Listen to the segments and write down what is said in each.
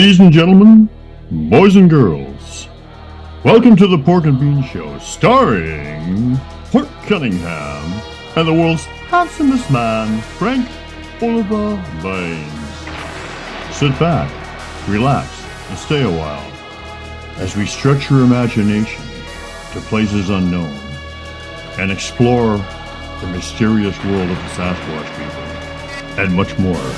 Ladies and gentlemen, boys and girls, welcome to the Pork and Bean Show, starring Pork Cunningham and the world's handsomest man, Frank Oliver Baines. Sit back, relax, and stay a while as we stretch your imagination to places unknown and explore the mysterious world of the Sasquatch people and much more.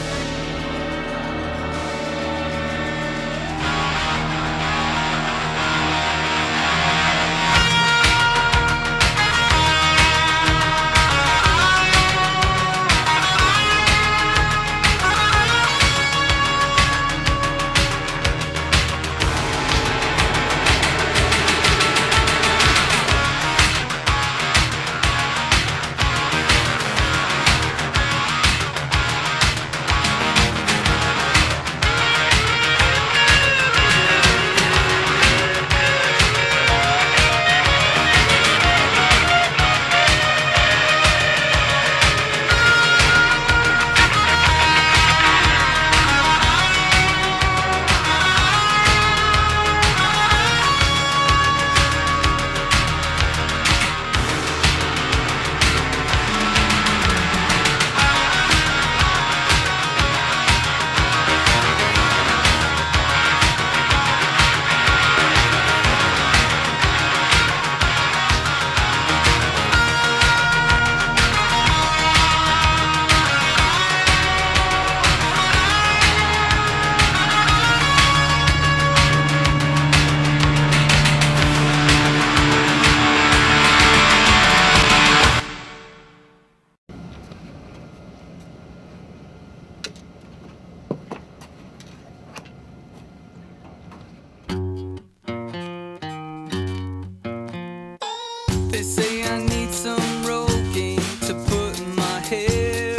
They say I need some Rogaine to put in my hair.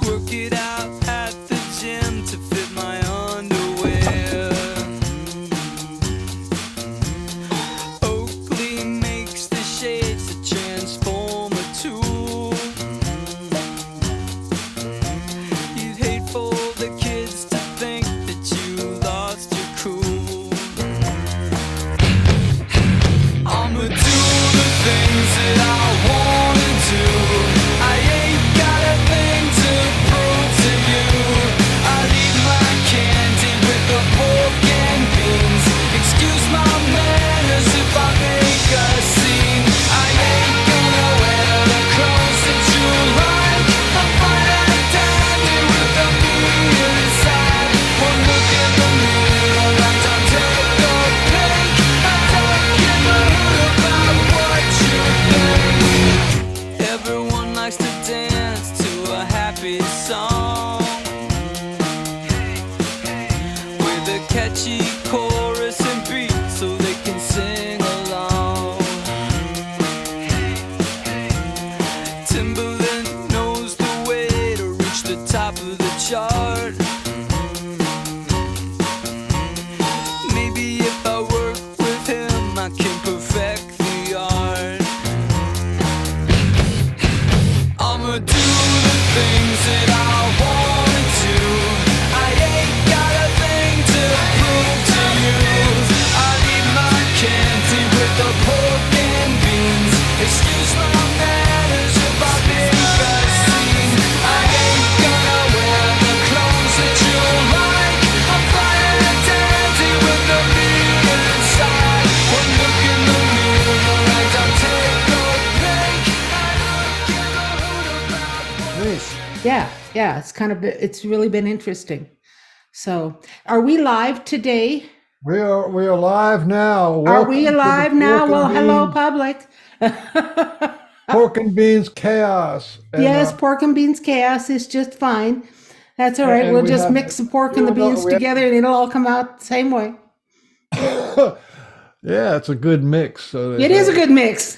Work it out at the gym to fit my underwear. Oakley makes the shades a transformer tool. You'd hate for the kids to think that you lost your cool. I'ma do the things that I wanna do. I ain't got a thing to prove to you. I'll eat my candy with the pork and beans. Excuse my manners if I make a scene. I ain't gonna wear the clothes that you like. I'm fine and dandy with the meal inside. One look in the mirror and I'll take the pick. I don't give a hoot about what you think. Everyone likes to dance to a happy song with a catchy chorus and beat so they can sing along. Timberland knows the way to reach the top of the chart. Maybe if I work with him, I can perfect the art. I'ma do the things that I wanna do. I ain't got a thing to prove to you. I'll eat my candy with the pork and beans. Excuse my manners if I make a scene. I ain't gonna wear the clothes that you like. I'm fine and dandy with the meal inside. One look in the mirror and I'll take the pick. I don't give a hoot about Nice. Yeah, it's really been interesting. So, are we live today? We are live now. Are we Welcome to the alive now? Pork Well, and hello, Beans- public. Pork and Beans Chaos. And, Yes, pork and beans chaos is just fine. That's all right. and We'll we just have- mix the pork and the we have- beans together and it'll all come out the same way. yeah, it's a good mix. So It is a good mix.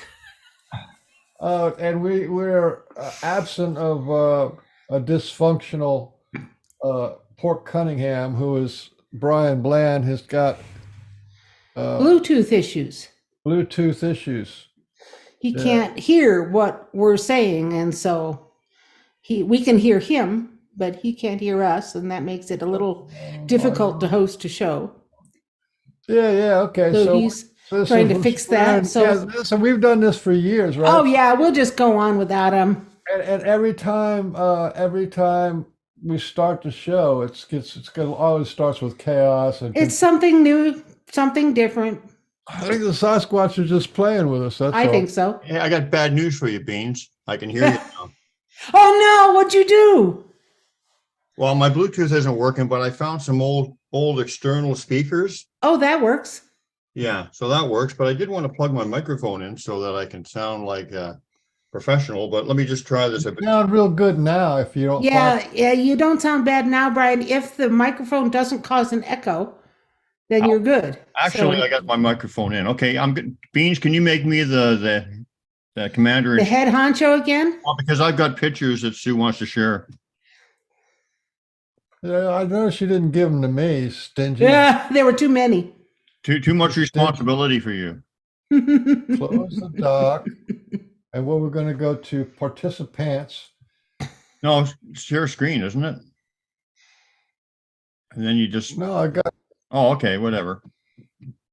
and we're absent of a dysfunctional Pork Cunningham, who is Brian Bland, has got Bluetooth issues. Bluetooth issues. He can't hear what we're saying, and so we can hear him, but he can't hear us, and that makes it a little difficult to host a show. Yeah. Okay. So So he's this trying is to fix that. So, so we've done this for years, right? oh yeah, we'll just go on without him. And every time we start the show, always starts with chaos and It's something new, something different. I think the Sasquatch is just playing with us. That's I all. think so. Hey, I got bad news for you, Beans. I can hear you now. Oh no, what'd you do? Well, my Bluetooth isn't working, but I found some old external speakers. Oh, that works. Yeah, so that works. But I did want to plug my microphone in so that I can sound like a professional. But let me just try this a bit. Sound real good now if you don't Yeah, you don't sound bad now, Brian. If the microphone doesn't cause an echo, then you're good. Actually, So, I got my microphone in. Okay, I'm good. Beans, can you make me the commander? the head honcho again? Well, because I've got pictures that Sue wants to share. Yeah, I noticed she didn't give them to me, stingy. Yeah, there were too many. Too much responsibility for you. Close the dock. And what we're going to go to participants. No, share screen, isn't it? And then you just. No, I got. Oh, okay, whatever.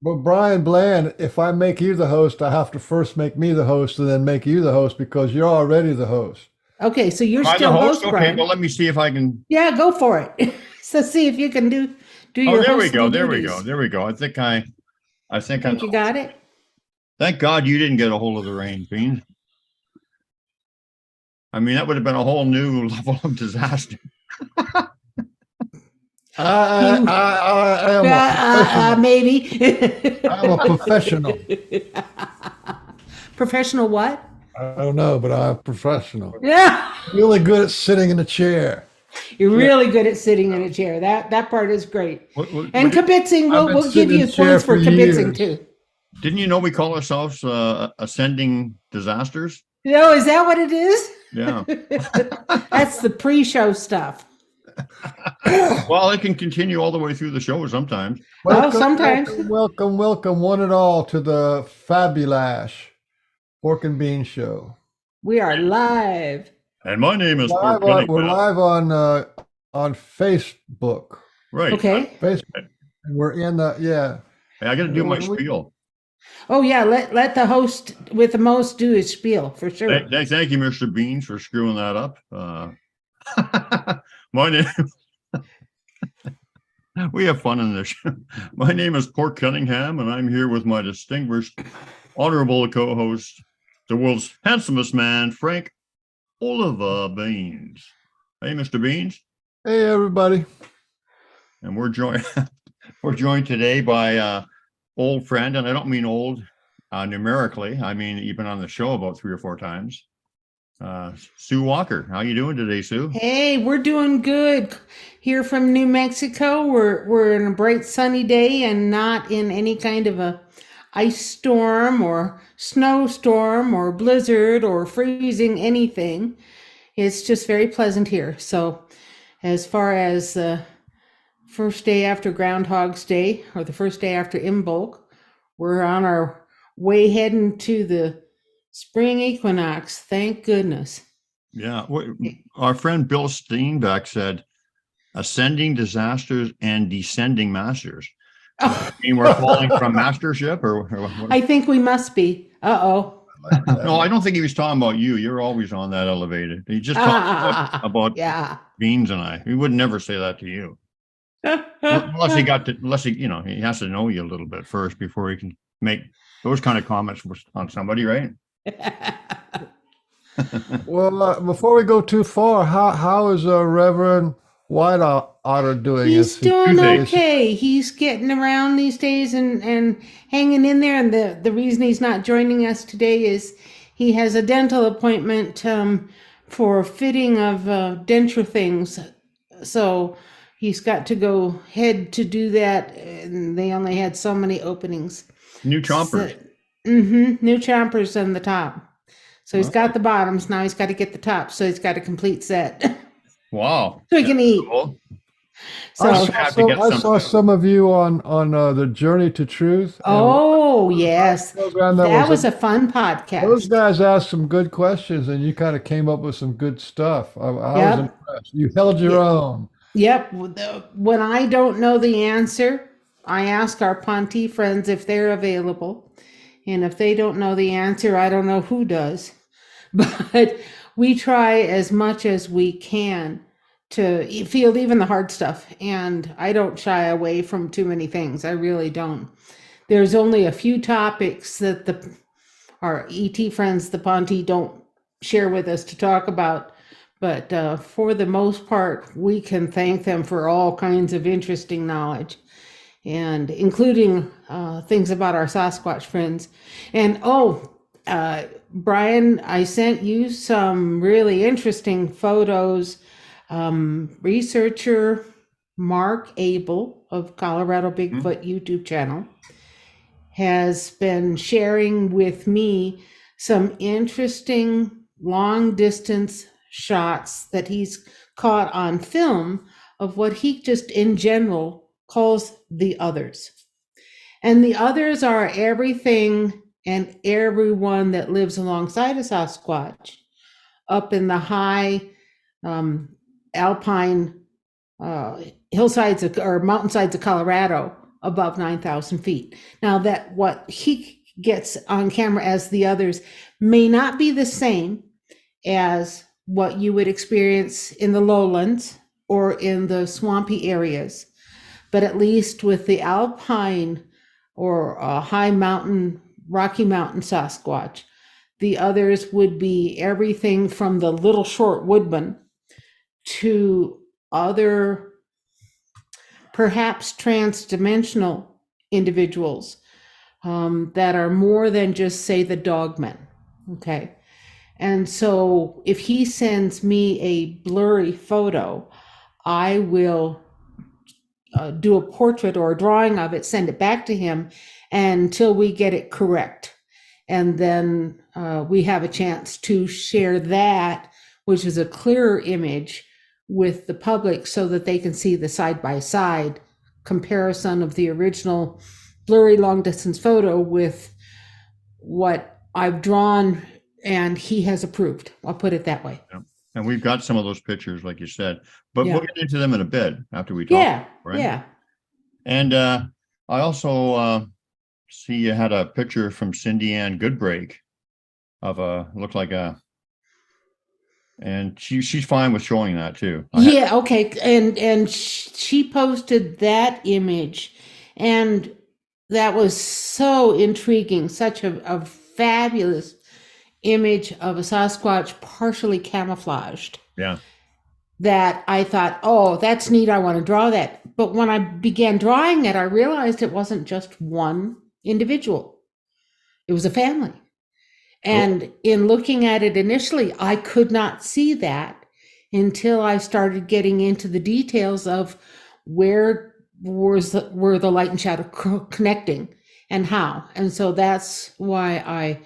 But Brian Bland, if I make you the host, I have to first make me the host and then make you the host because you're already the host. Okay, so you're Am I still the host, Okay, Brian. well, let me see if I can. Yeah, go for it. So see if you can do your. Oh, there we go. hosting There we duties. go. There we go. I think Think you got it? Thank God you didn't get a hold of the reins, Beans. I mean, that would have been a whole new level of disaster. I am a professional. Maybe. I'm a professional. Professional what? I don't know, but I'm a professional. Yeah. Really good at sitting in a chair. You're really good at sitting in a chair. That part is great. And what- kibitzing, I've been we'll give sitting in you a chair points for for kibitzing years. too. Didn't you know we call ourselves Ascending Disasters? No, is that what it is? Yeah. That's the pre-show stuff. Well, it can continue all the way through the show sometimes. Sometimes. Welcome, one and all, to the Fabulash Pork and Bean Show. We are live. And my name is Port We're Cunningham. live on Facebook. Right. Okay. Facebook. And we're in the Hey, I got to do my We- spiel. Oh yeah, let the host with the most do his spiel for sure. Thank you, Mr. Beans, for screwing that up. My name. We have fun in this show. My name is Port Cunningham, and I'm here with my distinguished, honorable co-host, the world's handsomest man, Frank Oliver Beans. Hey, Mr. Beans. Hey everybody. And we're joined today by old friend, and I don't mean old numerically. I mean you've been on the show about 3 or 4 times. Sue Walker, how you doing today, Sue? Hey, we're doing good here from New Mexico. We're in a bright sunny day and not in any kind of a ice storm or snowstorm or blizzard or freezing anything. It's just very pleasant here. So as far as first day after Groundhog's Day or the first day after Imbolc, we're on our way heading to the spring equinox. Thank goodness. Yeah, our friend Bill Steenbeck said, ascending disasters and descending masters. Oh, I mean, we're falling from mastership, or what? I think we must be. Uh-oh. No, I don't think he was talking about you. You're always on that elevator. He just talked about Yeah. Beans and I. He would never say that to you, unless he, he has to know you a little bit first before he can make those kind of comments on somebody, right? Well, before we go too far, how is Reverend White Otter doing? He's doing Tuesdays. okay. He's getting around these days and hanging in there. And the reason he's not joining us today is he has a dental appointment for fitting of denture things. So he's got to go head to do that. And they only had so many openings. New chompers. New chompers on the top. So he's got the bottoms. Now he's got to get the top. So he's got a complete set. Wow. So he can eat. Cool. So, have to get I some. saw some of you on the Journey to Truth, and oh, yes, program that that was was a fun those podcast. guys asked some good questions, and you kind of came up with some good stuff. I was Yep. impressed. You held your own. Yep. When I don't know the answer, I ask our Ponte friends if they're available. And if they don't know the answer, I don't know who does. But we try as much as we can to field even the hard stuff. And I don't shy away from too many things. I really don't. There's only a few topics that our ET friends, the Ponte, don't share with us to talk about. But for the most part, we can thank them for all kinds of interesting knowledge, and including things about our Sasquatch friends. And Brian, I sent you some really interesting photos. Researcher Mark Abel of Colorado Bigfoot YouTube channel has been sharing with me some interesting long distance shots that he's caught on film of what he just in general calls the others. And the others are everything and everyone that lives alongside a Sasquatch up in the high alpine hillsides or mountainsides of Colorado above 9,000 feet. Now, that what he gets on camera as the others may not be the same as what you would experience in the lowlands or in the swampy areas, but at least with the alpine or high mountain, Rocky Mountain Sasquatch, the others would be everything from the little short woodman to other perhaps trans-dimensional individuals that are more than just, say, the dogmen. Okay. And so if he sends me a blurry photo, I will do a portrait or a drawing of it, send it back to him until we get it correct. And then we have a chance to share that, which is a clearer image, with the public so that they can see the side-by-side comparison of the original blurry long-distance photo with what I've drawn and he has approved. I'll put it that way. Yeah. And we've got some of those pictures, like you said, but Yeah. we'll get into them in a bit after we talk. Yeah, right? yeah. And I also see you had a picture from Cindy Ann Goodbreak of looked like and she's fine with showing that too. Yeah, okay. And she posted that image, and that was so intriguing, such a fabulous image of a Sasquatch partially camouflaged, Yeah. that I thought, oh, that's neat, I want to draw that. But when I began drawing it, I realized it wasn't just one individual. It was a family. And in looking at it initially, I could not see that until I started getting into the details of were the light and shadow connecting and how. And so that's why I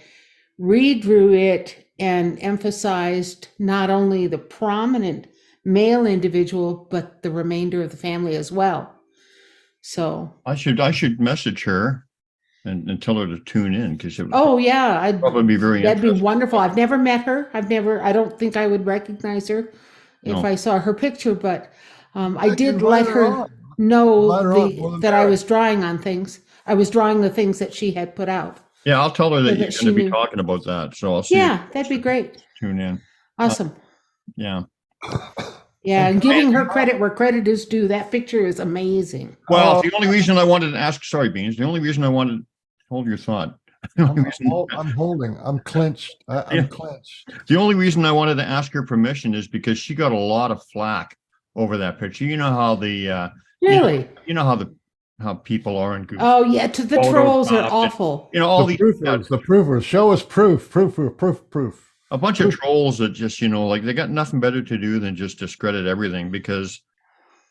redrew it and emphasized not only the prominent male individual, but the remainder of the family as well. So I should message her and tell her to tune in, because it would oh yeah, I'd probably be very that'd be interesting. wonderful. I've never met her. I don't think I would recognize her if No. I saw her picture, but I did Invite let her her on. know Invite her on, more than that I better. was drawing on things. I was drawing the things that she had put out. Yeah, I'll tell her that So you're that she going to be knew. talking about that. So I'll see. Yeah, that'd be great. Tune in. Awesome. Yeah. Yeah, and giving her credit where credit is due. That picture is amazing. Well, the only reason I wanted to ask, sorry, Beans, the only reason I wanted, hold your thought. The only reason, I'm holding. I'm clenched. I'm Yeah. clenched. the only reason I wanted to ask her permission is because she got a lot of flack over that picture. You know how the Really? you know how people are in Google. Oh yeah, the trolls are Photoshopped and, awful. You know, all The these proofers. Show us proof. Proof. a bunch of trolls that just, like they got nothing better to do than just discredit everything because,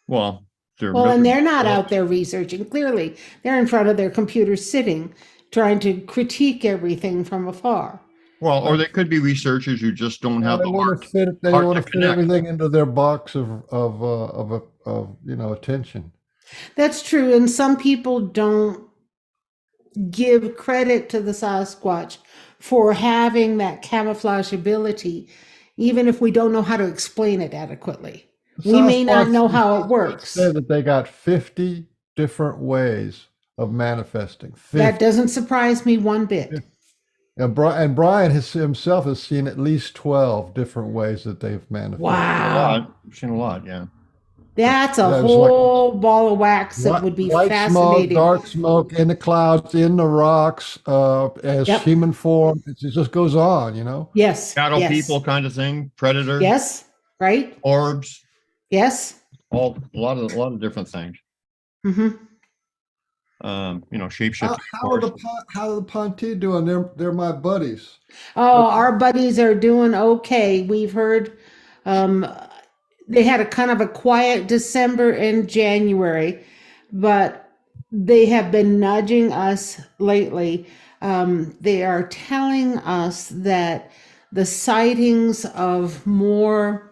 well, And they're not out there researching. Clearly, they're in front of their computers sitting, trying to critique everything from afar. Well, or they could be researchers who just don't have They the want heart, to fit. They heart want to to fit connect. everything into their box of attention. That's true. And some people don't give credit to the Sasquatch for having that camouflage ability, even if we don't know how to explain it adequately. We may not know how it works. Said that they got 50 different ways of manifesting. 50. That doesn't surprise me one bit. And Brian himself has seen at least 12 different ways that they've manifested. Wow. I've seen a lot, yeah. That's a There's whole ball of wax that would be White fascinating. smoke, dark smoke, in the clouds, in the rocks, as Yep. human form. It just goes on, Yes. Shadow yes. people kind of thing, predator, Yes. Right. orbs, Yes. a lot of different things. Mm-hmm. Shapeshifting. How are the Ponte doing? They're my buddies. Oh, our buddies are doing okay. We've heard they had a kind of a quiet December and January, but they have been nudging us lately. They are telling us that the sightings of more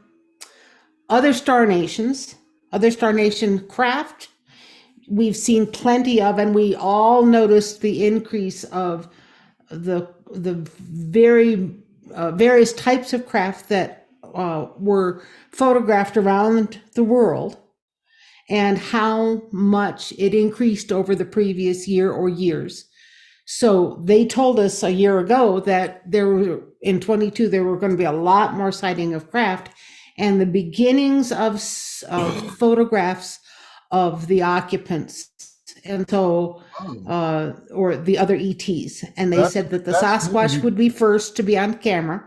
other star nations, other star nation craft, we've seen plenty of, and we all noticed the increase of the very various types of craft that were photographed around the world, and how much it increased over the previous year or years. So they told us a year ago that in 22 there were going to be a lot more sighting of craft, and the beginnings of photographs of the occupants, and so or the other ETs, and they said that the Sasquatch would be first to be on camera,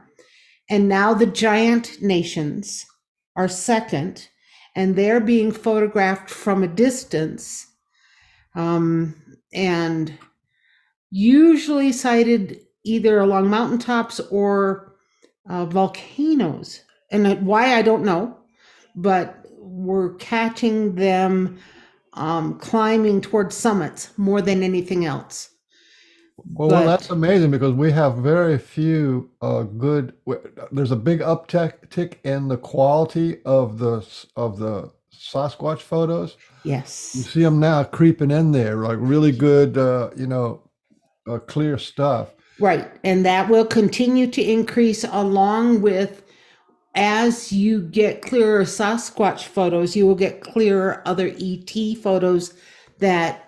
and now the giant nations are second, and they're being photographed from a distance, and usually sighted either along mountaintops or volcanoes. And why, I don't know, but we're catching them climbing towards summits more than anything else. Well, that's amazing, because we have very few there's a big uptick in the quality of the Sasquatch photos. Yes. You see them now creeping in there, like really good, clear stuff. Right. And that will continue to increase, along with, as you get clearer Sasquatch photos, you will get clearer other ET photos that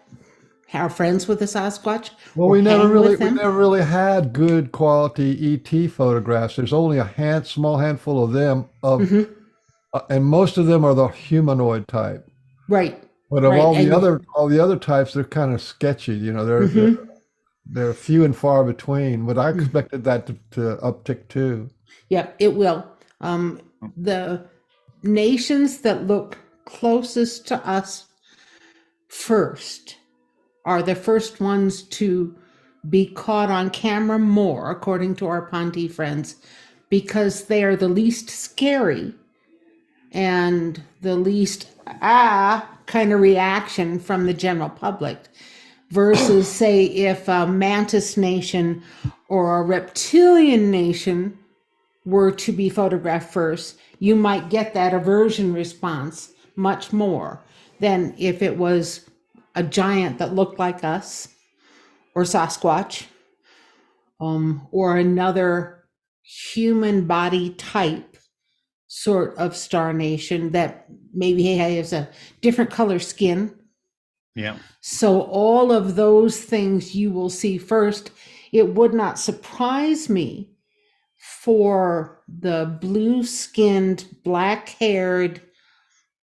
are friends with the Sasquatch. Well, we never really had good quality ET photographs. There's only a small handful of them, and most of them are the humanoid type. Right. But of all the other types, they're kind of sketchy. They're few and far between. But I expected that to uptick too. Yep, it will. The nations that look closest to us first are the first ones to be caught on camera more, according to our Ponte friends, because they are the least scary and the least kind of reaction from the general public, versus say if a mantis nation or a reptilian nation were to be photographed first, you might get that aversion response much more than if it was a giant that looked like us, or Sasquatch, or another human body type sort of star nation that maybe has a different color skin. Yeah. So all of those things you will see first. It would not surprise me for the blue-skinned, black-haired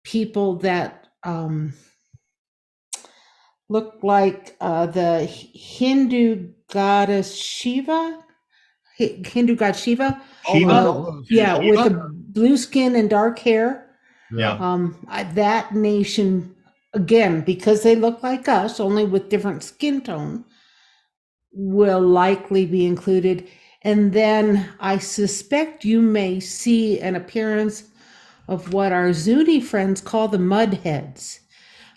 people that look like the Hindu goddess Shiva. Hindu god Shiva. Shiva? Yeah, with the blue skin and dark hair. Yeah. That nation, again, because they look like us, only with different skin tone, will likely be included. And then I suspect you may see an appearance of what our Zuni friends call the mudheads.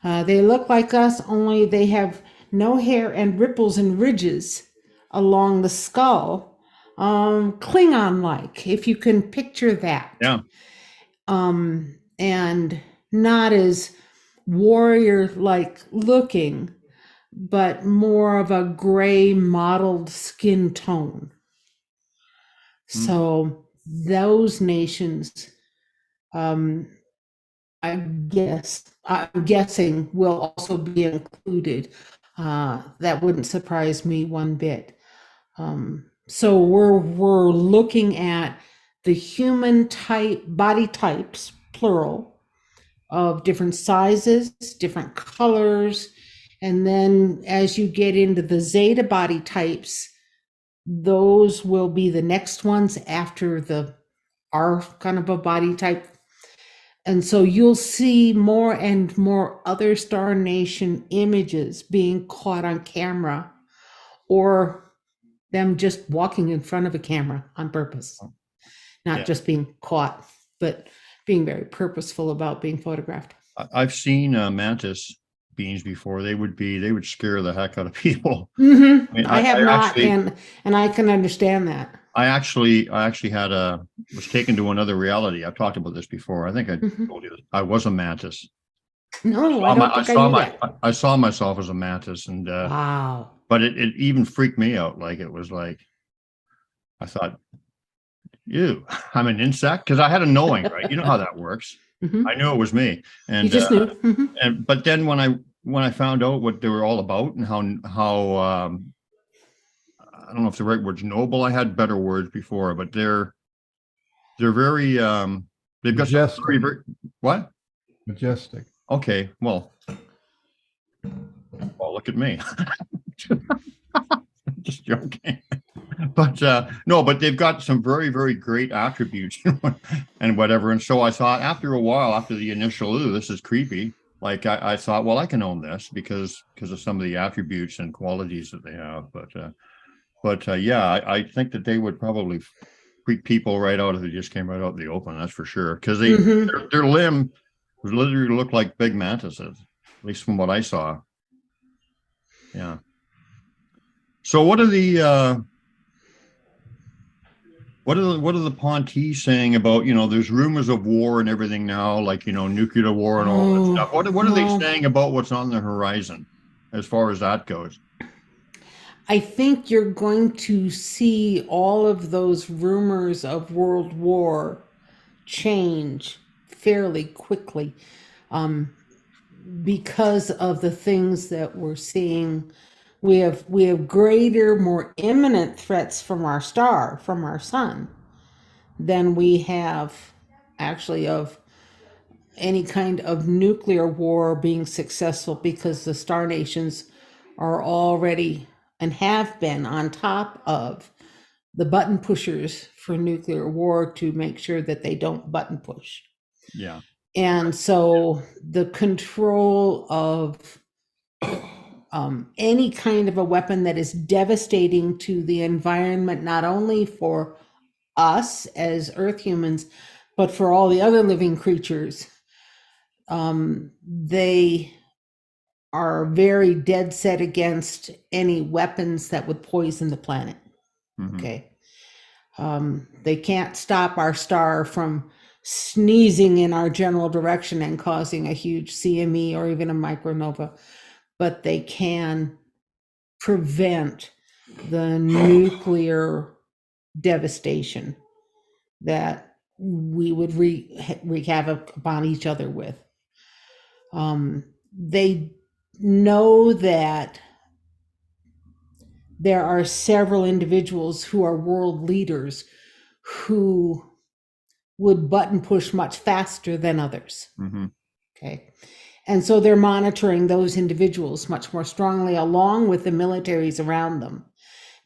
They look like us, only they have no hair and ripples and ridges along the skull, Klingon-like, if you can picture that. Yeah. And not as warrior-like looking, but more of a gray mottled skin tone. So those nations, I'm guessing will also be included. That wouldn't surprise me one bit. So we're looking at the human type, body types, plural, of different sizes, different colors. And then as you get into the Zeta body types, those will be the next ones after the R kind of a body type. And so you'll see more and more other Star Nation images being caught on camera, or them just walking in front of a camera on purpose, not just being caught, but being very purposeful about being photographed. I've seen mantis beings before. They would scare the heck out of people. Mm-hmm. I mean, I have I not, actually- and I can understand that. I actually was taken to another reality. I've talked about this before. I think I told you this. I was a mantis. No, I don't think I knew that. I saw myself as a mantis, and Wow. but it even freaked me out. Like, it was like, I thought, ew, I'm an insect, because I had a knowing, right? You know how that works. Mhm. I knew it was me, and You just knew. Mhm. and but then when I found out what they were all about, and how I don't know if the right word's noble. I had better words before, but they're very they've got some Majestic. very what? Majestic. Okay, well, look at me. Just joking. But no, but they've got some very, very great attributes and whatever. And so I thought, after a while, after the initial, ooh, this is creepy, like I thought, well, I can own this because of some of the attributes and qualities that they have. But yeah, I think that they would probably freak people right out if they just came right out in the open. That's for sure. Because their limb literally looked like big mantises, at least from what I saw. Yeah. So what are the Pontees saying about, there's rumors of war and everything now, like, nuclear war and all that stuff. What are they saying about what's on the horizon as far as that goes? I think you're going to see all of those rumors of world war change fairly quickly, because of the things that we're seeing. We have greater, more imminent threats from our star, from our sun, than we have actually of any kind of nuclear war being successful, because the star nations are already and have been on top of the button pushers for nuclear war to make sure that they don't button push. Yeah. And so the control of any kind of a weapon that is devastating to the environment, not only for us as Earth humans, but for all the other living creatures, they are very dead set against any weapons that would poison the planet. Okay. They can't stop our star from sneezing in our general direction and causing a huge CME or even a micronova, but they can prevent the nuclear devastation that we would wreak havoc upon each other with. They know that there are several individuals who are world leaders who would button push much faster than others. Okay. And so they're monitoring those individuals much more strongly, along with the militaries around them.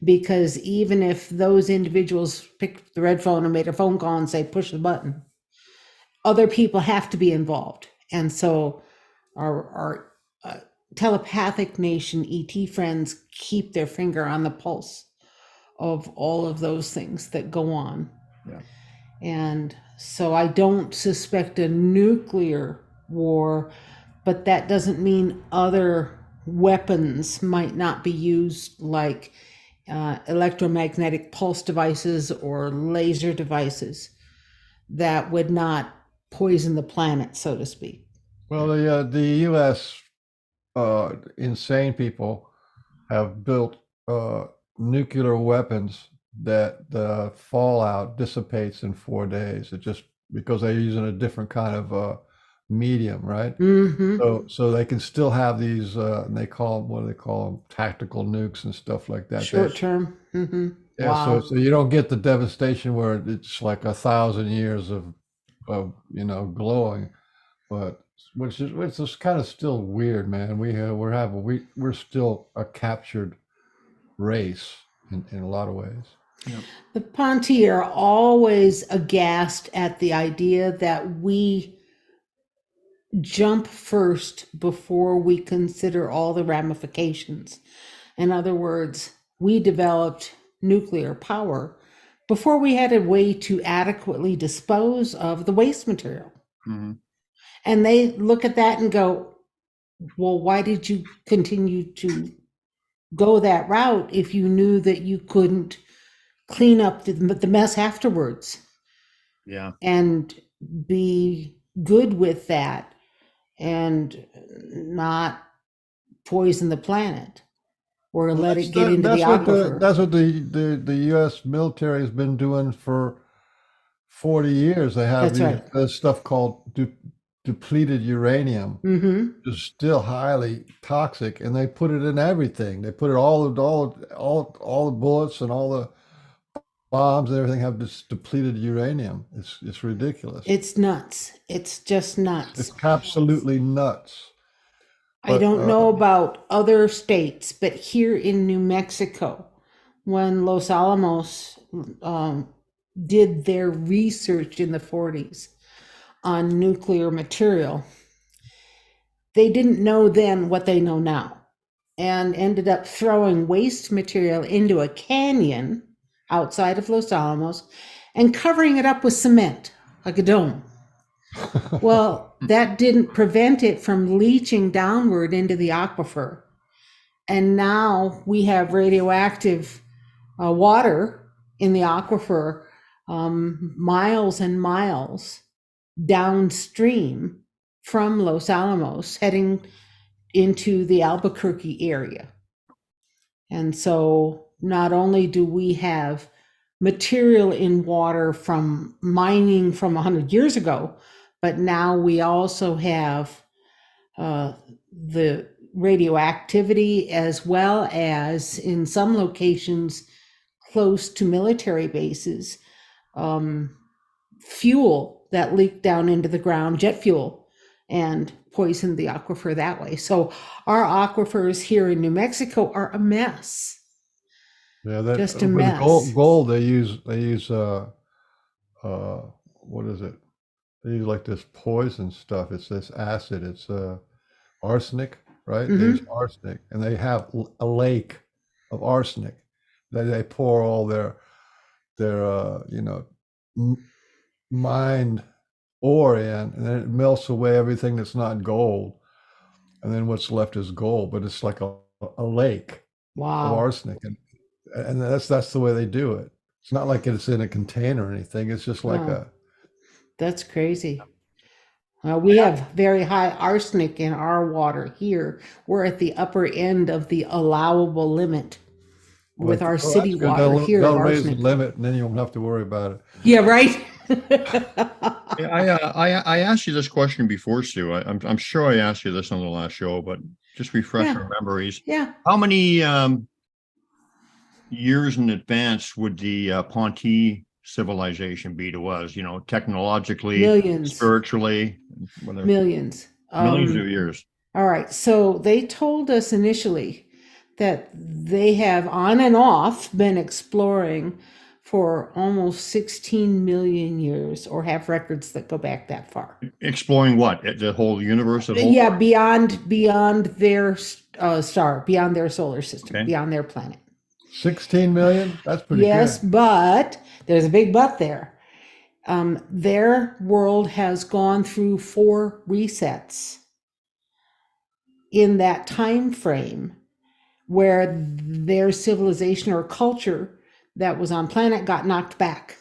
Because even if those individuals picked the red phone and made a phone call and say, push the button, other people have to be involved. And so our telepathic nation ET friends keep their finger on the pulse of all of those things that go on. Yeah. And so I don't suspect a nuclear war, but that doesn't mean other weapons might not be used, like electromagnetic pulse devices or laser devices that would not poison the planet, so to speak. Well, the U.S. Insane people have built nuclear weapons that the fallout dissipates in 4 days. It just because they're using a different kind of medium, right? Mm-hmm. So they can still have these. And they call them, what do they call them? Tactical nukes and stuff like that. Short term. Mm-hmm. Yeah. Wow. So you don't get the devastation where it's like 1,000 years of glowing, but which is kind of still weird, man. We're still a captured race in a lot of ways. The Ponti are always aghast at the idea that we jump first before we consider all the ramifications. In other words, we developed nuclear power before we had a way to adequately dispose of the waste material. Mm-hmm. And they look at that and go, well, why did you continue to go that route if you knew that you couldn't clean up the mess afterwards? Yeah. And be good with that and not poison the planet or Well, let it get into the aquifer. That's what the U.S. military has been doing for 40 years. They have That's right. this stuff called depleted uranium. Mm-hmm. Is still highly toxic, and they put it in everything. They put it all the bullets and all the bombs and everything have this depleted uranium. It's ridiculous. It's nuts. It's just nuts. It's absolutely nuts. I don't know about other states, but here in New Mexico, when Los Alamos did their research in the 40s on nuclear material, they didn't know then what they know now, and ended up throwing waste material into a canyon outside of Los Alamos and covering it up with cement, like a dome. Well, that didn't prevent it from leaching downward into the aquifer. And now we have radioactive water in the aquifer miles and miles downstream from Los Alamos, heading into the Albuquerque area. And so not only do we have material in water from mining from 100 years ago, but now we also have the radioactivity, as well as in some locations close to military bases, fuel that leaked down into the ground, jet fuel, and poisoned the aquifer that way. So our aquifers here in New Mexico are a mess. Yeah, Just a with mess. gold they use what is it? They use like this poison stuff. It's this acid. It's arsenic, right? They use arsenic, and they have a lake of arsenic that they pour all their mined ore in, and then it melts away everything that's not gold, and then what's left is gold. But it's like a lake of Wow. arsenic, and that's the way they do it. It's not like it's in a container or anything. It's just like Wow. That's crazy. We have very high arsenic in our water here. We're at the upper end of the allowable limit with our city that's good. water here. They'll of raise the arsenic. limit, and then you won't have to worry about it. Yeah, right. I asked you this question before, Stu. I'm sure I asked you this on the last show, but just refresh Yeah. our memories. Yeah. How many years in advance would the Ponti civilization be to us? You know, technologically, Millions. spiritually, whatever. Millions. Millions of years. All right. So they told us initially that they have on and off been exploring for almost 16 million years, or have records that go back that far. Exploring what? The whole universe? Yeah, beyond their star, beyond their solar system, Okay. beyond their planet. 16 million? That's pretty Yes, good. but there's a big but there. Their world has gone through 4 resets in that time frame, where their civilization or culture that was on planet got knocked back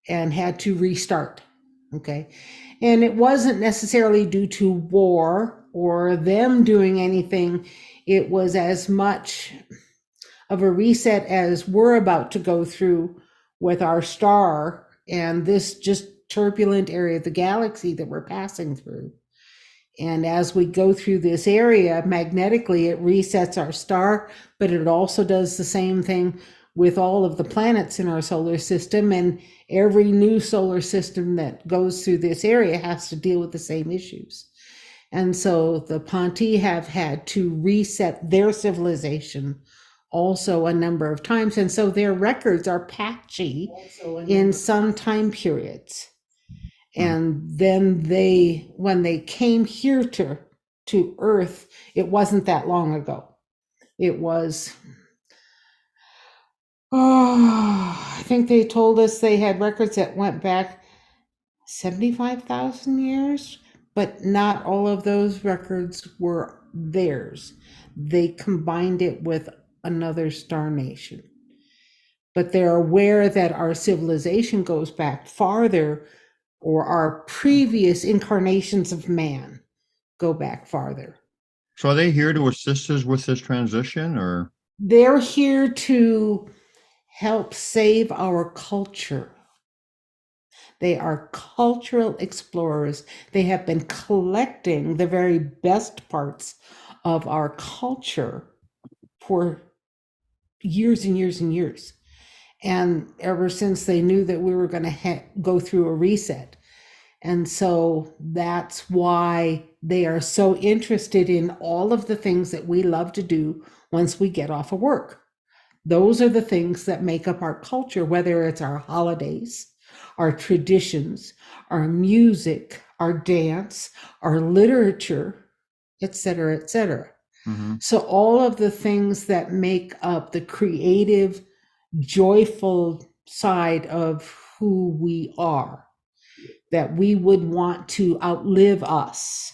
and had to restart. Okay. And it wasn't necessarily due to war or them doing anything. It was as much of a reset as we're about to go through with our star and this just turbulent area of the galaxy that we're passing through. And as we go through this area, magnetically, it resets our star, but it also does the same thing with all of the planets in our solar system. And every new solar system that goes through this area has to deal with the same issues. And so the Ponti have had to reset their civilization also a number of times. And so their records are patchy in some time periods. And then when they came here to Earth, it wasn't that long ago. It was, I think they told us they had records that went back 75,000 years, but not all of those records were theirs. They combined it with another star nation. But they're aware that our civilization goes back farther, or our previous incarnations of man go back farther. So are they here to assist us with this transition, or? They're here to help save our culture. They are cultural explorers. They have been collecting the very best parts of our culture for years and years and years. And ever since they knew that we were going to go through a reset. And so that's why they are so interested in all of the things that we love to do once we get off of work. Those are the things that make up our culture, whether it's our holidays, our traditions, our music, our dance, our literature, et cetera, et cetera. Mm-hmm. So all of the things that make up the creative, joyful side of who we are, that we would want to outlive us.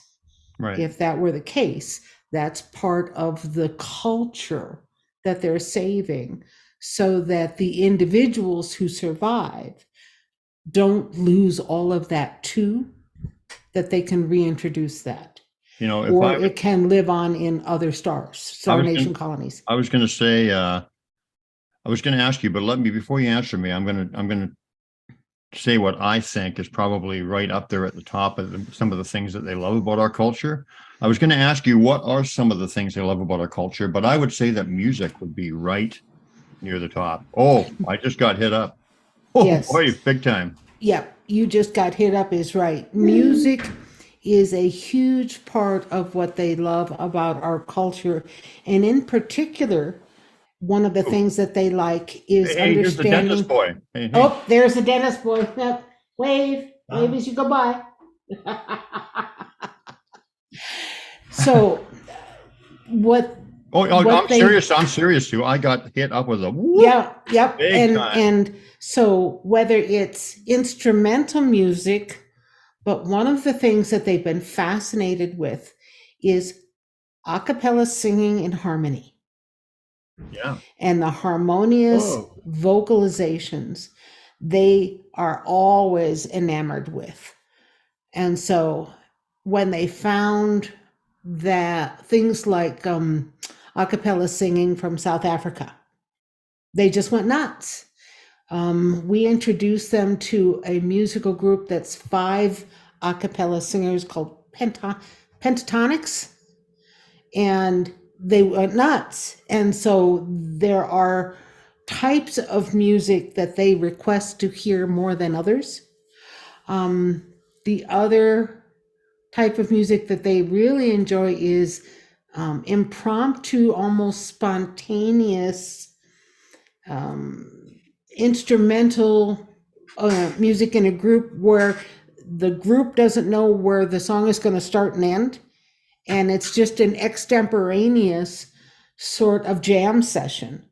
Right. If that were the case, that's part of the culture that they're saving, so that the individuals who survive don't lose all of that too, that they can reintroduce that. You know, or it can live on in other stars, star nation colonies. I was going to say, I was going to ask you, but let me, before you answer me, I'm going to say what I think is probably right up there at the top of some of the things that they love about our culture. I was going to ask you, what are some of the things they love about our culture? But I would say that music would be right near the top. Oh, I just got hit up. Oh, yes. Boy, big time. Yeah, you just got hit up is right. Music is a huge part of what they love about our culture. And in particular, one of the things that they like is Hey, here's the understanding. dentist boy. Hey. Oh, there's the dentist boy. Yep. Wave as you go by. So what? Oh, I'm serious. I'm serious too. I got hit up with a whoop. Yep. Big time. And so whether it's instrumental music, but one of the things that they've been fascinated with is a cappella singing in harmony. Yeah. And the harmonious vocalizations, they are always enamored with. And so when they found that things like a cappella singing from South Africa, they just went nuts. We introduced them to a musical group that's 5 a cappella singers called Pentatonics, and they went nuts. And so there are types of music that they request to hear more than others. The other type of music that they really enjoy is impromptu, almost spontaneous instrumental music in a group where the group doesn't know where the song is going to start and end. And it's just an extemporaneous sort of jam session,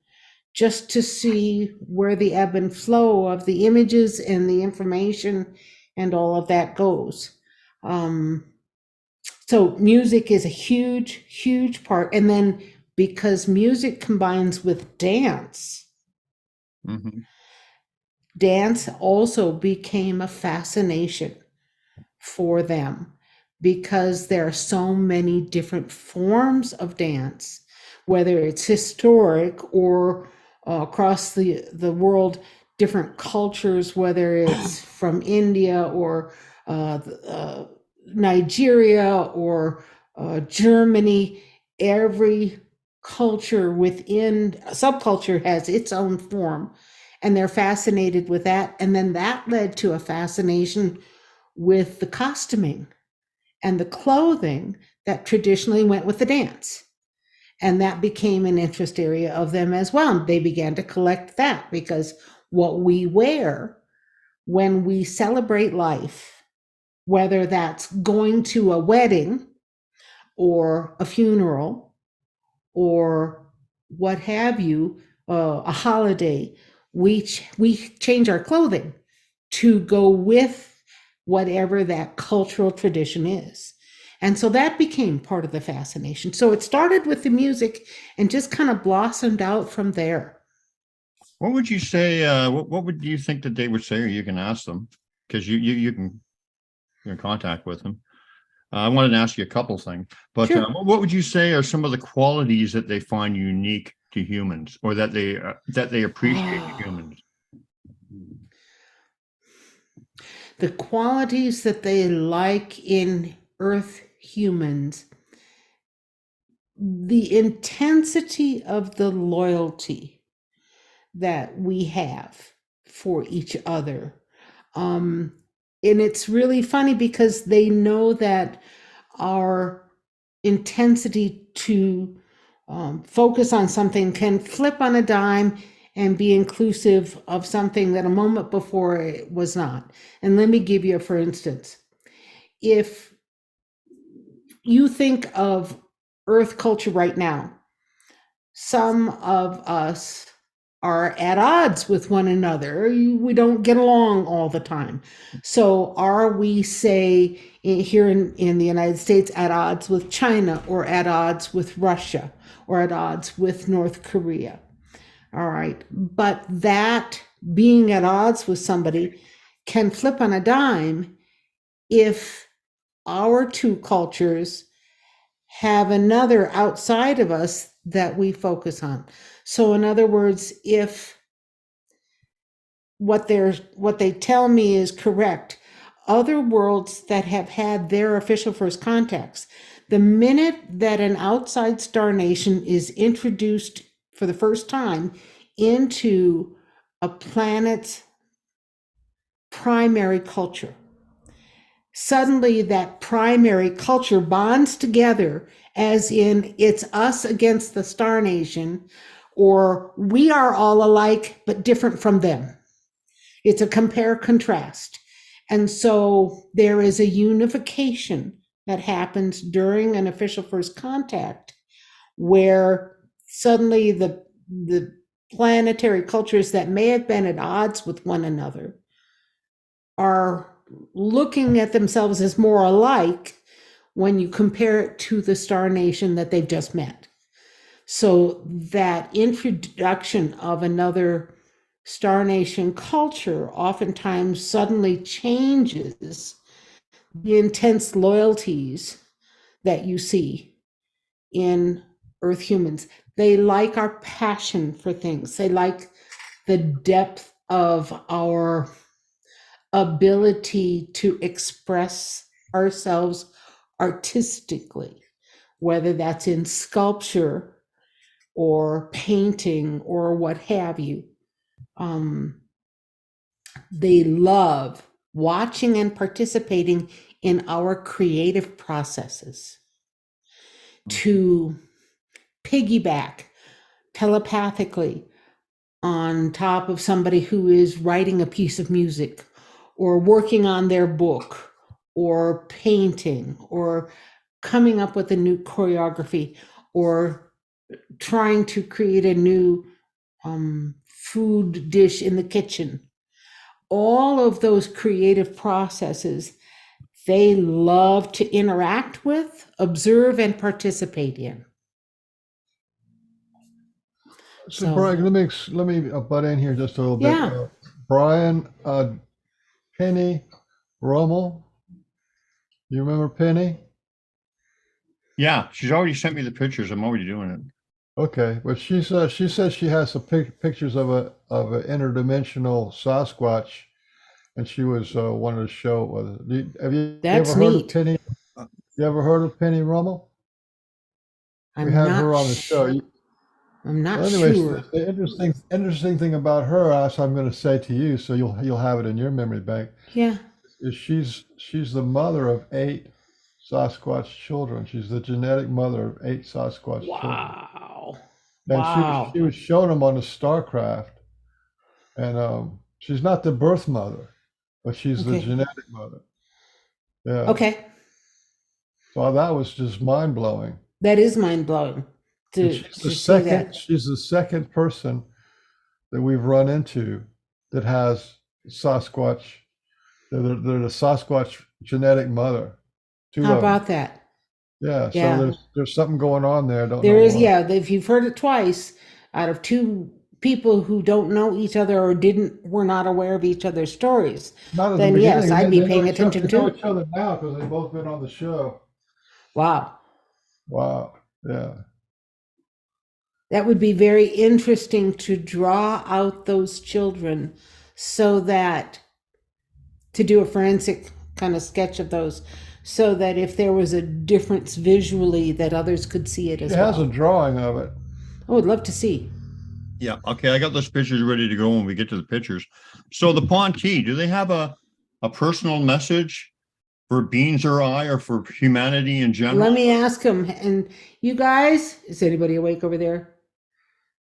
just to see where the ebb and flow of the images and the information and all of that goes. So music is a huge, huge part. And then because music combines with dance. Mm-hmm. Dance also became a fascination for them because there are so many different forms of dance, whether it's historic or across the world, different cultures, whether it's from India or Nigeria or Germany. Every culture within subculture has its own form, and they're fascinated with that. And then that led to a fascination with the costuming and the clothing that traditionally went with the dance. And that became an interest area of them as well. They began to collect that because what we wear when we celebrate life, whether that's going to a wedding or a funeral or what have you, a holiday, we change our clothing to go with whatever that cultural tradition is. And so that became part of the fascination. So it started with the music and just kind of blossomed out from there. What would you say? What would you think that they would say, or you can ask them, because you can you're in contact with them. I wanted to ask you a couple things, but Sure. what would you say are some of the qualities that they find unique to humans, or that they appreciate in humans? The qualities that they like in Earth humans, the intensity of the loyalty that we have for each other. And it's really funny because they know that our intensity to focus on something can flip on a dime and be inclusive of something that a moment before it was not. And let me give you, for instance, if you think of Earth culture right now, some of us are at odds with one another. We don't get along all the time. So are we, say, here in the United States, at odds with China or at odds with Russia or at odds with North Korea? All right. But that being at odds with somebody can flip on a dime if our two cultures have another outside of us that we focus on. So in other words, if what they tell me is correct, other worlds that have had their official first contacts, the minute that an outside star nation is introduced for the first time into a planet's primary culture, suddenly that primary culture bonds together, as in it's us against the star nation, or we are all alike but different from them. It's a compare contrast. And so there is a unification that happens during an official first contact where suddenly the planetary cultures that may have been at odds with one another are looking at themselves as more alike when you compare it to the star nation that they've just met. So that introduction of another star nation culture oftentimes suddenly changes the intense loyalties that you see in Earth humans. They like our passion for things. They like the depth of our ability to express ourselves artistically, whether that's in sculpture or painting or what have you. They love watching and participating in our creative processes. To piggyback telepathically on top of somebody who is writing a piece of music or working on their book or painting or coming up with a new choreography or trying to create a new food dish in the kitchen. All of those creative processes they love to interact with, observe, and participate in. So Brian, let me butt in here just a little bit. Yeah. Brian, Penny Rummel, you remember Penny? Yeah, she's already sent me the pictures. I'm already doing it. Okay, but she says she has some pictures of a interdimensional Sasquatch, and she was wanted to show. Have you ever That's heard of neat. Penny? You ever heard of Penny Rummel? We I'm had not her on the show. I'm not Well, anyways, sure. the interesting thing about her, as I'm going to say to you, so you'll have it in your memory bank, Yeah. is she's the mother of 8 Sasquatch children. She's the genetic mother of 8 Sasquatch children, Wow. and Wow. she was showing them on the Starcraft, and she's not the birth mother, but she's the Okay. genetic mother. Yeah. Okay. So that was just mind blowing. That is mind blowing And to see that. she's the second person that we've run into that has Sasquatch. They're the Sasquatch genetic mother. 2 How of them. about that? Yeah. So Yeah. there's something going on there. I don't There know is, what. yeah, if you've heard it twice out of 2 people who don't know each other or were not aware of each other's stories, Not at the then yes, beginning. I'd They be know paying each other, attention they know too. each other now because they've both been on the show. Wow. Wow. Yeah. That would be very interesting to draw out those children so that to do a forensic kind of sketch of those so that if there was a difference visually that others could see it She as has a well. drawing of it. I would love to see. Yeah. Okay. I got those pictures ready to go when we get to the pictures. So the Ponti, do they have a personal message for Beans or I or for humanity in general? Let me ask him. And you guys, is anybody awake over there?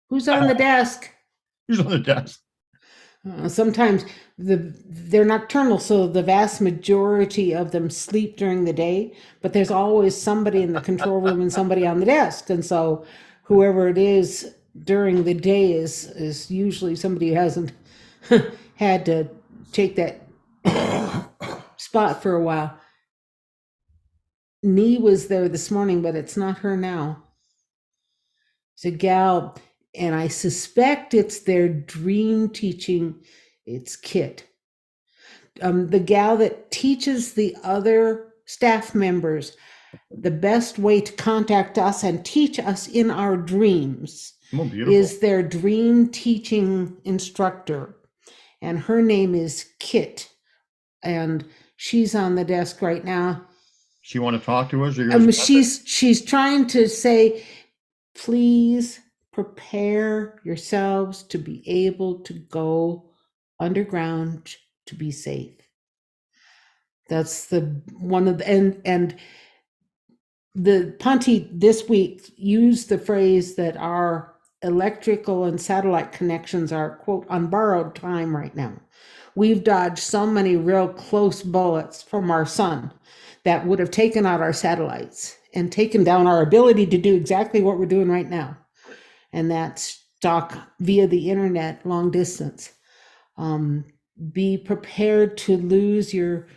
Who's on the desk? Who's on the desk? Sometimes they're nocturnal, so the vast majority of them sleep during the day. But there's always somebody in the control room and somebody on the desk, and so whoever it is during the day is usually somebody who hasn't had to take that spot for a while. Nee was there this morning, but it's not her now. It's a gal, and I suspect it's their dream teaching. It's Kit. The gal that teaches the other staff members the best way to contact us and teach us in our dreams Oh, beautiful. is their dream teaching instructor. And her name is Kit. And she's on the desk right now. She want to talk to us? Or give us a message? She's trying to say, please prepare yourselves to be able to go underground to be safe. That's the one of the and the Ponte this week used the phrase that our electrical and satellite connections are, quote, on borrowed time right now. We've dodged so many real close bullets from our sun that would have taken out our satellites and taken down our ability to do exactly what we're doing right now. And that's talk via the internet long distance. Be prepared to lose your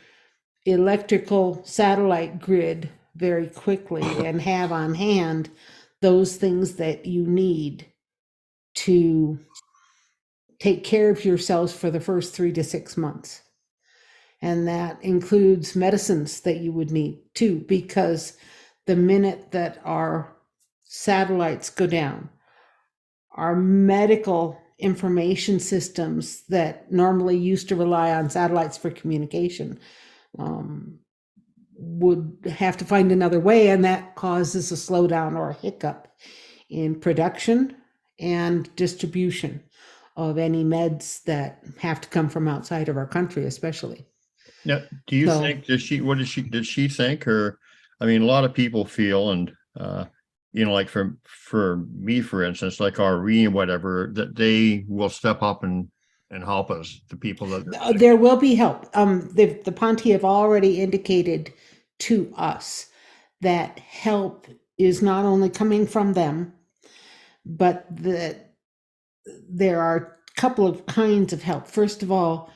electrical satellite grid very quickly and have on hand those things that you need to take care of yourselves for the first 3 to 6 months. And that includes medicines that you would need too, because the minute that our satellites go down, our medical information systems that normally used to rely on satellites for communication would have to find another way, and that causes a slowdown or a hiccup in production and distribution of any meds that have to come from outside of our country, especially. Now, do you So- think did she think, or I mean, a lot of people feel, and like for me, for instance, like our and whatever, that they will step up and help us, the people that There will be help. The Ponte have already indicated to us that help is not only coming from them, but that there are a couple of kinds of help. First of all,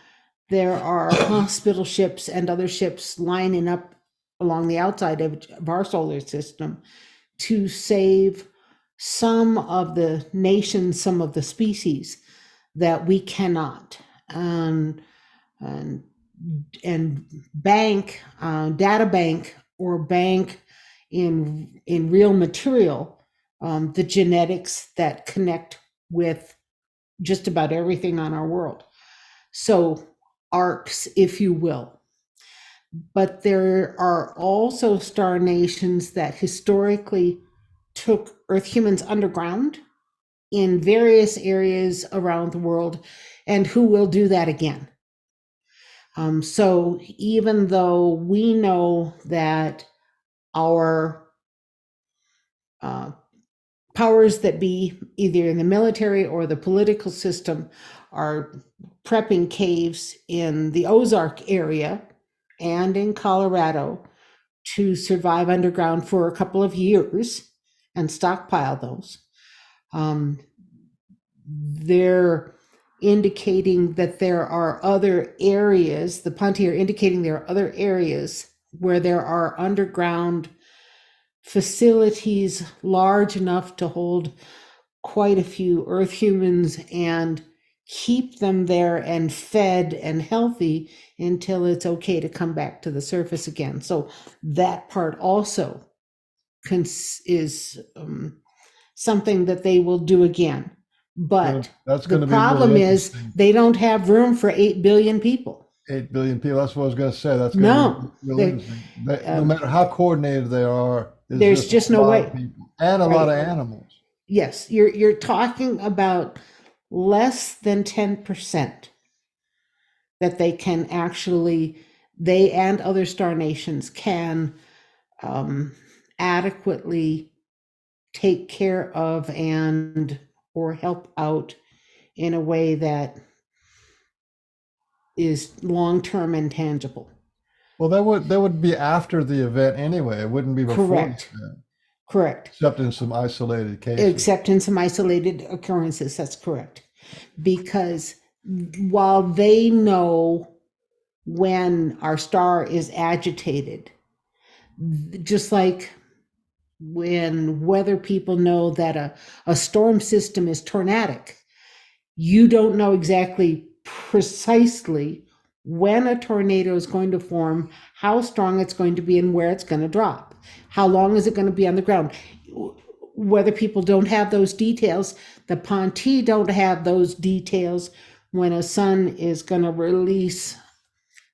there are hospital ships and other ships lining up along the outside of our solar system to save some of the nations, some of the species that we cannot. And bank, data bank, or bank in real material, the genetics that connect with just about everything on our world. So arcs, if you will. But there are also star nations that historically took Earth humans underground in various areas around the world, and who will do that again. So even though we know that our powers that be, either in the military or the political system, are prepping caves in the Ozark area and in Colorado to survive underground for a couple of years and stockpile those. They're indicating that there are other areas, the Ponti are indicating there are other areas where there are underground facilities large enough to hold quite a few Earth humans and keep them there and fed and healthy until it's okay to come back to the surface again. So that part also is something that they will do again. But That's the going to be really problem is interesting. they don't have room for 8 billion people. 8 billion people. That's what I was going to say. That's going No, to be really they- interesting. No matter how coordinated they are, There's just a no lot way. of people and a lot of Right. animals. Yes, you're talking about less than 10% that they can actually, they and other star nations can adequately take care of and or help out in a way that is long-term and tangible. Well, that would be after the event anyway. It wouldn't be before Correct. the event, Correct. except in some isolated cases. Except in some isolated occurrences, that's correct. Because while they know when our star is agitated, just like when weather people know that a storm system is tornadic, you don't know exactly precisely when a tornado is going to form, how strong it's going to be, and where it's going to drop. How long is it going to be on the ground? Weather people don't have those details. The Ponti don't have those details when a sun is going to release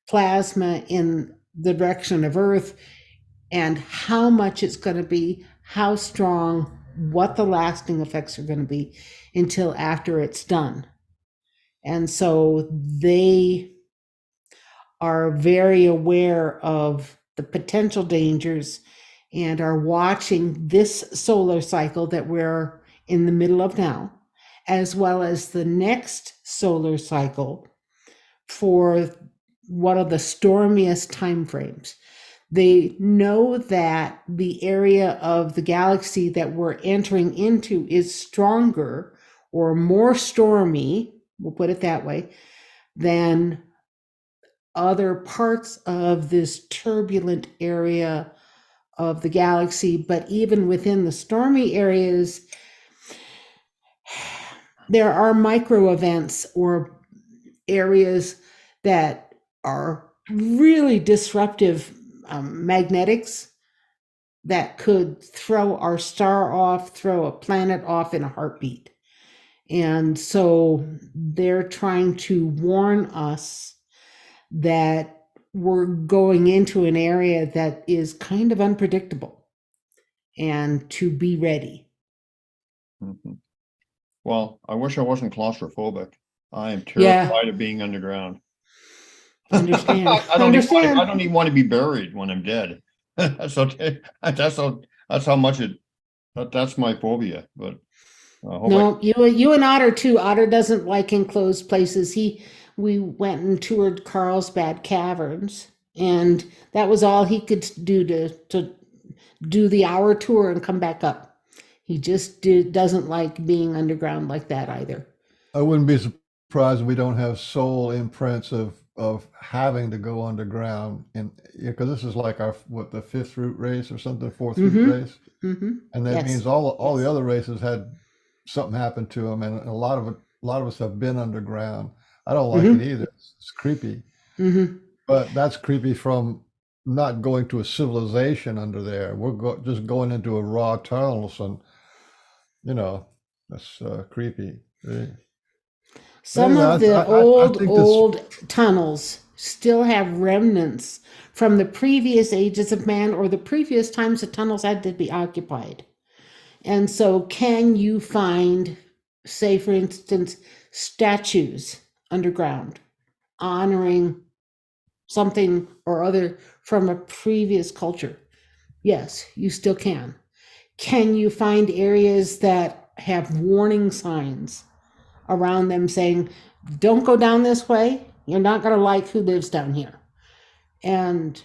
plasma in the direction of Earth, and how much it's going to be, how strong, what the lasting effects are going to be until after it's done. And so they are very aware of the potential dangers and are watching this solar cycle that we're in the middle of now, as well as the next solar cycle for one of the stormiest timeframes. They know that the area of the galaxy that we're entering into is stronger or more stormy, we'll put it that way, than other parts of this turbulent area of the galaxy. But even within the stormy areas, there are micro events or areas that are really disruptive magnetics that could throw our star off, throw a planet off in a heartbeat. And so they're trying to warn us that we're going into an area that is kind of unpredictable and to be ready. Mhm. Well, I wish I wasn't claustrophobic. I am terrified of being underground. Understand. I Understand. don't even want to be buried when I'm dead. That's okay. That's how much that's my phobia. But I hope No, you and Otter too. Otter doesn't like enclosed places. We went and toured Carlsbad Caverns, and that was all he could do to do the hour tour and come back up. He just doesn't like being underground like that either. I wouldn't be surprised if we don't have soul imprints of of having to go underground, and because this is like the fifth root race or something, fourth root race, and that means Yes. all the other races had something happen to them, and a lot of us have been underground. I don't like it either. It's creepy, but that's creepy from not going to a civilization under there. We're just going into a raw tunnels, and that's creepy. Really. Some Anyway, of the I think this. old tunnels still have remnants from the previous ages of man or the previous times the tunnels had to be occupied. And so, can you find, say, for instance, statues underground honoring something or other from a previous culture? Yes, you still can. Can you find areas that have warning signs around them saying, don't go down this way? You're not going to like who lives down here. And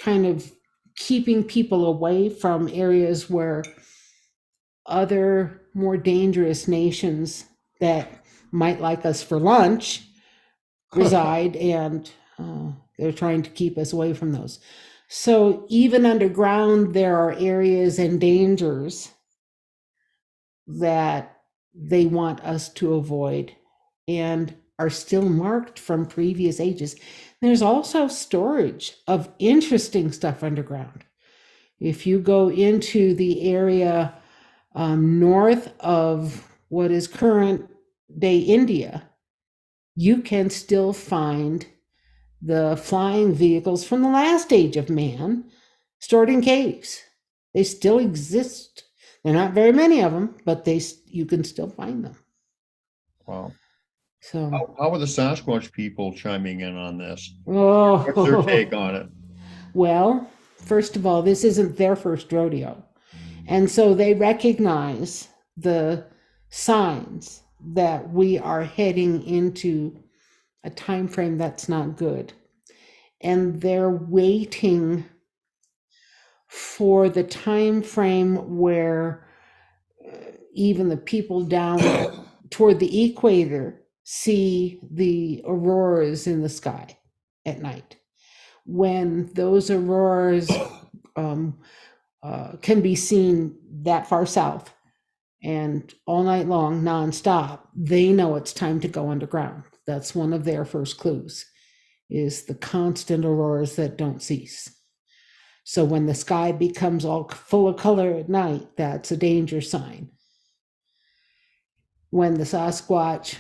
kind of keeping people away from areas where other more dangerous nations that might like us for lunch reside, and they're trying to keep us away from those. So even underground, there are areas and dangers that they want us to avoid and are still marked from previous ages. There's also storage of interesting stuff underground. If you go into the area north of what is current day India, you can still find the flying vehicles from the last age of man stored in caves. They still exist. There are not very many of them, but you can still find them. Wow. So, How are the Sasquatch people chiming in on this? oh, What's their take on it? Well, first of all, this isn't their first rodeo. And so they recognize the signs that we are heading into a time frame that's not good. And they're waiting for the time frame where even the people down toward the equator see the auroras in the sky at night. When those auroras can be seen that far south and all night long, nonstop, they know it's time to go underground. That's one of their first clues, is the constant auroras that don't cease. So when the sky becomes all full of color at night, that's a danger sign. When the Sasquatch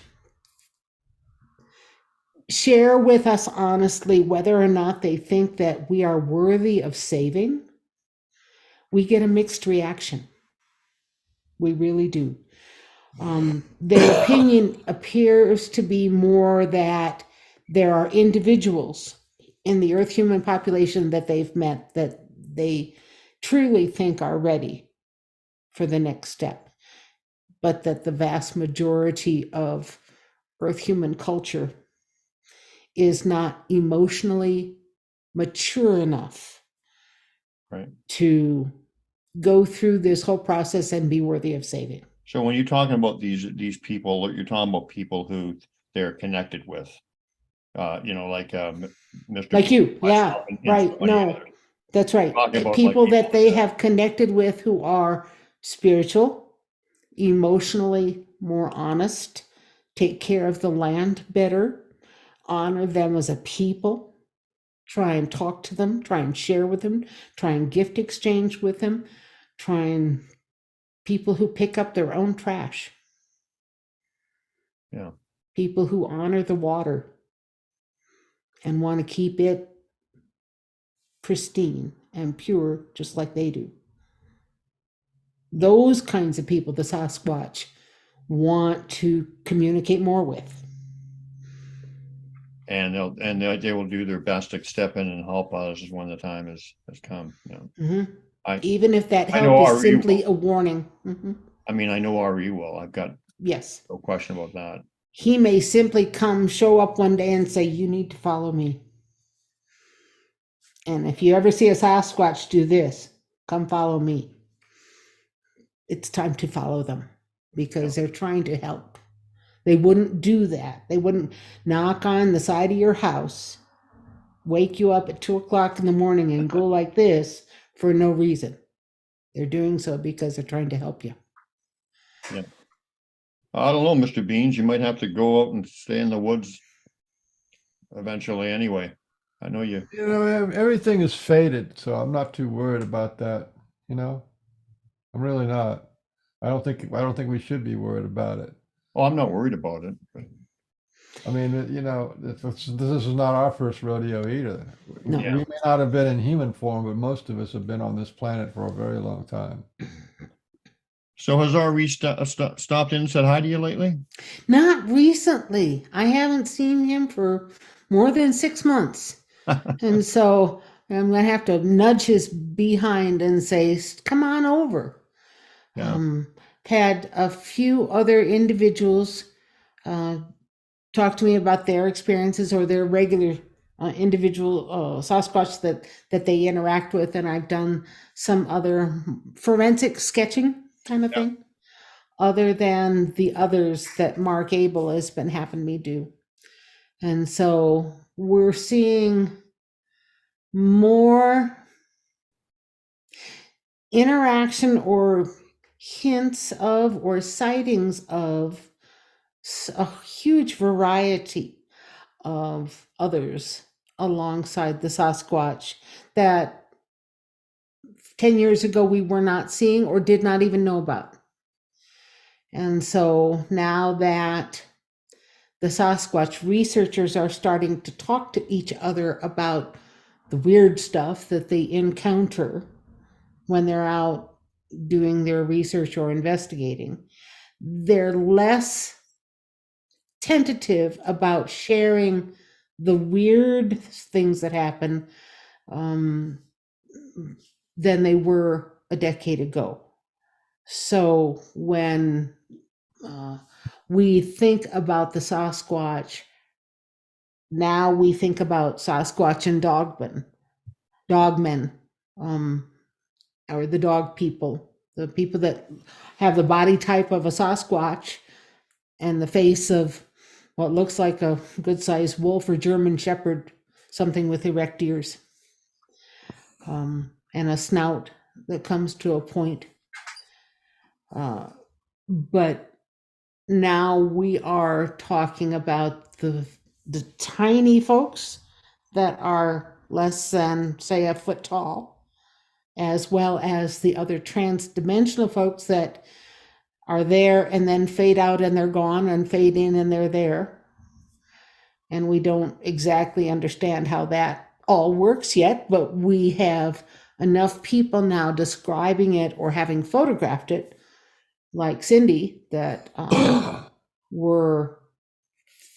share with us honestly whether or not they think that we are worthy of saving, we get a mixed reaction. We really do. Their opinion appears to be more that there are individuals in the Earth human population that they've met that they truly think are ready for the next step, but that the vast majority of Earth human culture is not emotionally mature enough to go through this whole process and be worthy of saving. So when you're talking about these people, you're talking about people who they're connected with, like Mr. Like you, yeah, right. No, that's right. People that they have connected with who are spiritual, emotionally more honest, take care of the land better, honor them as a people, try and talk to them, try and share with them, try and gift exchange with them, try and people who pick up their own trash. Yeah. People who honor the water and want to keep it pristine and pure, just like they do. Those kinds of people, the Sasquatch want to communicate more with. And they will do their best to step in and help others when the time has come. Even if that help is simply a warning. I mean, I know RE will. I've got yes, no question about that. He may simply show up one day and say, you need to follow me. And if you ever see a Sasquatch do this, come follow me. It's time to follow them because they're trying to help. They wouldn't do that. They wouldn't knock on the side of your house, wake you up at 2 o'clock in the morning and go like this for no reason. They're doing so because they're trying to help you. Yeah. I don't know, Mr. Beans. You might have to go out and stay in the woods eventually anyway. I know you. You know, everything is faded, so I'm not too worried about that. You know, I'm really not. I don't think we should be worried about it. Oh, I'm not worried about it. But I mean, you know, this is not our first rodeo either. No. Yeah. We may not have been in human form, but most of us have been on this planet for a very long time. so has RE stopped in and said hi to you lately? Not recently. I haven't seen him for more than 6 months. And so I'm going to have to nudge his behind and say, come on over. Yeah. Had a few other individuals talk to me about their experiences or their regular individual Sasquatch that they interact with, and I've done some other forensic sketching kind of thing, other than the others that Mark Abel has been having me do. And so we're seeing more interaction or hints of or sightings of a huge variety of others alongside the Sasquatch that 10 years ago we were not seeing or did not even know about. And so now that the Sasquatch researchers are starting to talk to each other about the weird stuff that they encounter when they're out doing their research or investigating, they're less tentative about sharing the weird things that happen than they were a decade ago. So when we think about the Sasquatch, now we think about Sasquatch and dogmen, or the dog people, the people that have the body type of a Sasquatch and the face of what looks like a good-sized wolf or German shepherd, something with erect ears, and a snout that comes to a point. But now we are talking about the tiny folks that are less than, say, a foot tall, as well as the other trans-dimensional folks that are there and then fade out and they're gone, and fade in and they're there. And we don't exactly understand how that all works yet, but we have enough people now describing it or having photographed it, like Cindy, that were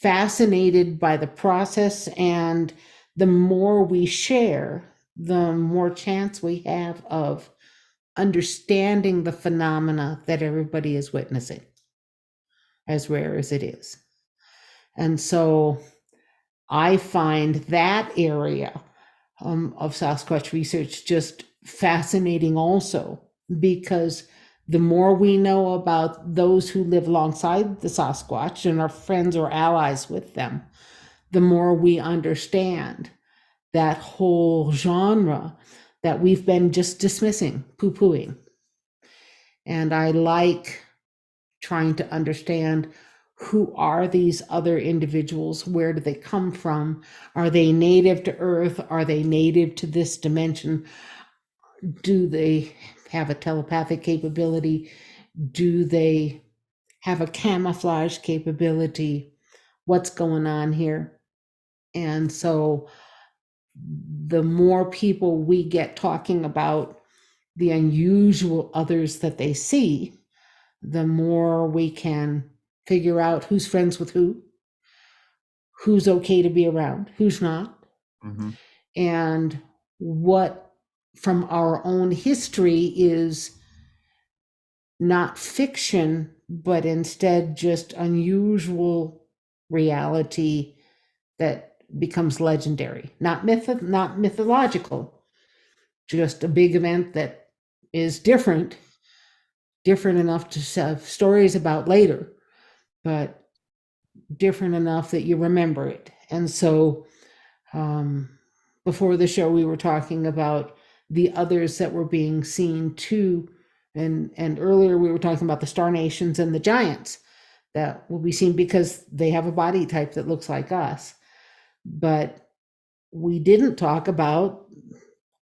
fascinated by the process. And the more we share, the more chance we have of understanding the phenomena that everybody is witnessing, as rare as it is. And so I find that area of Sasquatch research just fascinating also, because the more we know about those who live alongside the Sasquatch and are friends or allies with them, the more we understand that whole genre that we've been just dismissing, poo-pooing. And I like trying to understand, who are these other individuals? Where do they come from? Are they native to Earth? Are they native to this dimension? Do they have a telepathic capability? Do they have a camouflage capability? What's going on here? And so the more people we get talking about the unusual others that they see, the more we can figure out who's friends with who's okay to be around, who's not, and what from our own history is not fiction, but instead just unusual reality that becomes legendary, not mythological, just a big event that is different enough to have stories about later, but different enough that you remember it. And so before the show, we were talking about the others that were being seen too. And earlier we were talking about the star nations and the giants that will be seen because they have a body type that looks like us. But we didn't talk about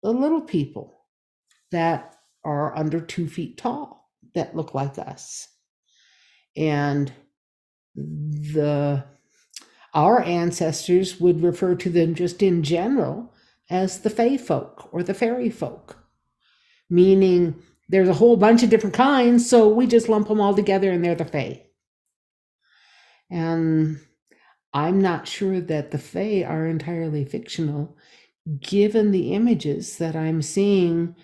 the little people that are under 2 feet tall that look like us. And our ancestors would refer to them just in general as the fae folk or the fairy folk, meaning there's a whole bunch of different kinds, so we just lump them all together and they're the fae. And I'm not sure that the fae are entirely fictional, given the images that I'm seeing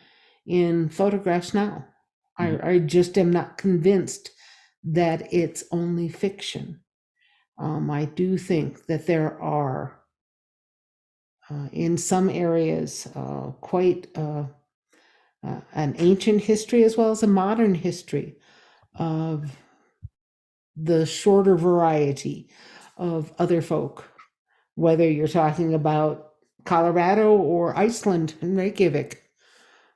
in photographs now. I just am not convinced that it's only fiction. I do think that there are, in some areas, quite an ancient history as well as a modern history of the shorter variety of other folk, whether you're talking about Colorado or Iceland and Reykjavik.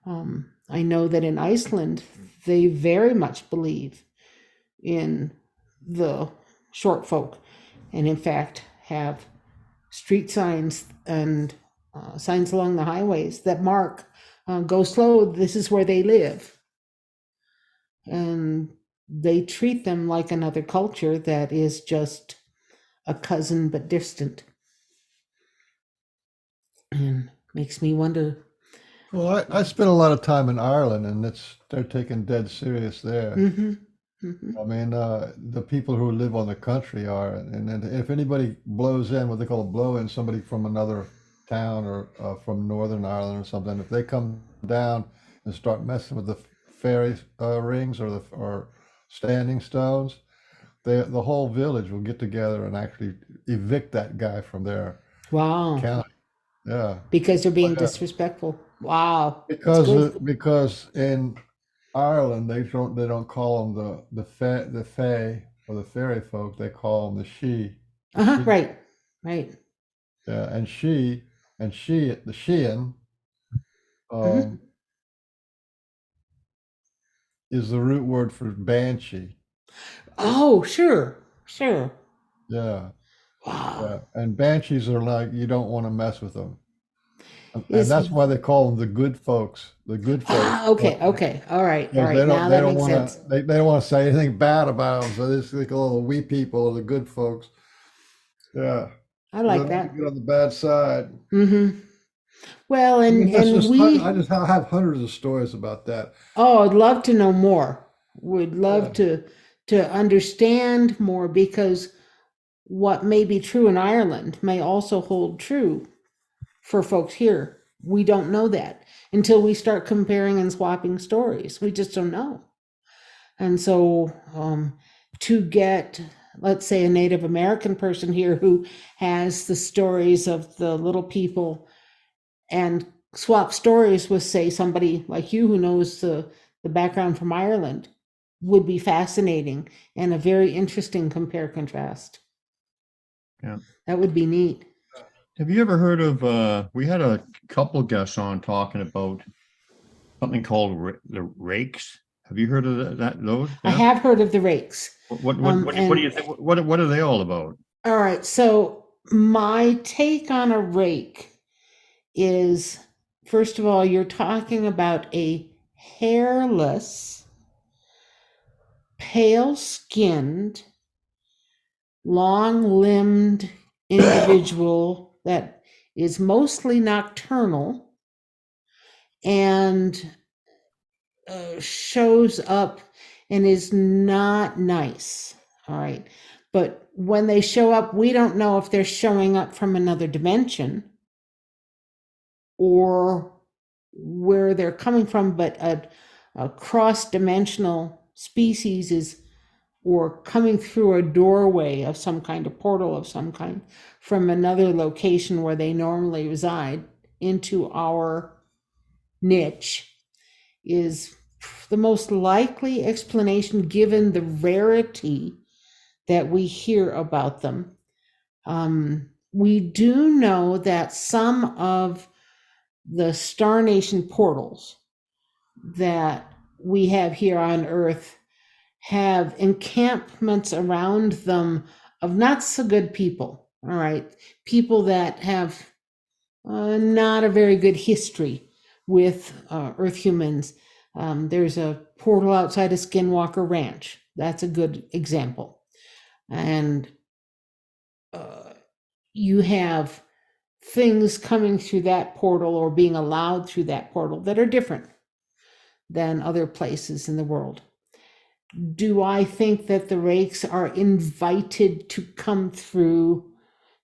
I know that in Iceland, they very much believe in the short folk, and in fact have street signs and signs along the highways that mark, go slow, this is where they live. And they treat them like another culture that is just a cousin but distant. And makes me wonder. Well, I spent a lot of time in Ireland, and they're taken dead serious there. I mean, the people who live on the country are, and if anybody blows in, what they call a blow in, somebody from another town or from Northern Ireland or something, if they come down and start messing with the fairy rings or standing stones, the whole village will get together and actually evict that guy from their Wow. county. Yeah, Because they're being yeah. disrespectful. Wow. That's good. because in Ireland they don't call them the fae or the fairy folk. They call them the she. Uh-huh, She. right. Yeah, and she the Shean Mhm. is the root word for banshee. Oh, sure. Yeah, Wow. yeah. And banshees are like, you don't want to mess with them. And Is that's why they call them the good folks. The good folks. okay. All right. Because Now they that don't makes want sense. to they don't want to say anything bad about them. So they call the we people or the good folks. Yeah. I They like don't that. get on the bad side. Well, I mean, that's just I we. just have hundreds of stories about that. Oh, I'd love to know more. Would love Yeah. to understand more, because what may be true in Ireland may also hold true for folks here. We don't know that until we start comparing and swapping stories. We just don't know. And so, to get, let's say, a Native American person here who has the stories of the little people and swap stories with, say, somebody like you who knows the background from Ireland, would be fascinating and a very interesting compare contrast. Yeah. That would be neat. Have you ever heard of, we had a couple guests on talking about something called the rakes. Have you heard of those? I Yeah. have heard of the rakes. What do you think? What are they all about? All right, so my take on a rake is, first of all, you're talking about a hairless, pale-skinned, long-limbed individual that is mostly nocturnal and shows up and is not nice. All right. But when they show up, we don't know if they're showing up from another dimension or where they're coming from, but a cross-dimensional species is, or coming through a doorway of some kind, a portal of some kind, from another location where they normally reside into our niche, is the most likely explanation given the rarity that we hear about them. We do know that some of the Star Nation portals that we have here on Earth have encampments around them of not so good people. All right. People that have not a very good history with Earth humans. There's a portal outside of Skinwalker Ranch. That's a good example. And you have things coming through that portal or being allowed through that portal that are different than other places in the world. Do I think that the rakes are invited to come through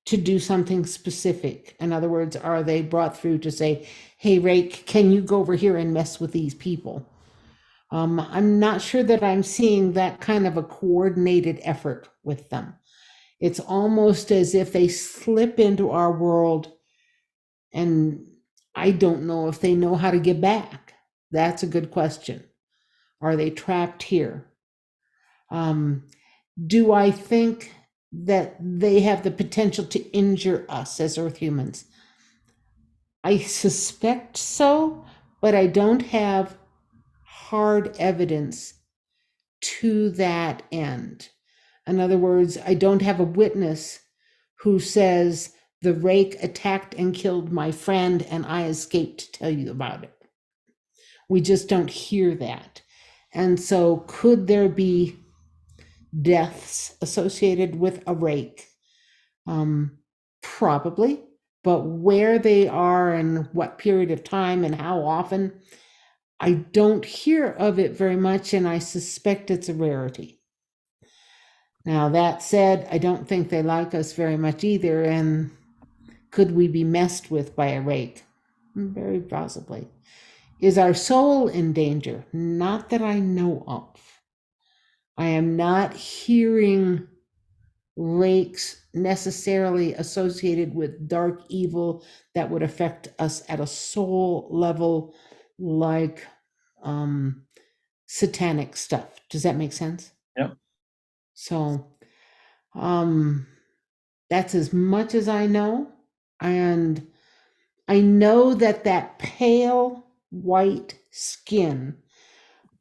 to do something specific? In other words, are they brought through to say, hey, rake, can you go over here and mess with these people? I'm not sure that I'm seeing that kind of a coordinated effort with them. It's almost as if they slip into our world, and I don't know if they know how to get back. That's a good question. Are they trapped here? Do I think that they have the potential to injure us as Earth humans? I suspect so, but I don't have hard evidence to that end. In other words, I don't have a witness who says the rake attacked and killed my friend and I escaped to tell you about it. We just don't hear that. And so could there be deaths associated with a rake? Probably, but where they are and what period of time and how often, I don't hear of it very much, and I suspect it's a rarity. Now, that said, I don't think they like us very much either, and could we be messed with by a rake? Very possibly. Is our soul in danger? Not that I know of. I am not hearing rakes necessarily associated with dark evil that would affect us at a soul level, like satanic stuff. Does that make sense? Yep. So that's as much as I know. And I know that that pale white skin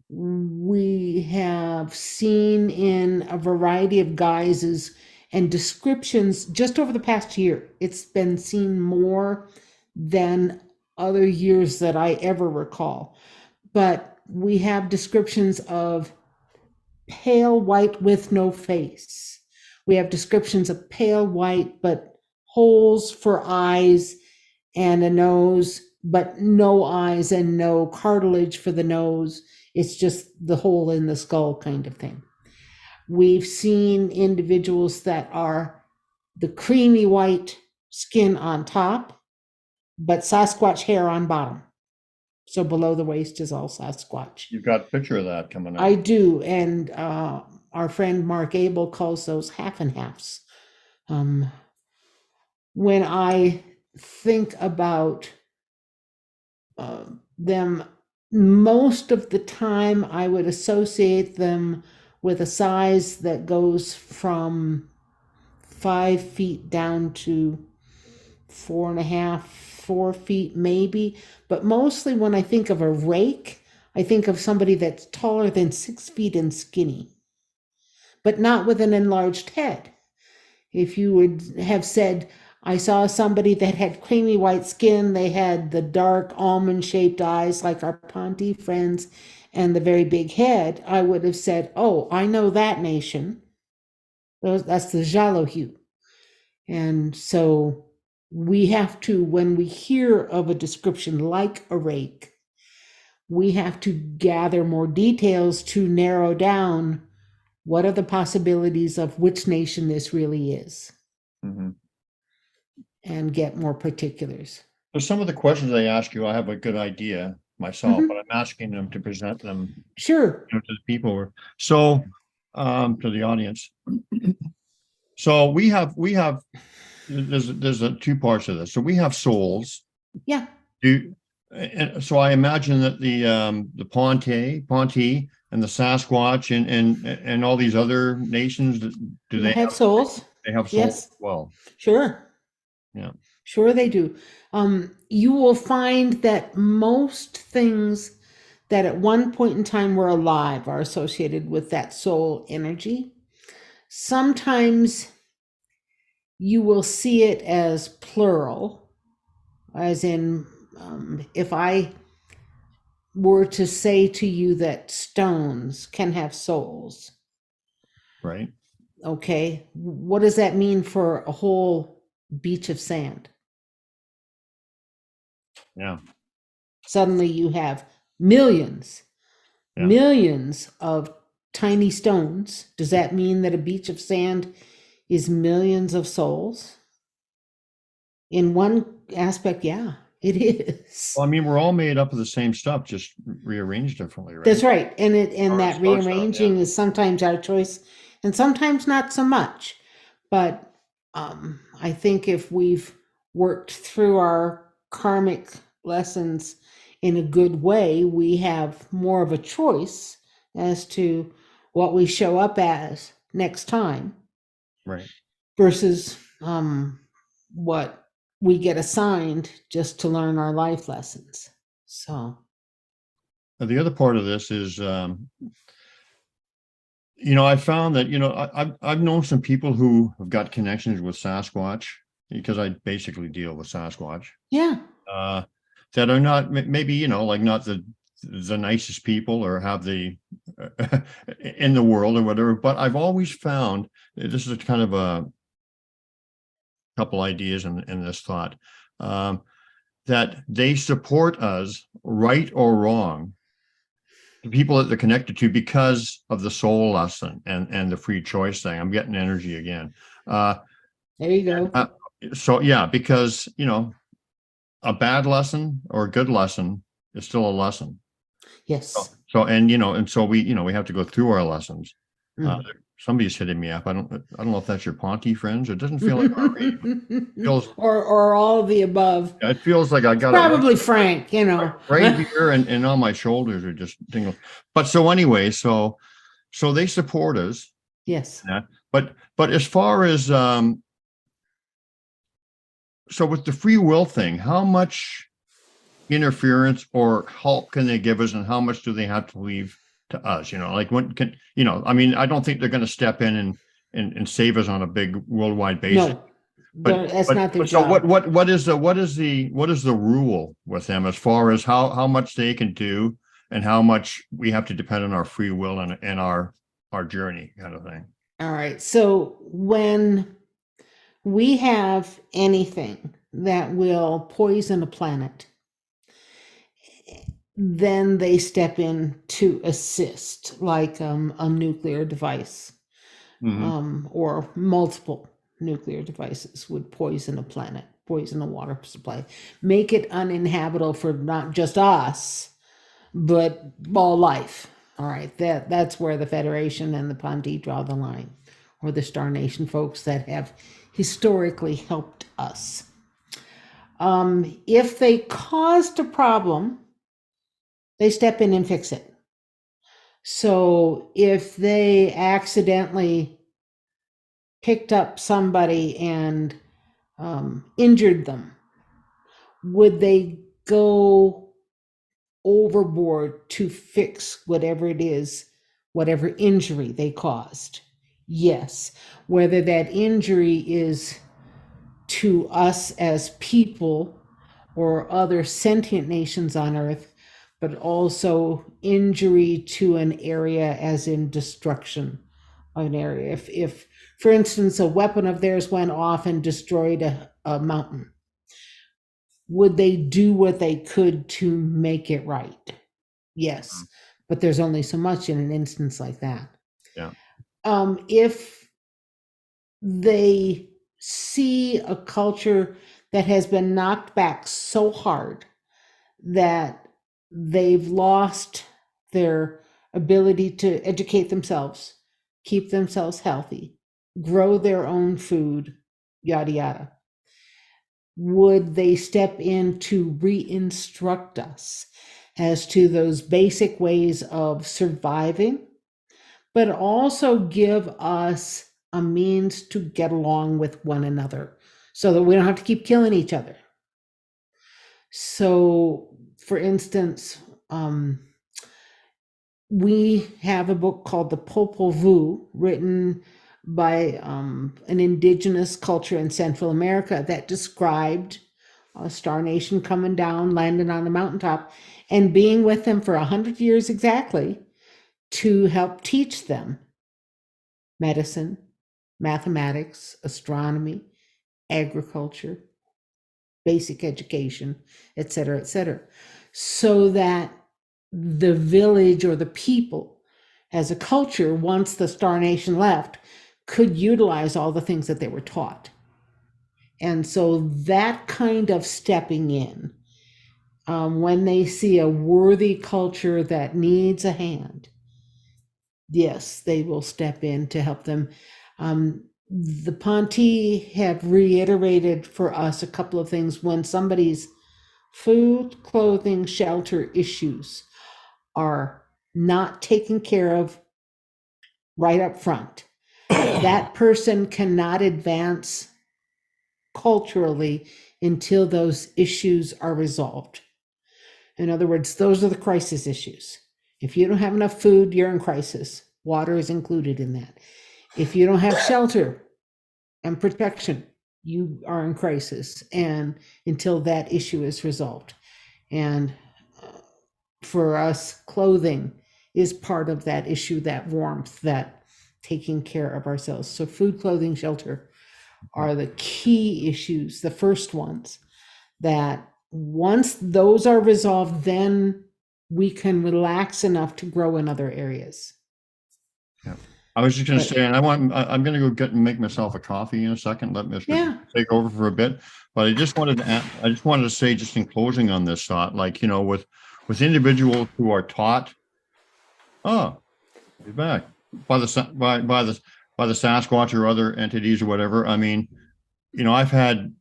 we have seen in a variety of guises and descriptions just over the past year. It's been seen more than other years that I ever recall. But we have descriptions of pale white with no face. We have descriptions of pale white, but holes for eyes and a nose, but no eyes and no cartilage for the nose. It's just the hole in the skull kind of thing. We've seen individuals that are the creamy white skin on top, but Sasquatch hair on bottom. So below the waist is all Sasquatch. You've got a picture of that coming up. I do, and our friend Mark Abel calls those half and halves. When I think about them, most of the time I would associate them with a size that goes from 5 feet down to 4.5, 4 feet maybe. But mostly when I think of a rake, I think of somebody that's taller than 6 feet and skinny, but not with an enlarged head. If you would have said, I saw somebody that had creamy white skin, they had the dark almond-shaped eyes like our Ponte friends, and the very big head, I would have said, oh, I know that nation. That's the Jalohu. And so we have to, when we hear of a description like a rake, we have to gather more details to narrow down what are the possibilities of which nation this really is. Mm-hmm. And get more particulars. So some of the questions I ask you, I have a good idea myself, but I'm asking them to present them Sure. to the people. So to the audience. So we have there's two parts of this. So we have souls. Yeah. And so I imagine that the Ponte and the Sasquatch and all these other nations, do They have souls. they have souls Yes. as well? Sure. Yeah. Sure they do. You will find that most things that at one point in time were alive are associated with that soul energy. Sometimes you will see it as plural, as in, if I were to say to you that stones can have souls, Right. okay, what does that mean for a whole beach of sand? Yeah. Suddenly you have millions, Yeah. millions of tiny stones. Does that mean that a beach of sand is millions of souls? In one aspect, yeah, it is. Well, I mean, we're all made up of the same stuff, just rearranged differently, right? That's right. And Or that so, rearranging yeah. is sometimes our choice and sometimes not so much. But I think if we've worked through our karmic lessons in a good way, we have more of a choice as to what we show up as next time Right. versus what we get assigned just to learn our life lessons. So, The other part of this is, I found that, I've known some people who have got connections with Sasquatch, because I basically deal with Sasquatch, yeah. that are not maybe, like not the nicest people or have the in the world or whatever, but I've always found, this is kind of a couple ideas in this thought, that they support us, right or wrong, the people that they're connected to, because of the soul lesson and the free choice thing. I'm getting energy again. There you go. So yeah, because a bad lesson or a good lesson is still a lesson. Yes. So and so we have to go through our lessons. Mm. Somebody's hitting me up. I don't know if that's your Ponte friends. It doesn't feel like RE. Feels or all of the above. It feels like I got Probably it Frank, right here and on my shoulders are just tingling. But so anyway, so they support us. Yes. But as far as so with the free will thing, how much interference or help can they give us, and how much do they have to leave to us? Like when can I mean, I don't think they're going to step in and save us on a big worldwide basis. No, But that's not their so job. what is the rule with them as far as how much they can do and how much we have to depend on our free will and our journey, kind of thing? All right. So when we have anything that will poison a planet, then they step in to assist, like a nuclear device, or multiple nuclear devices would poison a planet, poison a water supply, make it uninhabitable for not just us, but all life. All right, that's where the Federation and the Ponte draw the line, or the Star Nation folks that have historically helped us. If they caused a problem, they step in and fix it. So if they accidentally picked up somebody and injured them, would they go overboard to fix whatever it is, whatever injury they caused? Yes. Whether that injury is to us as people or other sentient nations on Earth, but also injury to an area, as in destruction of an area. If for instance, a weapon of theirs went off and destroyed a mountain, would they do what they could to make it right? Yes, but there's only so much in an instance like that. Yeah. If they see a culture that has been knocked back so hard that they've lost their ability to educate themselves, keep themselves healthy, grow their own food, yada yada, would they step in to re-instruct us? as to those basic ways of surviving, but also give us a means to get along with one another so that we don't have to keep killing each other. So, for instance, we have a book called The Popol Vuh, written by an indigenous culture in Central America that described a star nation coming down, landing on the mountaintop, and being with them for 100 years exactly to help teach them medicine, mathematics, astronomy, agriculture, basic education, et cetera, so that the village or the people as a culture, once the Star Nation left, could utilize all the things that they were taught. And so that kind of stepping in, when they see a worthy culture that needs a hand, yes, they will step in to help them. The Ponti have reiterated for us a couple of things. When somebody's food, clothing, shelter issues are not taken care of right up front, that person cannot advance culturally until those issues are resolved. In other words, those are the crisis issues. If you don't have enough food, you're in crisis. Water is included in that. If you don't have shelter and protection, you are in crisis, and until that issue is resolved. And for us, clothing is part of that issue, that warmth, that taking care of ourselves. So food, clothing, shelter are the key issues, the first ones, that once those are resolved, then we can relax enough to grow in other areas. Yeah. I was just going to But- say, and I'm going to go get and make myself a coffee in a second. Let Mr. Yeah. take over for a bit. But I just wanted to say, just in closing on this thought, like, with individuals who are taught, oh, you're back by the Sasquatch or other entities or whatever. I mean, I've had,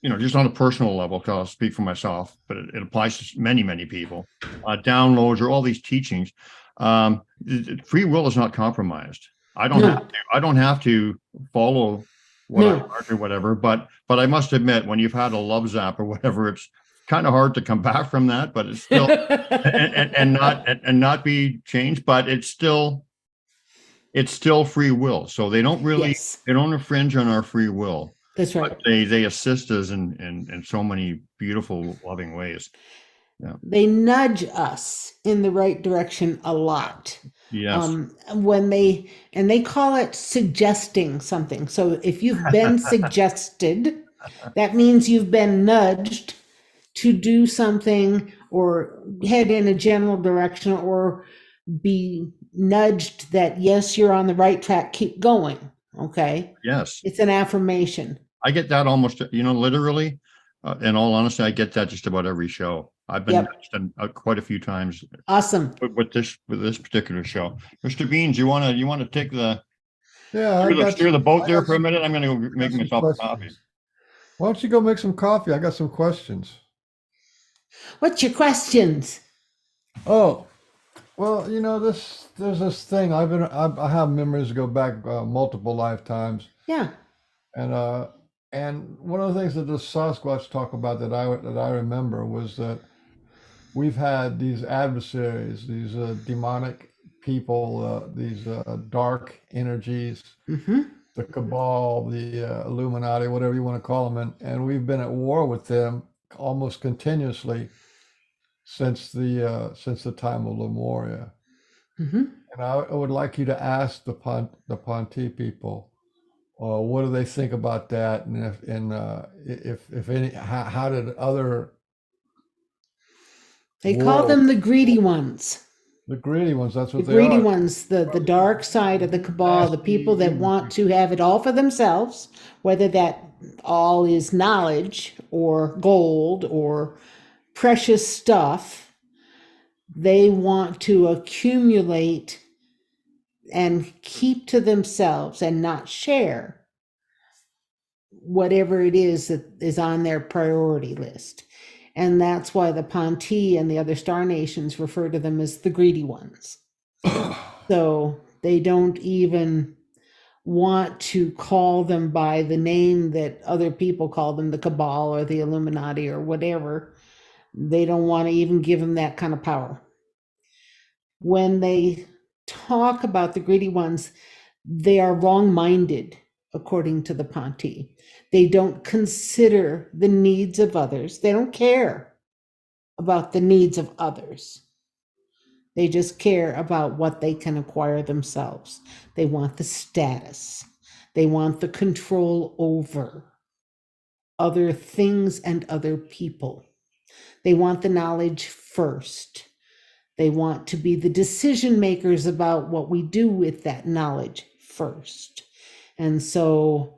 just on a personal level, because I'll speak for myself, but it applies to many, many people, downloads or all these teachings. Free will is not compromised. I don't have to follow what I want or whatever, but I must admit, when you've had a love zap or whatever, it's kind of hard to come back from that, but it's still and not be changed, but it's still free will. So they don't really Yes. they don't infringe on our free will. That's right. But they assist us in so many beautiful, loving ways. Yeah. They nudge us in the right direction a lot. Yes. When they call it suggesting something. So if you've been suggested, that means you've been nudged to do something or head in a general direction, or be nudged that, yes, you're on the right track, keep going. Okay. Yes. It's an affirmation. I get that almost, literally. In all honesty, I get that just about every show. I've been nudged quite a few times. Awesome. With this particular show. Mr. Beans, you want to take the steer the boat there for a minute? I'm going to go make myself a coffee. Why don't you go make some coffee? I got some questions. What's your questions? Oh, well, there's this thing. I have memories that go back multiple lifetimes. Yeah. And one of the things that the Sasquatch talk about that I remember was that we've had these adversaries, these demonic people, these dark energies, the Cabal, the Illuminati, whatever you want to call them, and we've been at war with them almost continuously since the time of Lemuria. And I would like you to ask the Ponti people, what do they think about that, and if any, how did other They call them the greedy ones. The greedy ones, that's what The they are. greedy ones, the dark side of the Cabal, the people that want to have it all for themselves, whether that all is knowledge or gold or precious stuff. They want to accumulate and keep to themselves and not share whatever it is that is on their priority list. And that's why the Ponti and the other star nations refer to them as the greedy ones. So they don't even want to call them by the name that other people call them, the Cabal or the Illuminati or whatever. They don't want to even give them that kind of power. When they talk about the greedy ones, they are wrong-minded, according to the Ponti. They don't consider the needs of others. They don't care about the needs of others. They just care about what they can acquire themselves. They want the status. They want the control over other things and other people. They want the knowledge first. They want to be the decision makers about what we do with that knowledge first. And so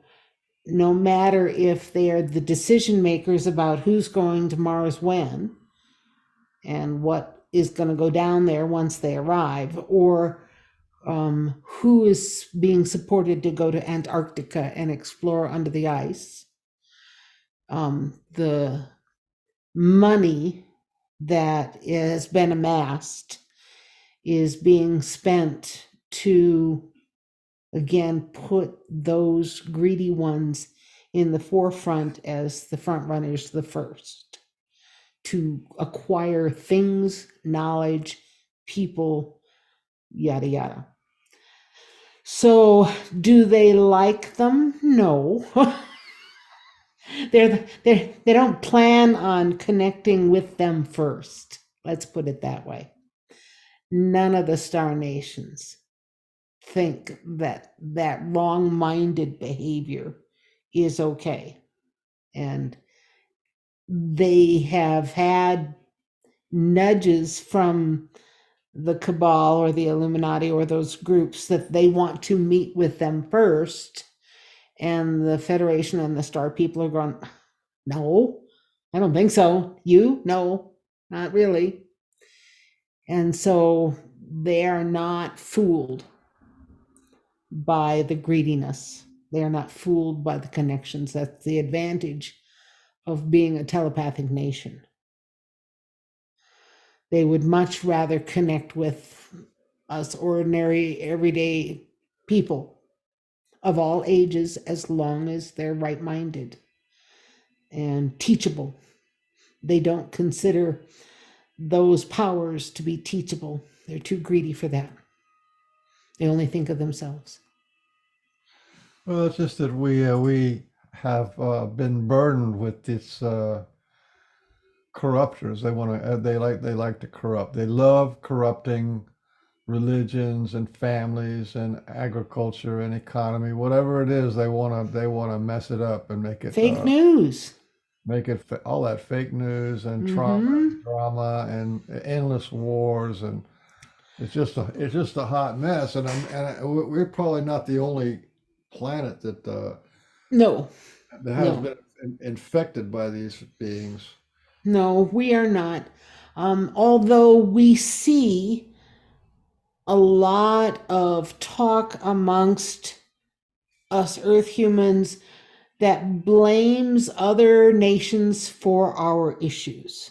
no matter if they are the decision makers about who's going to Mars when and what is going to go down there once they arrive, or who is being supported to go to Antarctica and explore under the ice, the money that has been amassed is being spent to, again, put those greedy ones in the forefront as the front runners, the first, to acquire things, knowledge, people, yada, yada. So do they like them? No. They don't plan on connecting with them first. Let's put it that way. None of the star nations think that wrong-minded behavior is okay. And they have had nudges from the Cabal or the Illuminati or those groups that they want to meet with them first. And the Federation and the Star people are going, no, I don't think so. You? No, not really. And so they are not fooled by the greediness. They are not fooled by the connections. That's the advantage of being a telepathic nation. They would much rather connect with us ordinary, everyday people of all ages, as long as they're right-minded and teachable. They don't consider those powers to be teachable. They're too greedy for that. They only think of themselves. Well, it's just that we have been burdened with this corruptors. They like to corrupt. They love corrupting religions and families and agriculture and economy. Whatever it is, they wanna mess it up and make it Fake news. make it all that fake news and drama and endless wars, and it's just a hot mess. And we're probably not the only planet that No, that has No. been infected by these beings. no, we are not. Although we see a lot of talk amongst us Earth humans that blames other nations for our issues.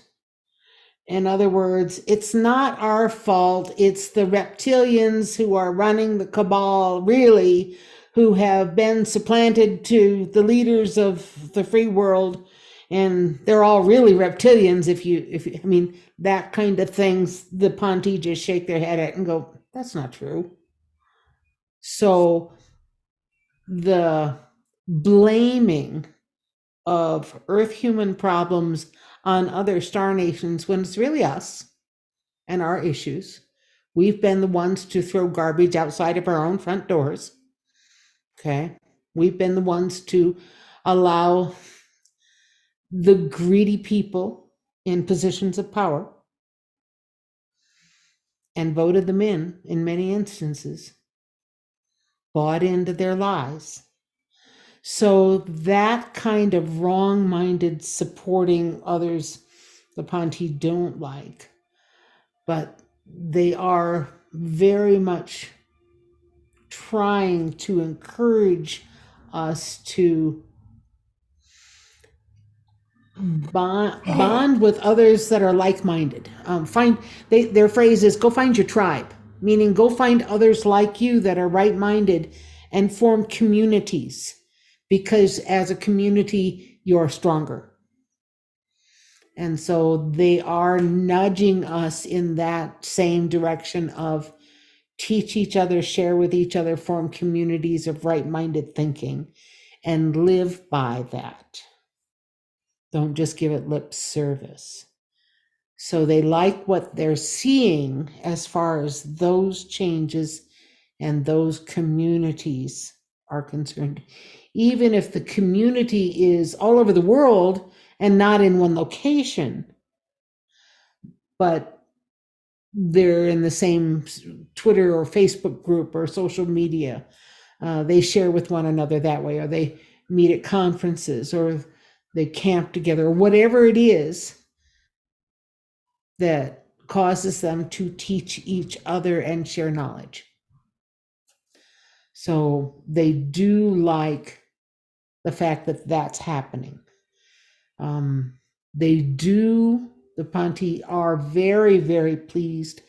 In other words, it's not our fault. It's the reptilians who are running the cabal, really, who have been supplanted to the leaders of the free world. And they're all really reptilians. If you, I mean, that kind of things, the Ponti just shake their head at and go, that's not true. So the blaming of Earth human problems on other star nations, when it's really us and our issues. We've been the ones to throw garbage outside of our own front doors. Okay. We've been the ones to allow the greedy people in positions of power and voted them in many instances, bought into their lies. So that kind of wrong-minded supporting others, the Ponti don't like, but they are very much trying to encourage us to bond with others that are like-minded. Their phrase is go find your tribe, meaning go find others like you that are right-minded and form communities, because as a community you're stronger. And so they are nudging us in that same direction of teach each other, share with each other, form communities of right-minded thinking, and live by that. Don't just give it lip service. So they like what they're seeing as far as those changes and those communities are concerned. Even if the community is all over the world and not in one location, but they're in the same Twitter or Facebook group or social media, they share with one another that way, or they meet at conferences, or they camp together, or whatever it is that causes them to teach each other and share knowledge. So they do like the fact that that's happening. The Ponti are very, very pleased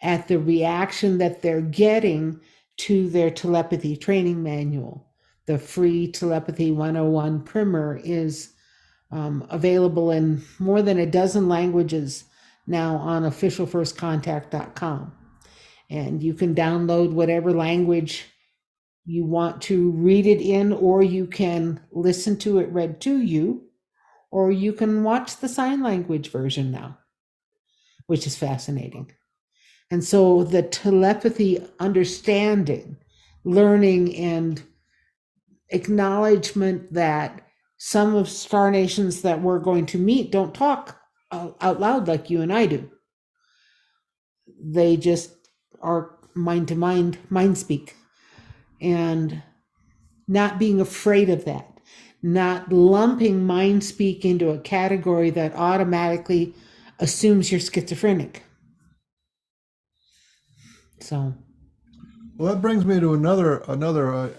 at the reaction that they're getting to their telepathy training manual. The free Telepathy 101 primer is available in more than a dozen languages now on officialfirstcontact.com. And you can download whatever language you want to read it in, or you can listen to it read to you, or you can watch the sign language version now, which is fascinating. And so the telepathy understanding, learning, and acknowledgement that some of star nations that we're going to meet don't talk out loud like you and I do. They just are mind to mind speak, and not being afraid of that, not lumping mind speak into a category that automatically assumes you're schizophrenic. So, Well, that brings me to another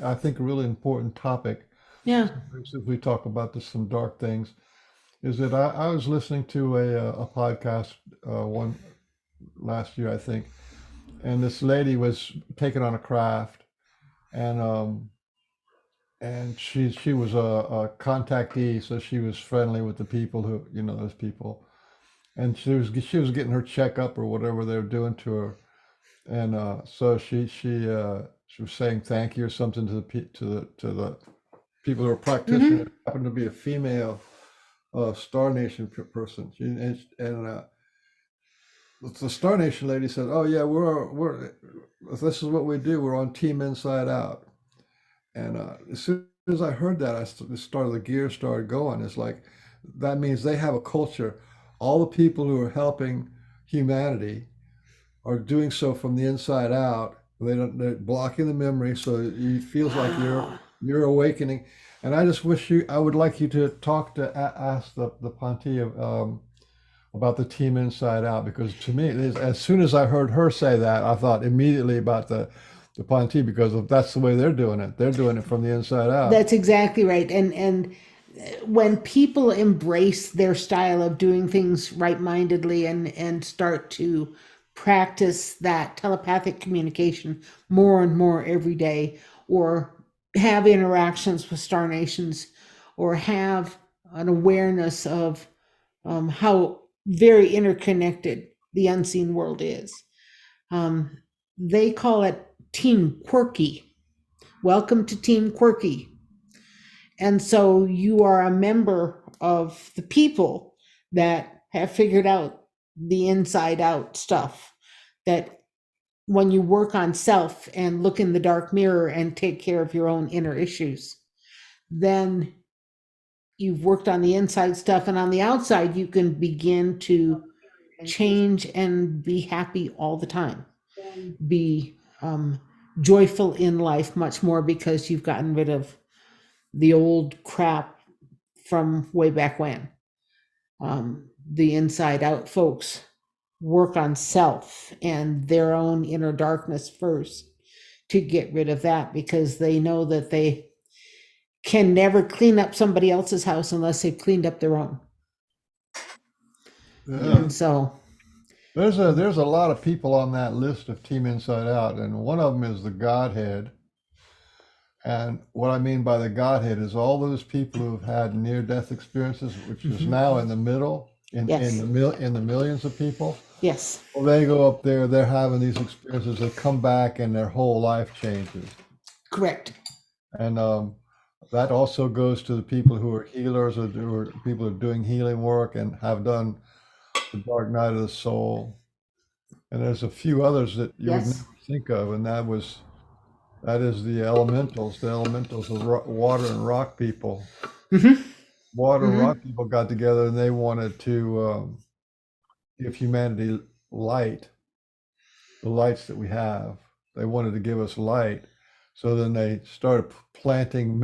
I think, a really important topic. yeah. If we talk about this, some dark things, is that I was listening to a podcast one last year, I think, and this lady was taking on a craft, and she was a contactee, so she was friendly with the people who, those people, and she was getting her checkup or whatever they were doing to her, and so she was saying thank you or something to the people who were practitioners. Mm-hmm. Happened to be a female Star Nation person, and the Star Nation lady said, "Oh yeah, we're this is what we do. We're on Team Inside Out." And as soon as I heard that, the gears started going. It's like that means they have a culture. All the people who are helping humanity are doing so from the inside out. They're blocking the memory, so it feels like you're awakening. And I just wish I would like you to ask the Ponti about the Team Inside Out, because to me, as soon as I heard her say that, I thought immediately about the Ponti, because that's the way they're doing it. They're doing it from the inside out. That's exactly right. And when people embrace their style of doing things right-mindedly and start to practice that telepathic communication more and more every day, or have interactions with star nations, or have an awareness of how very interconnected the unseen world is. They call it Team Quirky. Welcome to Team Quirky. And so you are a member of the people that have figured out the inside out stuff, that when you work on self and look in the dark mirror and take care of your own inner issues, then you've worked on the inside stuff, and on the outside you can begin to change and be happy all the time, be joyful in life much more, because you've gotten rid of the old crap from way back when. The inside out folks work on self and their own inner darkness first to get rid of that, because they know that they can never clean up somebody else's house unless they've cleaned up their own. Yeah. And so, There's a lot of people on that list of Team Inside Out, and one of them is the Godhead. And what I mean by the Godhead is all those people who have had near-death experiences, which is now in the middle, yes, in the millions of people. yes, Well, they go up there, they're having these experiences, they come back, and their whole life changes. correct. And that also goes to the people who are healers or people who are doing healing work and have done the dark night of the soul. And there's a few others that you would Yes. never think of, and that is the elementals of water and rock people. Mm-hmm. Water and Mm-hmm. rock people got together and they wanted to give humanity light, the lights that we have. They wanted to give us light. So then they started planting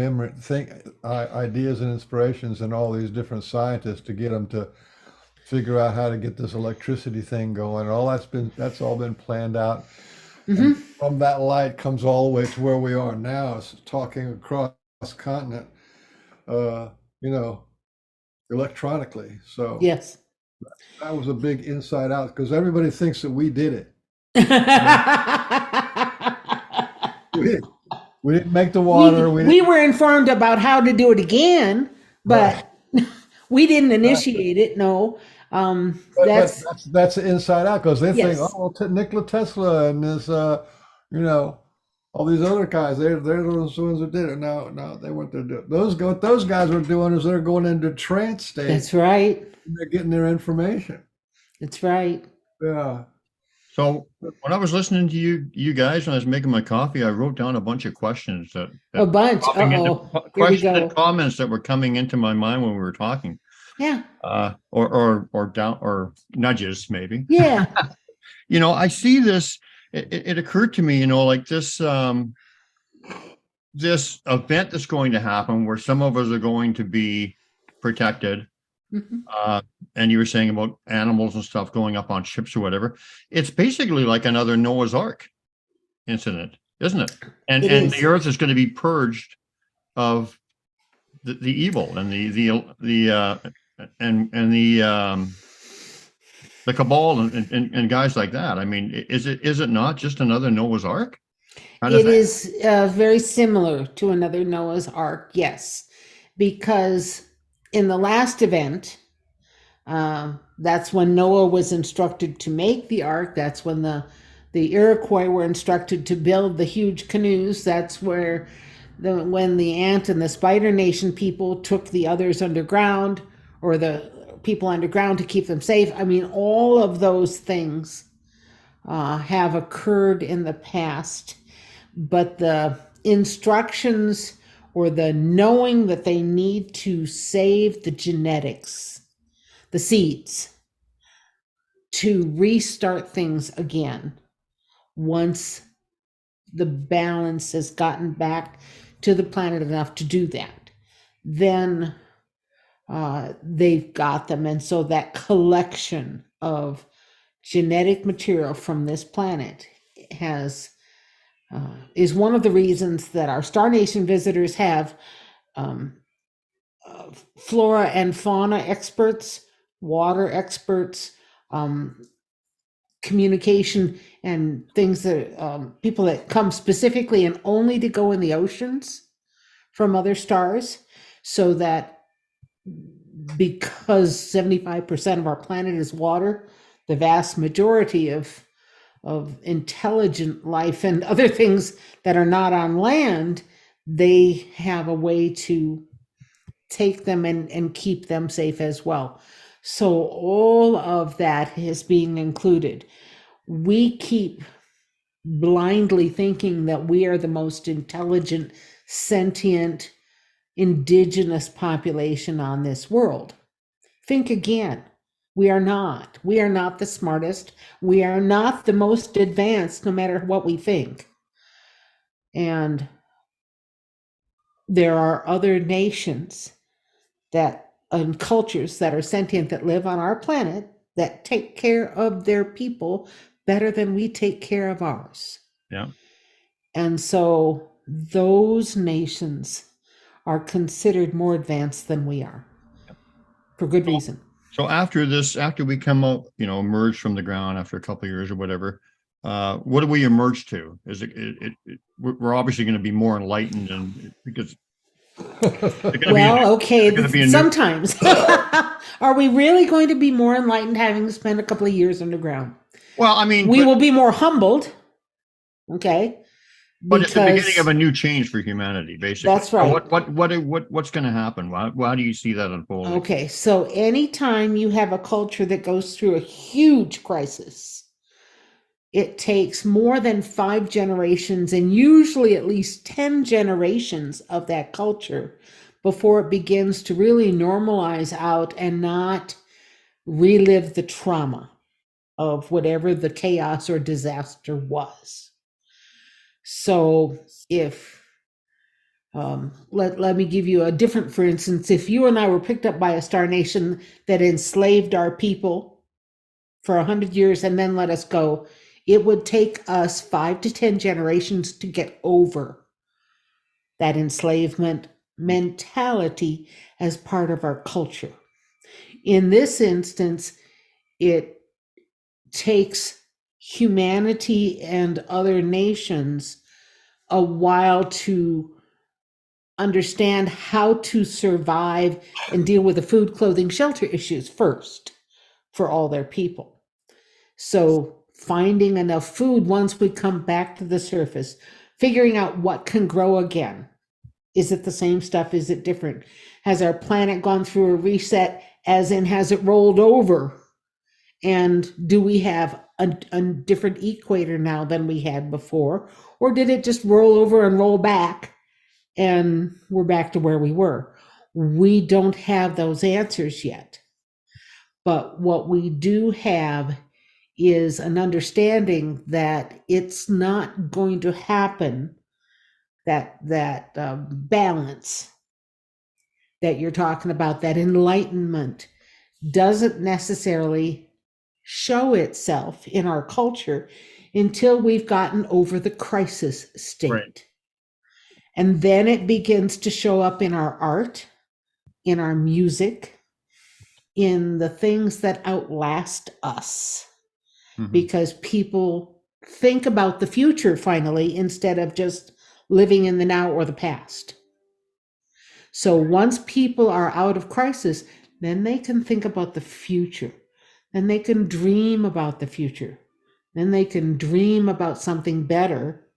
ideas and inspirations in all these different scientists to get them to figure out how to get this electricity thing going. All that's all been planned out. Mm-hmm. And from that light comes all the way to where we are now, it's talking across continent, uh, you know, electronically. So Yes. that was a big inside out because everybody thinks that we did it. We, we didn't make the water. We were informed about how to do it again, Right. but we didn't initiate it. No, But that's the inside out because they think, yes, oh, well, Nikola Tesla and this, you know, all these other guys, they're the ones that did it. No, they weren't there. What those guys were doing is they're going into trance state. that's right. And they're getting their information. That's right. Yeah. So when I was listening to you guys, when I was making my coffee, I wrote down a bunch of questions that A bunch. popping into- Uh-oh. Here we questions go. and comments that were coming into my mind when we were talking, Yeah. or down or nudges maybe. Yeah. You know, I see this. It occurred to me, you know, like this this event that's going to happen where some of us are going to be protected. Mhm. And you were saying about animals and stuff going up on ships or whatever. It's basically like another Noah's Ark incident, isn't it? And It and is. the earth is going to be purged of the evil and the Cabal and guys like that. I mean, is it not just another Noah's Ark? It is very similar to another Noah's Ark, yes, because in the last event, that's when Noah was instructed to make the ark. That's when the Iroquois were instructed to build the huge canoes. That's where when the ant and the spider nation people took the others underground, or the people underground to keep them safe. I mean, all of those things have occurred in the past, but the instructions or the knowing that they need to save the genetics, the seeds, to restart things again once the balance has gotten back to the planet enough to do that, then they've got them. And so that collection of genetic material from this planet has is one of the reasons that our Star Nation visitors have flora and fauna experts, water experts, communication and things that people that come specifically and only to go in the oceans from other stars, so that because 75% of our planet is water, the vast majority of intelligent life and other things that are not on land, they have a way to take them and keep them safe as well. So all of that is being included. We keep blindly thinking that we are the most intelligent, sentient, indigenous population on this world. Think again. We are not. We are not the smartest. We are not the most advanced, no matter what we think. And there are other nations and cultures that are sentient that live on our planet that take care of their people better than we take care of ours. Yeah. And so those nations are considered more advanced than we are, for good reason. So after this, after we come out, emerge from the ground after a couple of years or whatever, what do we emerge to? Is we're obviously going to be more enlightened, and because Well, okay, going to be a new. sometimes. Are we really going to be more enlightened having spent a couple of years underground? Well, I mean, We will be more humbled, okay? but it's the beginning of Because a new change for humanity, basically. that's So right. what's going to happen? How do you see that unfolding? Okay, so anytime you have a culture that goes through a huge crisis, it takes more than 5 generations and usually at least 10 generations of that culture before it begins to really normalize out and not relive the trauma of whatever the chaos or disaster was. So if let me give you a different, for instance, if you and I were picked up by a star nation that enslaved our people for 100 years and then let us go, it would take us 5 to 10 generations to get over that enslavement mentality as part of our culture. In this instance, it takes humanity and other nations a while to understand how to survive and deal with the food, clothing, shelter issues first for all their people. So finding enough food once we come back to the surface, figuring out what can grow again. Is it the same stuff? Is it different? Has our planet gone through a reset, as in has it rolled over? And do we have a different equator now than we had before? Or did it just roll over and roll back and we're back to where we were? We don't have those answers yet. But what we do have is an understanding that it's not going to happen, that balance that you're talking about, that enlightenment doesn't necessarily show itself in our culture until we've gotten over the crisis state. Right. And then it begins to show up in our art, in our music, in the things that outlast us. Mhm. Because people think about the future finally instead of just living in the now or the past. So once people are out of crisis, then they can think about the future. Then they can dream about the future. Then they can dream about something better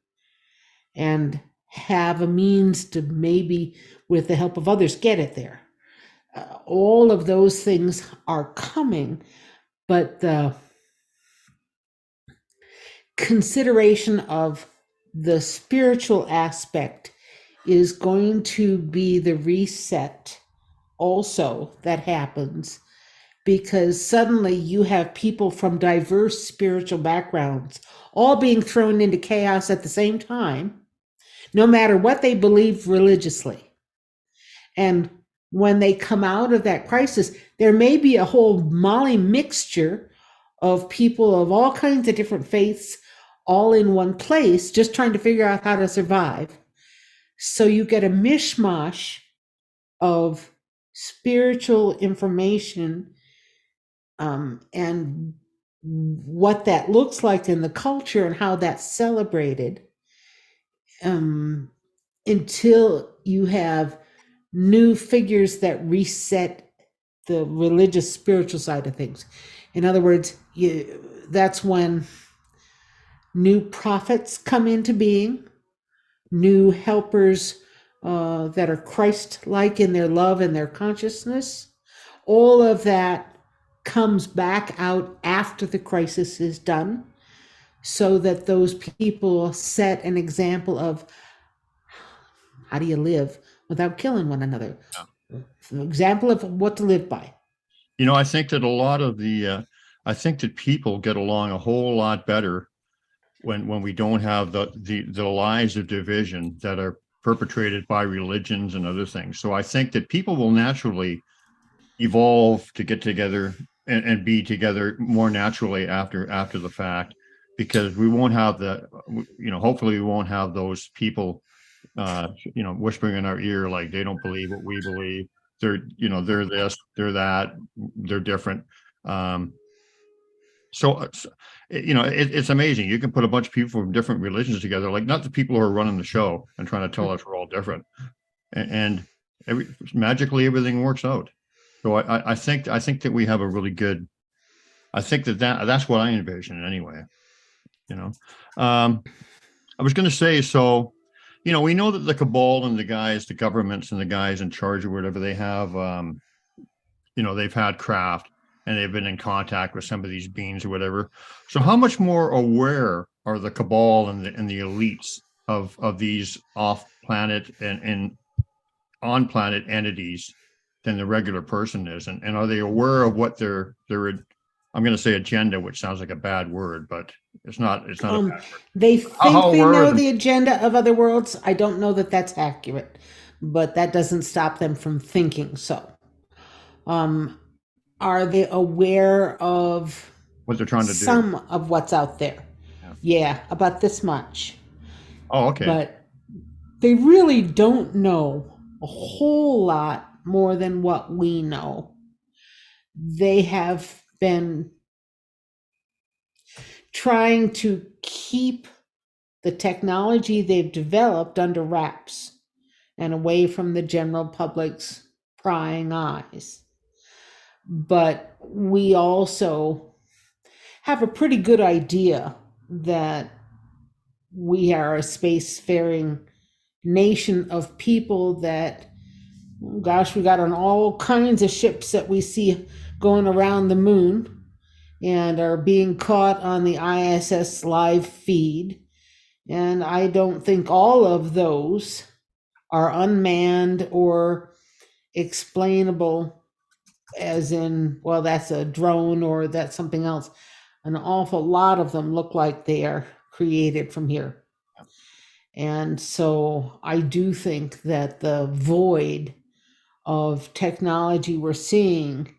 and have a means to maybe, with the help of others, get it there. All of those things are coming, but the consideration of the spiritual aspect is going to be the reset also that happens, because suddenly you have people from diverse spiritual backgrounds all being thrown into chaos at the same time, no matter what they believe religiously. And when they come out of that crisis, there may be a whole molly mixture of people of all kinds of different faiths all in one place, just trying to figure out how to survive. So you get a mishmash of spiritual information, and what that looks like in the culture and how that's celebrated, until you have new figures that reset the religious spiritual side of things. In other words, that's when new prophets come into being, new helpers that are Christ-like in their love and their consciousness. All of that comes back out after the crisis is done, so that those people set an example of how do you live without killing one another. An example of what to live by. I think that a lot of I think that people get along a whole lot better when we don't have the lies of division that are perpetrated by religions and other things. So I think that people will naturally evolve to get together and be together more naturally after the fact, because we won't have hopefully we won't have those people whispering in our ear like they don't believe what we believe. they're they're this, they're that, they're different. So it's amazing. You can put a bunch of people from different religions together, like not the people who are running the show and trying to tell us we're all different, and magically everything works out. So I think that we have a really good. I think that's what I envision anyway. I was going to say, so we know that the cabal and the guys, the governments and the guys in charge or whatever, they have they've had craft and they've been in contact with some of these beings or whatever. So how much more aware are the cabal and the elites of these off planet and on planet entities than the regular person is? And are they aware of what their I'm going to say agenda, which sounds like a bad word, but it's not a bad word. They think How they aware know are they? the agenda of other worlds. I don't know that that's accurate, but that doesn't stop them from thinking so. Are they aware of What they're trying to do? some of what's out there? Yeah, about this much. Oh, okay. But they really don't know a whole lot more than what we know. They have been trying to keep the technology they've developed under wraps and away from the general public's prying eyes. But we also have a pretty good idea that we are a spacefaring nation of people that, gosh, we got on all kinds of ships that we see going around the moon and are being caught on the ISS live feed. And I don't think all of those are unmanned or explainable as in, well, that's a drone or that's something else. An awful lot of them look like they are created from here. And so I do think that the void of technology we're seeing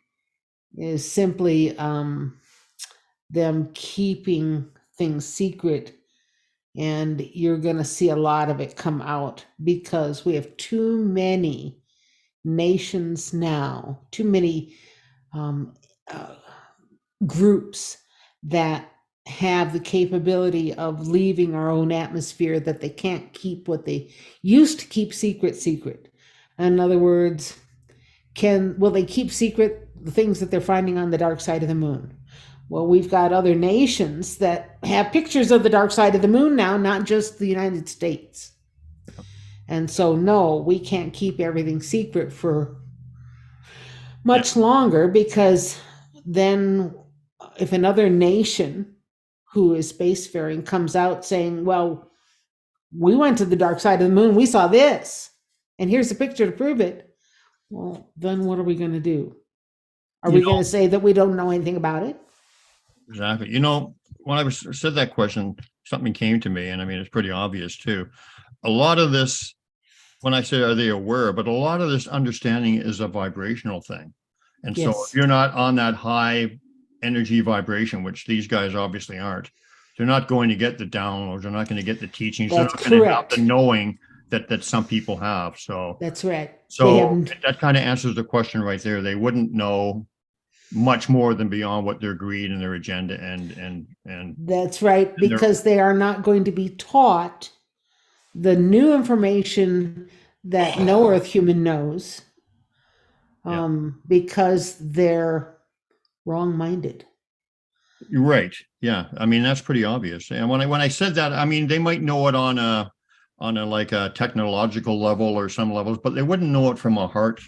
is simply them keeping things secret. And you're going to see a lot of it come out because we have too many nations now, too many groups that have the capability of leaving our own atmosphere, that they can't keep what they used to keep secret. In other words, will they keep secret the things that they're finding on the dark side of the moon? Well, we've got other nations that have pictures of the dark side of the moon now, not just the United States. And so, no, we can't keep everything secret for much longer, because then if another nation who is spacefaring comes out saying, well, we went to the dark side of the moon, we saw this, and here's a picture to prove it, well, then what are we going to do? Are we going to say that we don't know anything about it? Exactly. When I said that question, something came to me, and I mean, it's pretty obvious too. A lot of this, when I say, are they aware, but a lot of this understanding is a vibrational thing. And so if you're not on that high energy vibration, which these guys obviously aren't, they're not going to get the downloads. They're not going to get the teachings. That's they're not going to have correct. the knowing that some people have. So That's right. So that kind of answers the question right there. They wouldn't know much more than beyond what their greed and their agenda and that's right, because they are not going to be taught the new information that no Earth human knows, because they're wrong-minded. You're right. Yeah. I mean, that's pretty obvious. And when I said that, I mean, they might know it on a like a technological level or some levels, but they wouldn't know it from a heart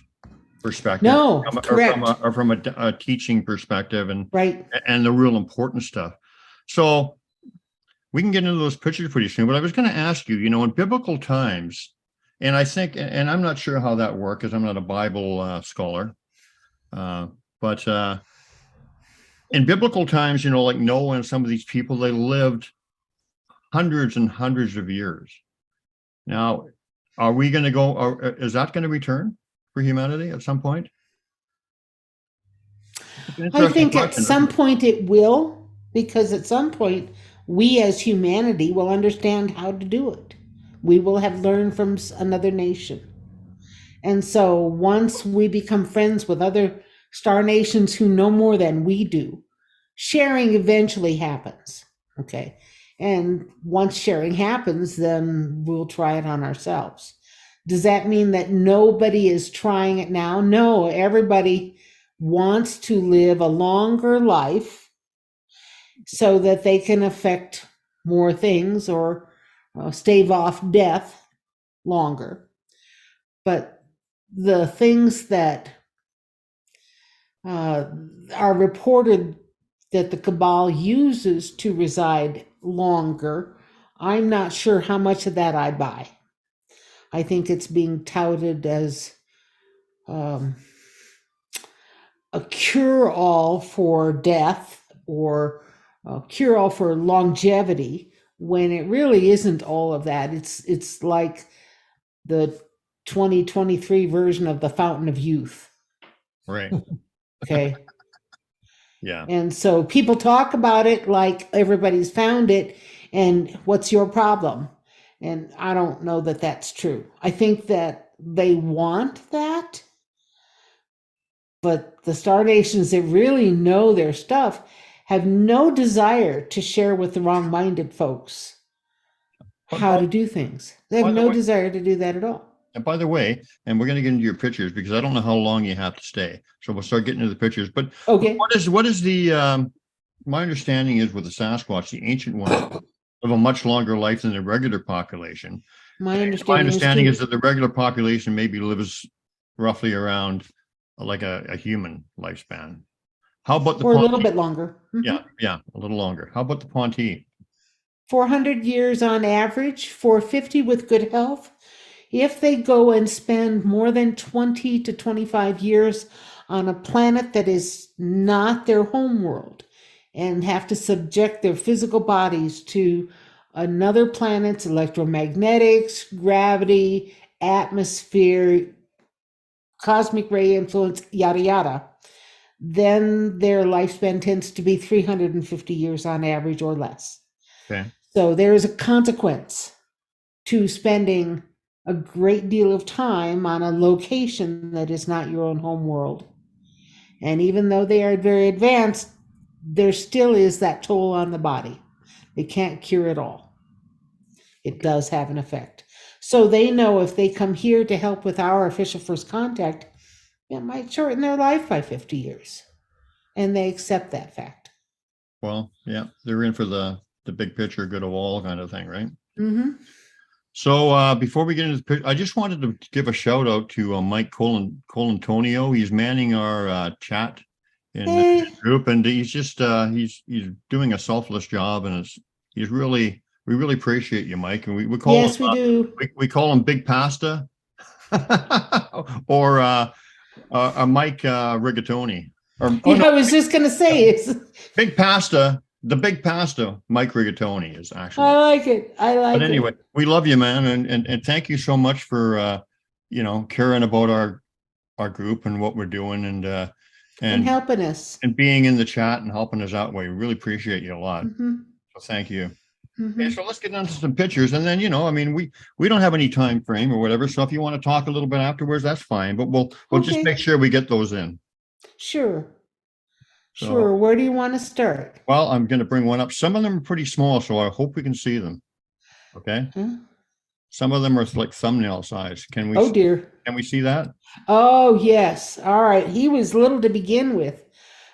perspective. No, correct. Or from a teaching perspective and right. And the real important stuff. So we can get into those pictures pretty soon, but I was going to ask you, in biblical times, and I think, and I'm not sure how that works because I'm not a Bible scholar, but in biblical times, like Noah and some of these people, they lived hundreds and hundreds of years. Now, are we going to go, or is that going to return for humanity at some point? I think at some point it will, because at some point we as humanity will understand how to do it. We will have learned from another nation. And so once we become friends with other star nations who know more than we do, sharing eventually happens. Okay. And once sharing happens, then we'll try it on ourselves. Does that mean that nobody is trying it now? No, everybody wants to live a longer life so that they can affect more things or stave off death longer. But the things that are reported that the Cabal uses to reside longer, I'm not sure how much of that I buy. I think it's being touted as a cure-all for death or a cure-all for longevity, when it really isn't all of that. It's like the 2023 version of the Fountain of Youth. Right. Okay. Yeah. And so people talk about it like everybody's found it, and what's your problem? And I don't know that that's true. I think that they want that, but the star nations that really know their stuff have no desire to share with the wrong-minded folks But how to do things. They have by the no way- desire to do that at all. And by the way, and we're going to get into your pictures because I don't know how long you have to stay. So we'll start getting into the pictures. But Okay. what is the my understanding is with the Sasquatch, the ancient ones have a much longer life than the regular population. My My understanding too. is that the regular population maybe lives roughly around like a human lifespan. How about the Or a little Ponte? bit longer. Mhm. Yeah, a little longer. How about the Ponte? 400 years on average, 450 with good health. If they go and spend more than 20 to 25 years on a planet that is not their home world and have to subject their physical bodies to another planet's electromagnetics, gravity, atmosphere, cosmic ray influence, yada, yada, then their lifespan tends to be 350 years on average or less. Okay. So there is a consequence to spending a great deal of time on a location that is not your own home world. And even though they are very advanced, there still is that toll on the body. They can't cure it all. It does have an effect. So they know if they come here to help with our official first contact, it might shorten their life by 50 years. And they accept that fact. Well, yeah, they're in for the big picture, good of all kind of thing, right? Mm-hmm. So before we get into the picture, I just wanted to give a shout out to Mike Colantonio. He's manning our chat in Hey. the group, and he's just he's doing a selfless job, and we really appreciate you, Mike. And we call Yes, him, we do. we call him Big Pasta or Mike Rigatoni. Or Yeah, I was just going to say, Big Pasta. The Big Pasta, Mike Rigatoni, is actually. I like it. I like it. But anyway, we love you, man, and thank you so much for caring about our group and what we're doing And helping us. and being in the chat and helping us out. We really appreciate you a lot. Mm-hmm. So thank you. Mm-hmm. Okay, so let's get into some pictures, and then we don't have any time frame or whatever. So if you want to talk a little bit afterwards, that's fine. But we'll just Okay. make sure we get those in. Sure. So- Sure. Where do you want to start? Well, I'm going to bring one up. Some of them are pretty small, so I hope we can see them. Okay. Huh? Some of them are like thumbnail size. Can we? Oh dear. Can we see that? Oh yes. All right. He was little to begin with.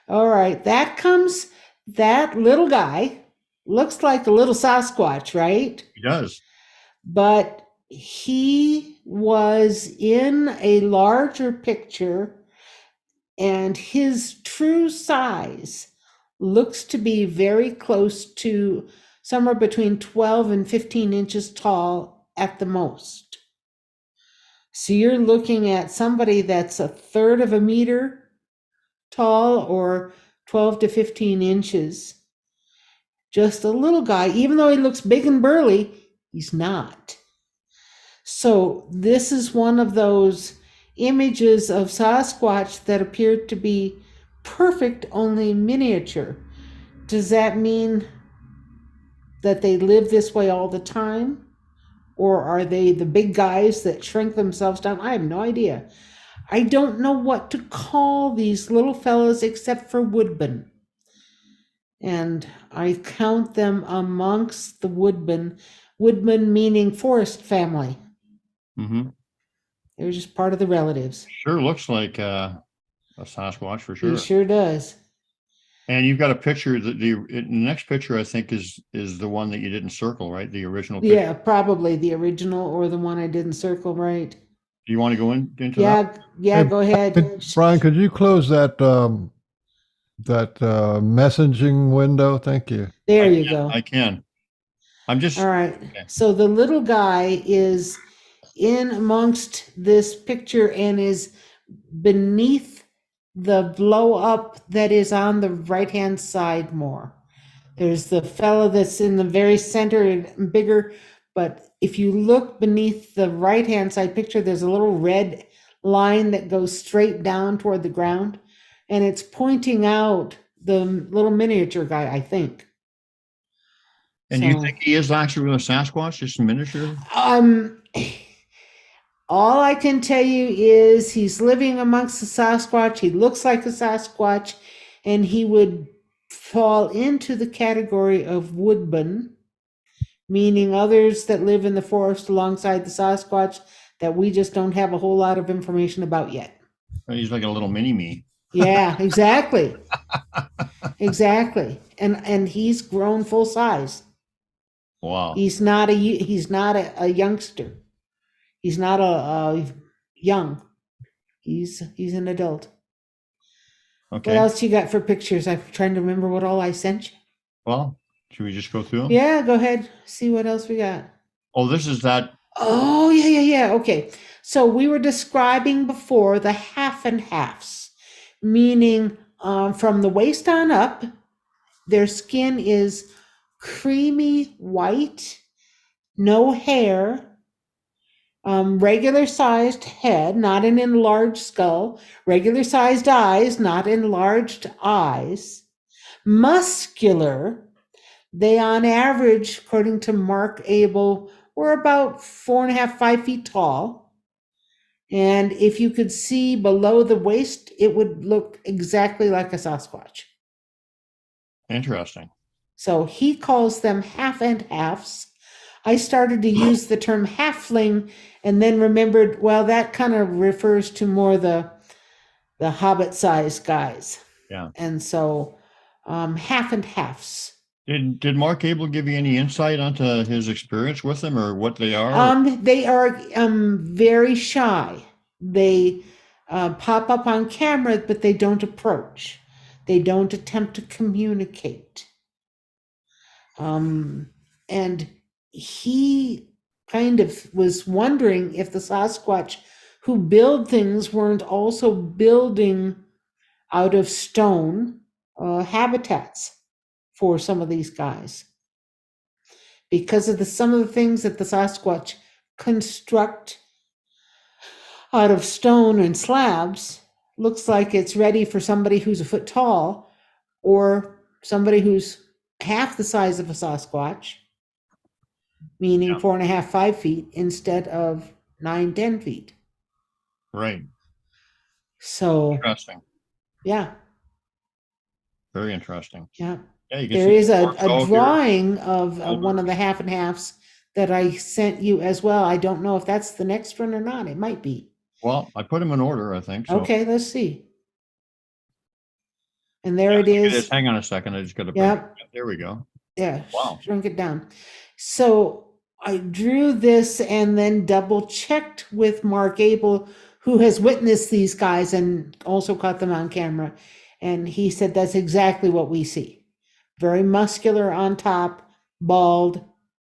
All right. That little guy looks like a little Sasquatch, right? He does. But he was in a larger picture, and his true size looks to be very close to somewhere between 12 and 15 inches tall at the most. So you're looking at somebody that's a third of a meter tall or 12 to 15 inches. Just a little guy, even though he looks big and burly, he's not. So this is one of those images of Sasquatch that appeared to be perfect, only miniature. Does that mean that they live this way all the time? Or are they the big guys that shrink themselves down? I have no idea. I don't know what to call these little fellows except for woodmen. And I count them amongst the woodmen. Woodmen meaning forest family. Mm-hmm. They're just part of the relatives. Sure looks like a Sasquatch for He sure. sure does. And you've got a picture that the next picture I think is the one that you didn't circle, right? The original picture. Yeah, probably the original or the one I didn't circle right. Do you want to go into that? Yeah, Hey, go ahead. Brian, could you close that messaging window? Thank you. There you go. I can. I'm just All right. okay. So the little guy is in amongst this picture and is beneath the blow up that is on the right hand side more. There's the fellow that's in the very center and bigger, but if you look beneath the right hand side picture, there's a little red line that goes straight down toward the ground, and it's pointing out the little miniature guy, I think. And you So- think he is actually a Sasquatch, just a miniature? All I can tell you is he's living amongst the Sasquatch. He looks like a Sasquatch, and he would fall into the category of woodman, meaning others that live in the forest alongside the Sasquatch that we just don't have a whole lot of information about yet. He's like a little mini me. Yeah, exactly. Exactly. And he's grown full size. Wow. He's not a youngster. He's not a young. He's an adult. Okay. What else you got for pictures? I'm trying to remember what all I sent you. Well, should we just go through them? Yeah, go ahead. See what else we got. Oh, this is that. Oh, yeah. Okay. So we were describing before the half and halves, meaning from the waist on up, their skin is creamy white, no hair, regular sized head, not an enlarged skull, regular sized eyes, not enlarged eyes, muscular. They, on average, according to Mark Abel, were about 4.5, 5 feet tall. And if you could see below the waist, it would look exactly like a Sasquatch. Interesting. So he calls them half and halves. I started to use the term halfling and then remembered, well, that kind of refers to more the hobbit sized guys. Yeah. And so half and halves. Did Mark Abel give you any insight onto his experience with them or what they are? They are very shy. They pop up on camera, but they don't approach. They don't attempt to communicate. And he kind of was wondering if the Sasquatch who build things weren't also building out of stone habitats for some of these guys. Because of some of the things that the Sasquatch construct out of stone and slabs, looks like it's ready for somebody who's a foot tall or somebody who's half the size of a Sasquatch, meaning 4.5, 5 feet instead of 9, 10 feet. Right. So, Interesting. yeah. Very interesting. Yeah. Yeah, you can There see is the a torso here. drawing of one of the half and halves that I sent you as well. I don't know if that's the next one or not. It might be. Well, I put them in order, I think. So. Okay, let's see. And there it is. Hang on a second. I just got to. Yep. There we go. Yeah. Wow. Shrink it down. So I drew this and then double checked with Mark Abel, who has witnessed these guys and also caught them on camera. And he said that's exactly what we see. Very muscular on top, bald,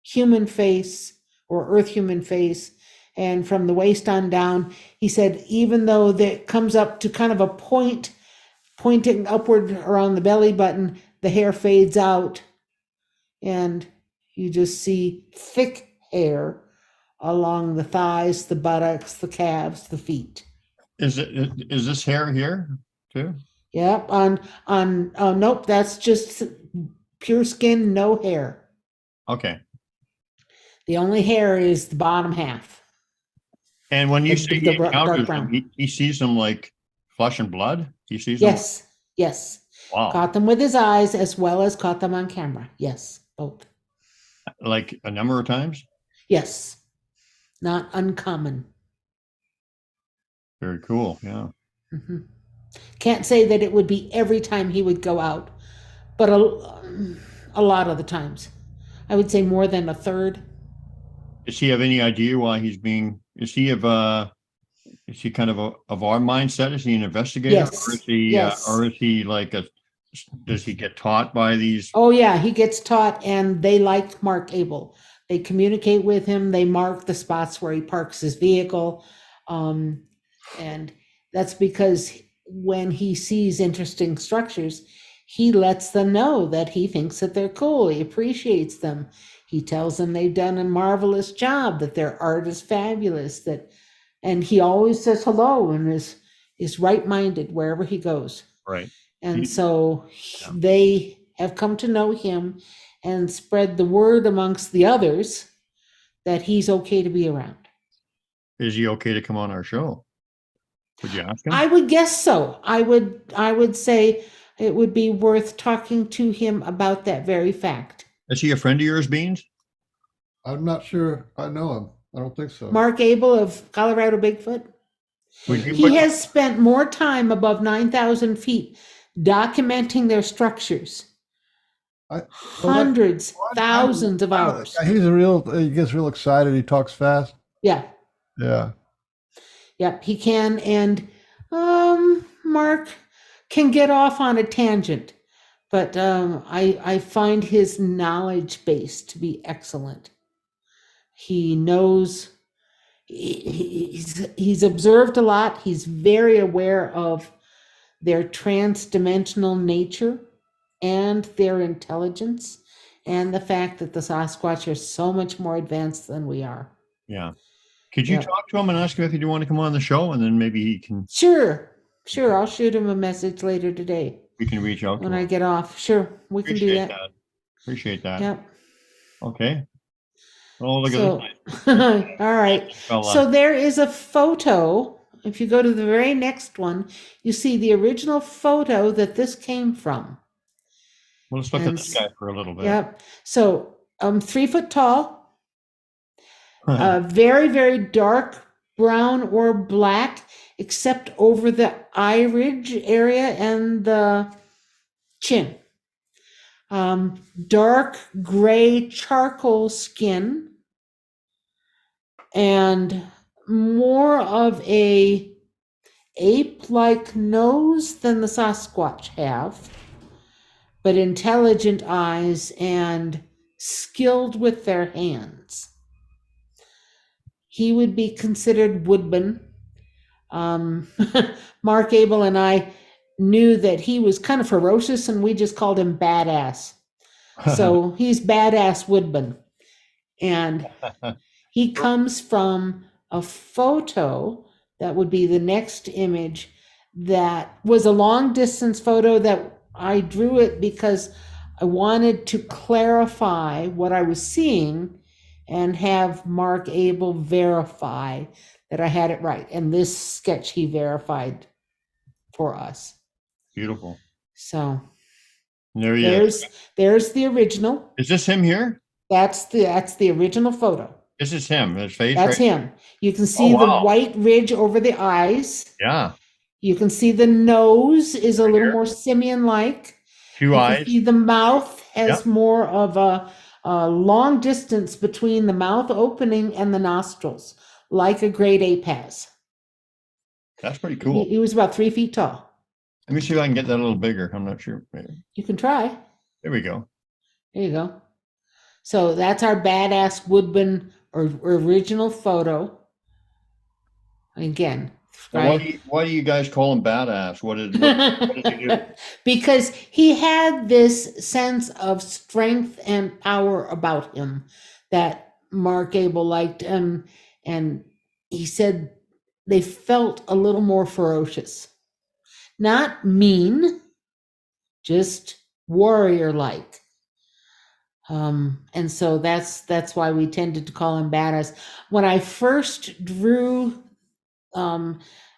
human face or earth human face. And from the waist on down, he said, even though that comes up to kind of a point, pointing upward around the belly button, the hair fades out and you just see thick hair along the thighs, the buttocks, the calves, the feet. Is this hair here too? Yep. Nope, that's just pure skin, no hair. Okay. The only hair is the bottom half. And when you The- say the he dark encounters brown. them, he sees them like flesh and blood? He sees them? Yes, yes. Wow. Caught them with his eyes as well as caught them on camera. Yes, both. Like a number of times? Yes, not uncommon. Very cool. Yeah. hmm Can't say that it would be every time he would go out, but a lot of the times. I would say more than a third. Does he have any idea why he's being, is he kind of of our mindset? Is he an investigator? Yes, yes. Or is he like does he get taught by these? Oh yeah, he gets taught, and they like Mark Abel. They communicate with him. They mark the spots where he parks his vehicle, and that's because when he sees interesting structures, he lets them know that he thinks that they're cool. He appreciates them. He tells them they've done a marvelous job, that their art is fabulous, and he always says hello and is right-minded wherever he goes. Right. And so they have come to know him and spread the word amongst the others that he's okay to be around. Is he okay to come on our show? Would you ask him? I would guess so. I would say it would be worth talking to him about that very fact. Is he a friend of yours, Beans? I'm not sure I know him. I don't think so. Mark Abel of Colorado Bigfoot. Would you, He has spent more time above 9,000 feet documenting their structures. Hundreds, thousands of hours. He gets real excited. He talks fast. Yeah. Yeah. Yep, he can. And Mark can get off on a tangent, but I find his knowledge base to be excellent. He knows, he's observed a lot. He's very aware of their trans-dimensional nature and their intelligence, and the fact that the Sasquatch are so much more advanced than we are. Yeah. Could you talk to him and ask him if he'd want to come on the show, and then maybe he can. Sure. I'll shoot him a message later today. We can reach out to when him. I get off. Sure, we can do that. Appreciate that. Yep. Okay. Oh, look at this. All right. So there is a photo. If you go to the very next one, you see the original photo that this came from. Well, let's look at this guy for a little bit. Yep. So 3 foot tall, very, very dark brown or black, except over the eye ridge area and the chin. Dark gray charcoal skin, and more of a ape-like nose than the Sasquatch have, but intelligent eyes and skilled with their hands. He would be considered woodman. Mark Abel and I knew that he was kind of ferocious, and we just called him badass. So he's badass woodman. And he comes from a photo that would be the next image, that was a long distance photo that I drew it because I wanted to clarify what I was seeing and have Mark Abel verify that I had it right. And this sketch he verified for us. Beautiful. So there's the original. Is this him here? That's the original photo. This is him. His face. That's him. You can see the white ridge over the eyes. Yeah. You can see the nose is a little more simian-like. Two eyes. You can see the mouth has more of a long distance between the mouth opening and the nostrils, like a great ape has. That's pretty cool. He was about 3 feet tall. Let me see if I can get that a little bigger. I'm not sure. Maybe. You can try. There we go. There you go. So that's our badass woodman or original photo. Again, right? Why do you guys call him badass? What did he do? Because he had this sense of strength and power about him that Mark Abel liked, and he said they felt a little more ferocious. Not mean, just warrior-like. And so that's why we tended to call him badass. When I first drew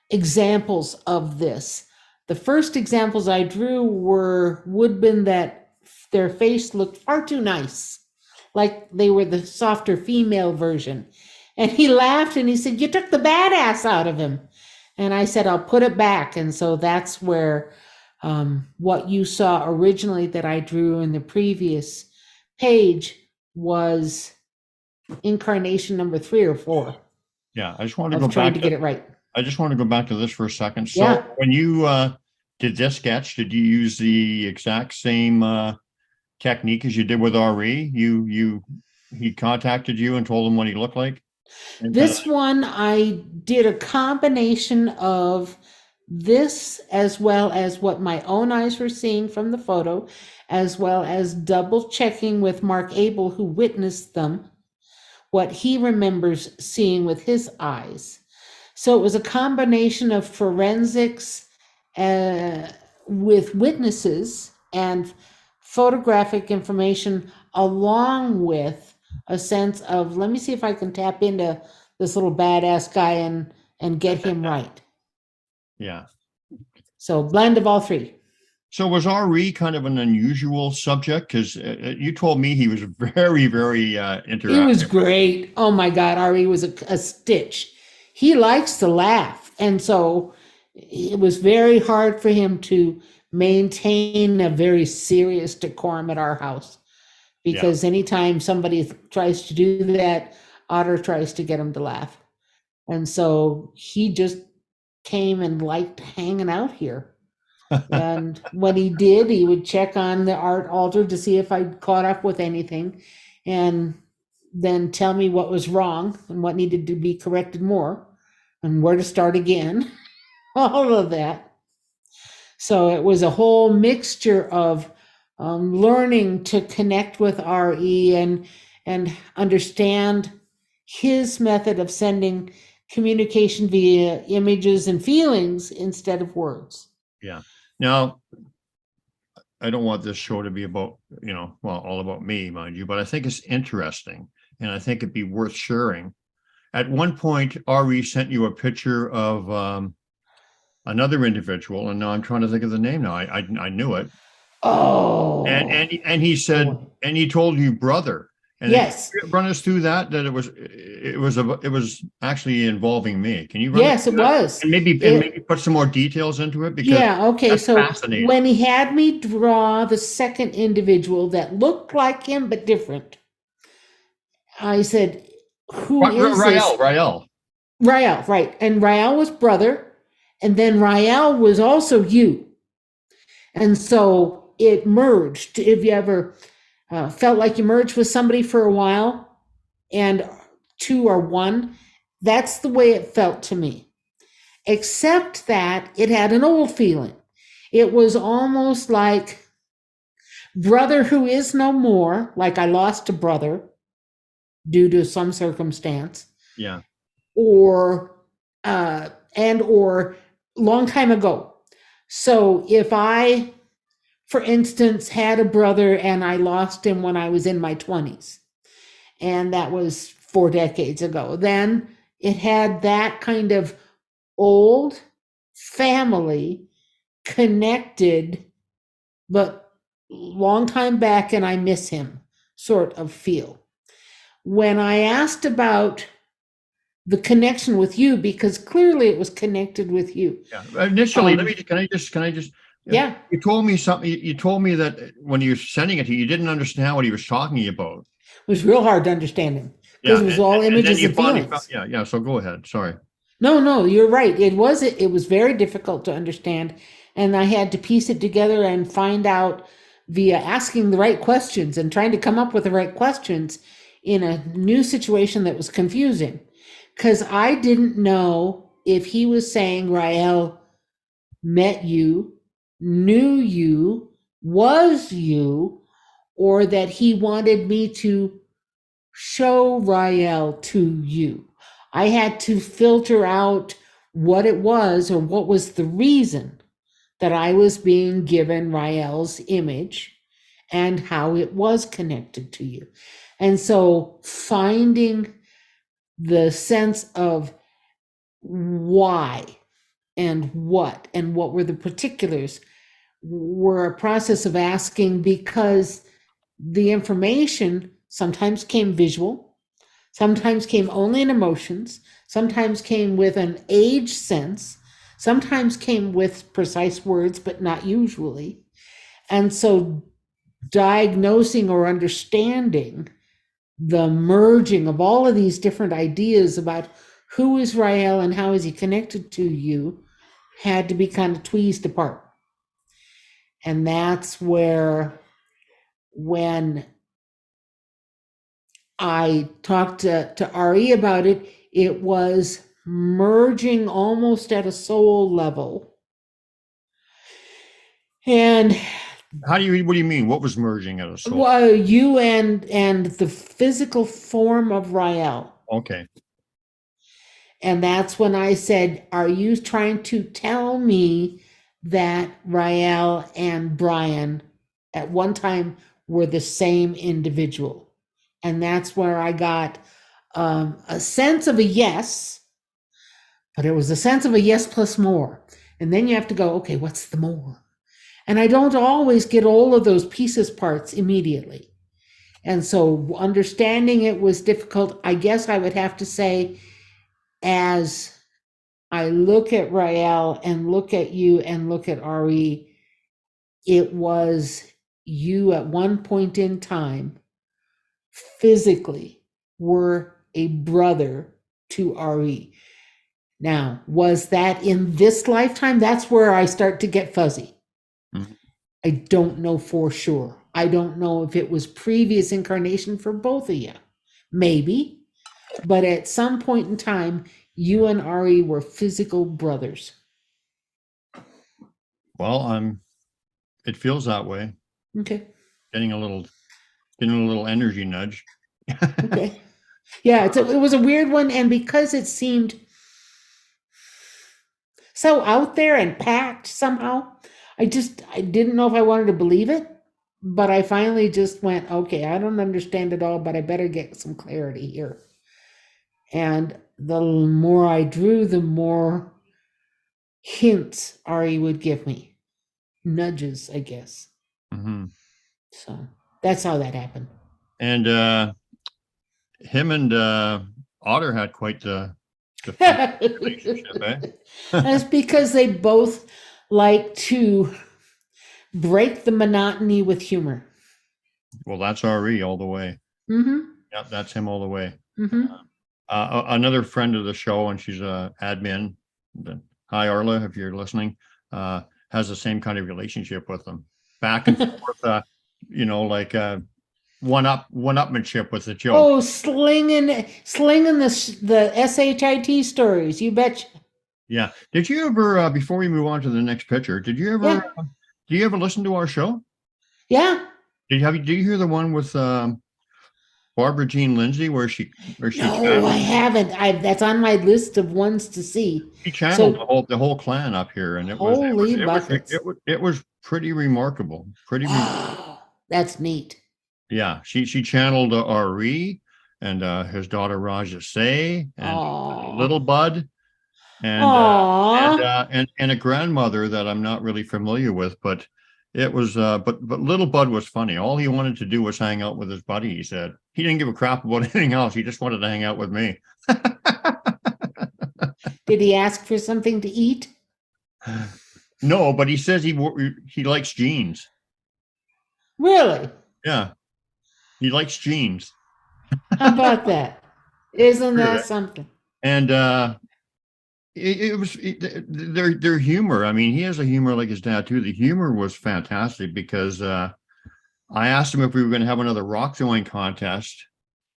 examples of this, the first examples I drew were woodmen that their face looked far too nice, like they were the softer female version. And he laughed and he said, "You took the badass out of him." And I said, "I'll put it back." And so that's where what you saw originally that I drew in the previous page was incarnation number 3 or 4 Yeah, I just want to go of trying back to get it right. I just want to go back to this for a second. So Yeah. when you did this sketch, did you use the exact same technique as you did with RE? He contacted you and told him what he looked like? And This one, I did a combination of this as well as what my own eyes were seeing from the photo, as well as double checking with Mark Abel, who witnessed them, what he remembers seeing with his eyes. So it was a combination of forensics with witnesses and photographic information, along with a sense of, let me see if I can tap into this little badass guy and get him right. yeah. So blend of all three. So was RE kind of an unusual subject? Because you told me he was very, very interactive. He was great. Oh my God, Ari was a stitch. He likes to laugh. And so it was very hard for him to maintain a very serious decorum at our house. Because anytime somebody tries to do that, Otter tries to get him to laugh. And so he just came and liked hanging out here. And when he did, he would check on the art altar to see if I'd caught up with anything, and then tell me what was wrong and what needed to be corrected more and where to start again. All of that. So it was a whole mixture of learning to connect with RE and understand his method of sending communication via images and feelings instead of words. Yeah. Now, I don't want this show to be about, all about me, mind you, but I think it's interesting and I think it'd be worth sharing. At one point, RE sent you a picture of another individual, and now I'm trying to think of the name now. I knew it. Oh. And he said, and he told you brother. And yes. Run us through that it was actually involving me. Can you run yes, it was. And maybe put some more details into it? Because okay. So when he had me draw the second individual that looked like him but different, I said, "Who is this?" Rael, right. And Rael was brother, and then Rael was also you. And so it merged. If you ever felt like you merged with somebody for a while and two are one, that's the way it felt to me. Except that it had an old feeling. It was almost like brother who is no more, like I lost a brother due to some circumstance. Yeah. Or long time ago. So if I, for instance, had a brother and I lost him when I was in my 20s, and that was 4 decades ago, then it had that kind of old family connected, but long time back and I miss him sort of feel. When I asked about the connection with you, because clearly it was connected with you. Yeah. Initially, can I just yeah. You told me something. You told me that when you were sending it to you didn't understand what he was talking about. It was real hard to understand him because it was all images and feelings. Yeah. So go ahead. Sorry. No, you're right. It was very difficult to understand, and I had to piece it together and find out via asking the right questions and trying to come up with the right questions in a new situation that was confusing. Because I didn't know if he was saying Rael met you, knew you, was you, or that he wanted me to show Rael to you. I had to filter out what it was or what was the reason that I was being given Rael's image and how it was connected to you. And so finding the sense of why and what were the particulars were a process of asking, because the information sometimes came visual, sometimes came only in emotions, sometimes came with an age sense, sometimes came with precise words, but not usually. And so diagnosing or understanding the merging of all of these different ideas about who is Rael and how is he connected to you had to be kind of tweezed apart. And that's where, when I talked to Ari about it, it was merging almost at a soul level. And What do you mean? What was merging at a soul? you and the physical form of Rael. Okay. And that's when I said, are you trying to tell me that Rael and Brian at one time were the same individual? And that's where I got a sense of a yes, but it was a sense of a yes plus more. And then you have to go, okay, what's the more? And I don't always get all of those pieces parts immediately. And so understanding it was difficult. I guess I would have to say, as I look at Rael and look at you and look at Ari, it was you at one point in time physically were a brother to Ari. Now, was that in this lifetime? That's where I start to get fuzzy. Mm-hmm. I don't know for sure. I don't know if it was previous incarnation for both of you. Maybe. But at some point in time, you and Ari were physical brothers. Well, it feels that way. Okay. Getting a little energy nudge. Okay. Yeah, it was a weird one, and because it seemed so out there and packed somehow, I didn't know if I wanted to believe it, but I finally just went, okay, I don't understand it all, but I better get some clarity here. And the more I drew, the more hints Ari would give me. Nudges, I guess. Mm-hmm. So that's how that happened. And him and Otter had quite the relationship, eh? That's because they both like to break the monotony with humor. Well, that's RE all the way. Mm-hmm. Yeah, that's him all the way. Mm-hmm. Another friend of the show, and she's a admin. Hi, Arla, if you're listening. Has the same kind of relationship with them, back and forth. Like one-upmanship with the joke. Oh, slinging the SHIT stories. You betcha. Yeah. Did you ever, before we move on to the next picture, did you ever? Yeah. Do you ever listen to our show? Yeah. Did you hear the one with Barbara Jean Lindsay where she? No, I haven't. That's on my list of ones to see. She channeled the whole clan up here, and it was pretty remarkable. Wow, that's neat. Yeah, she channeled Ari and his daughter Raja Say and little Bud and a grandmother that I'm not really familiar with, but it was but little Bud was funny. All he wanted to do was hang out with his buddy. He said he didn't give a crap about anything else. He just wanted to hang out with me. Did he ask for something to eat? No, but he says he likes jeans. Really? Yeah, he likes jeans. How about that? Isn't that something? And it was their humor. I mean, he has a humor like his dad too. The humor was fantastic because I asked him if we were going to have another rock throwing contest,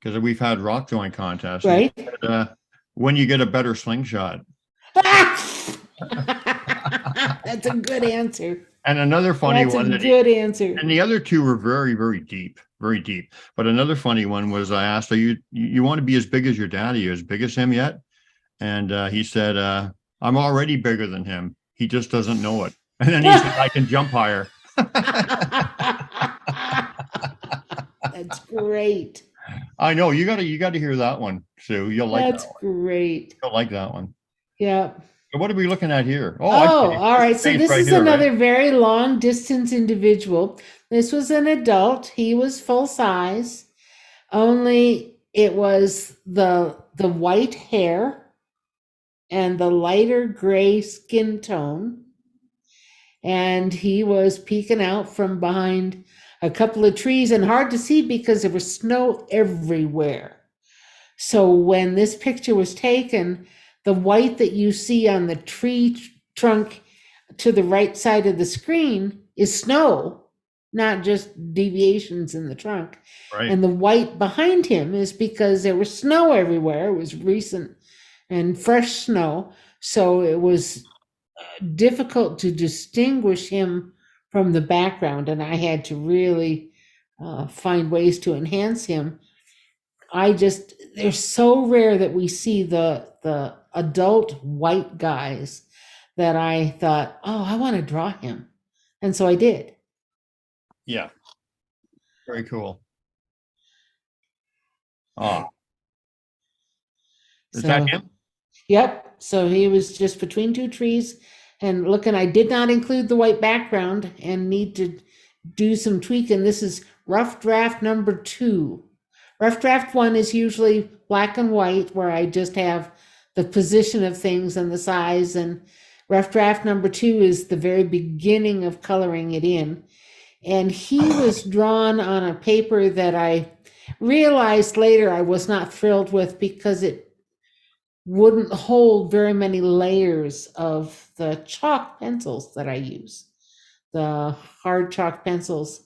because we've had rock throwing contests. Right. Said, when you get a better slingshot. That's a good answer. And another funny one. That's a good answer. And the other two were very, very deep, very deep. But another funny one was I asked, you want to be as big as your dad? Are you as big as him yet? And he said, I'm already bigger than him. He just doesn't know it. And then he said, I can jump higher. great. I know you got to hear that one, Sue. You'll like That's that one. great. You'll like that one. Yeah. So what are we looking at here? Oh, Oh, see. all right. So Face this right is here, right? another very long distance individual. This was an adult. He was full size. Only it was the white hair and the lighter gray skin tone. And he was peeking out from behind a couple of trees, and hard to see because there was snow everywhere. So when this picture was taken, the white that you see on the tree trunk to the right side of the screen is snow, not just deviations in the trunk. Right. And the white behind him is because there was snow everywhere. It was recent and fresh snow. So it was difficult to distinguish him from the background, and I had to really find ways to enhance him. They're so rare that we see the adult white guys that I thought, oh, I want to draw him. And so I did. Yeah. Very cool. Ah. Is So, that him? Yep. So he was just between two trees and looking. I did not include the white background and need to do some tweaking. This is rough draft number 2. Rough draft 1 is usually black and white, where I just have the position of things and the size. And rough draft number 2 is the very beginning of coloring it in. And he was drawn on a paper that I realized later I was not thrilled with because it wouldn't hold very many layers of the chalk pencils that I use. The hard chalk pencils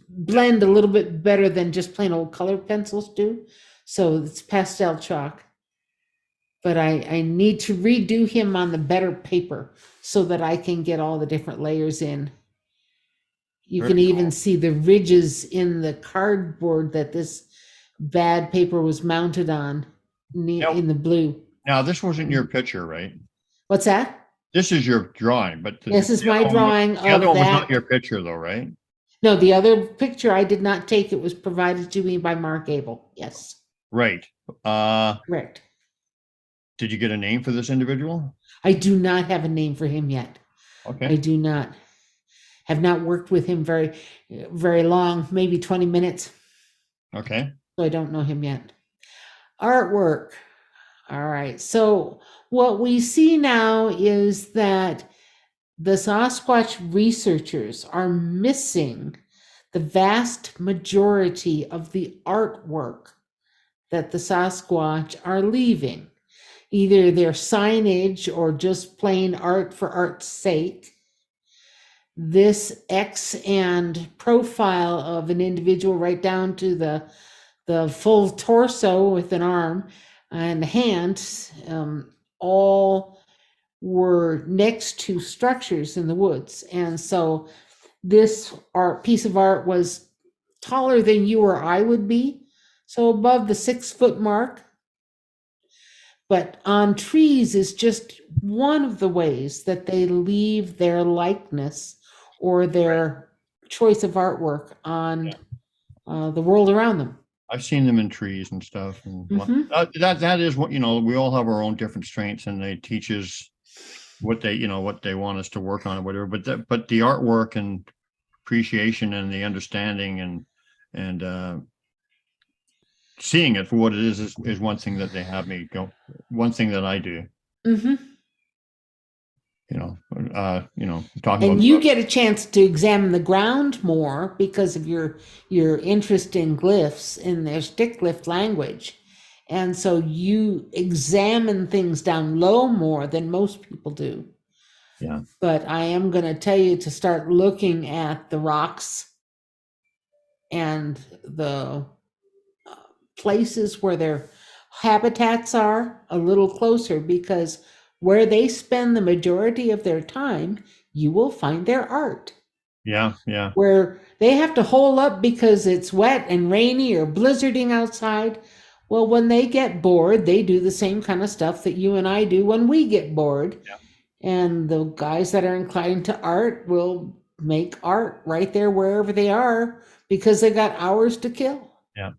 blend a little bit better than just plain old colored pencils do. So it's pastel chalk. But I need to redo him on the better paper so that I can get all the different layers in. You Very can even cool. see the ridges in the cardboard that this bad paper was mounted on in the blue. Now this wasn't your picture, right? What's that? This is your drawing, but This is my other one drawing the other of one was not that. your picture, though, right? No, the other picture I did not take. It was provided to me by Mark Abel. Yes, Right. correct. Did you get a name for this individual? I do not have a name for him yet. I Okay. do not. Have not worked with him very long, maybe 20 minutes. Okay. So I don't know him yet. Artwork. All right. So what we see now is that the Sasquatch researchers are missing the vast majority of the artwork that the Sasquatch are leaving. Either their signage or just plain art for art's sake. This X and profile of an individual right down to the full torso with an arm and hand, all were next to structures in the woods. And so this piece of art was taller than you or I would be, so above the 6-foot mark. But on trees is just one of the ways that they leave their likeness or their choice of artwork on the world around them. I've seen them in trees and stuff, and Mhm. that is what, we all have our own different strengths, and they teach us what they want us to work on or whatever. But the artwork and appreciation and the understanding and seeing it for what it is one thing that they have me go. One thing that I do. Mm-hmm. Talking And about you get a chance to examine the ground more because of your interest in glyphs in their stick glyph language. And so you examine things down low more than most people do. Yeah. But I am going to tell you to start looking at the rocks and the places where their habitats are a little closer, because where they spend the majority of their time, you will find their art. Yeah, yeah. Where they have to hole up because it's wet and rainy or blizzarding outside. Well, when they get bored, they do the same kind of stuff that you and I do when we get bored. Yeah. And the guys that are inclined to art will make art right there wherever they are because they got hours to kill. Yeah.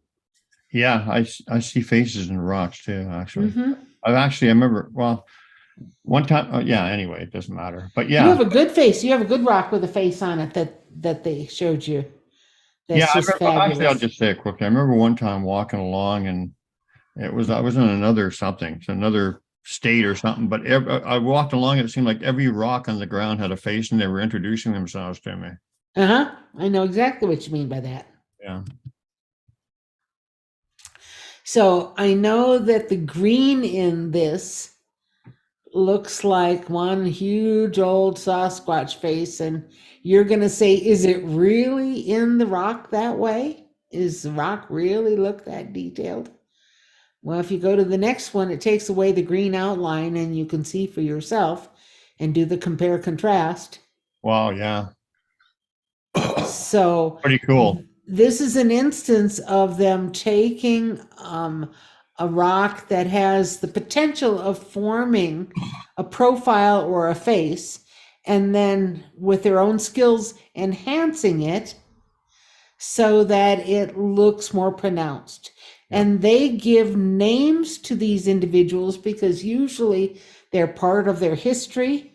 Yeah, I see faces in rocks too, actually. Hmm. I remember, well, one time, yeah, anyway, it doesn't matter. But You yeah, have a good face. You have a good rock with a face on it that they showed you. yeah, That's just actually, I'll fabulous. just say it quickly. I remember one time walking along and I was in another something, it's another state or something, but I walked along and it seemed like every rock on the ground had a face and they were introducing themselves to me. Uh-huh. I know exactly what you mean by that. Yeah. So I know that the green in this looks like one huge old Sasquatch face, and you're going to say, is it really in the rock that way? Is the rock really look that detailed? Well, if you go to the next one, it takes away the green outline and you can see for yourself and do the compare contrast. Wow, yeah. So Pretty cool. this is an instance of them taking a rock that has the potential of forming a profile or a face, and then with their own skills enhancing it so that it looks more pronounced. Yeah. And they give names to these individuals because usually they're part of their history.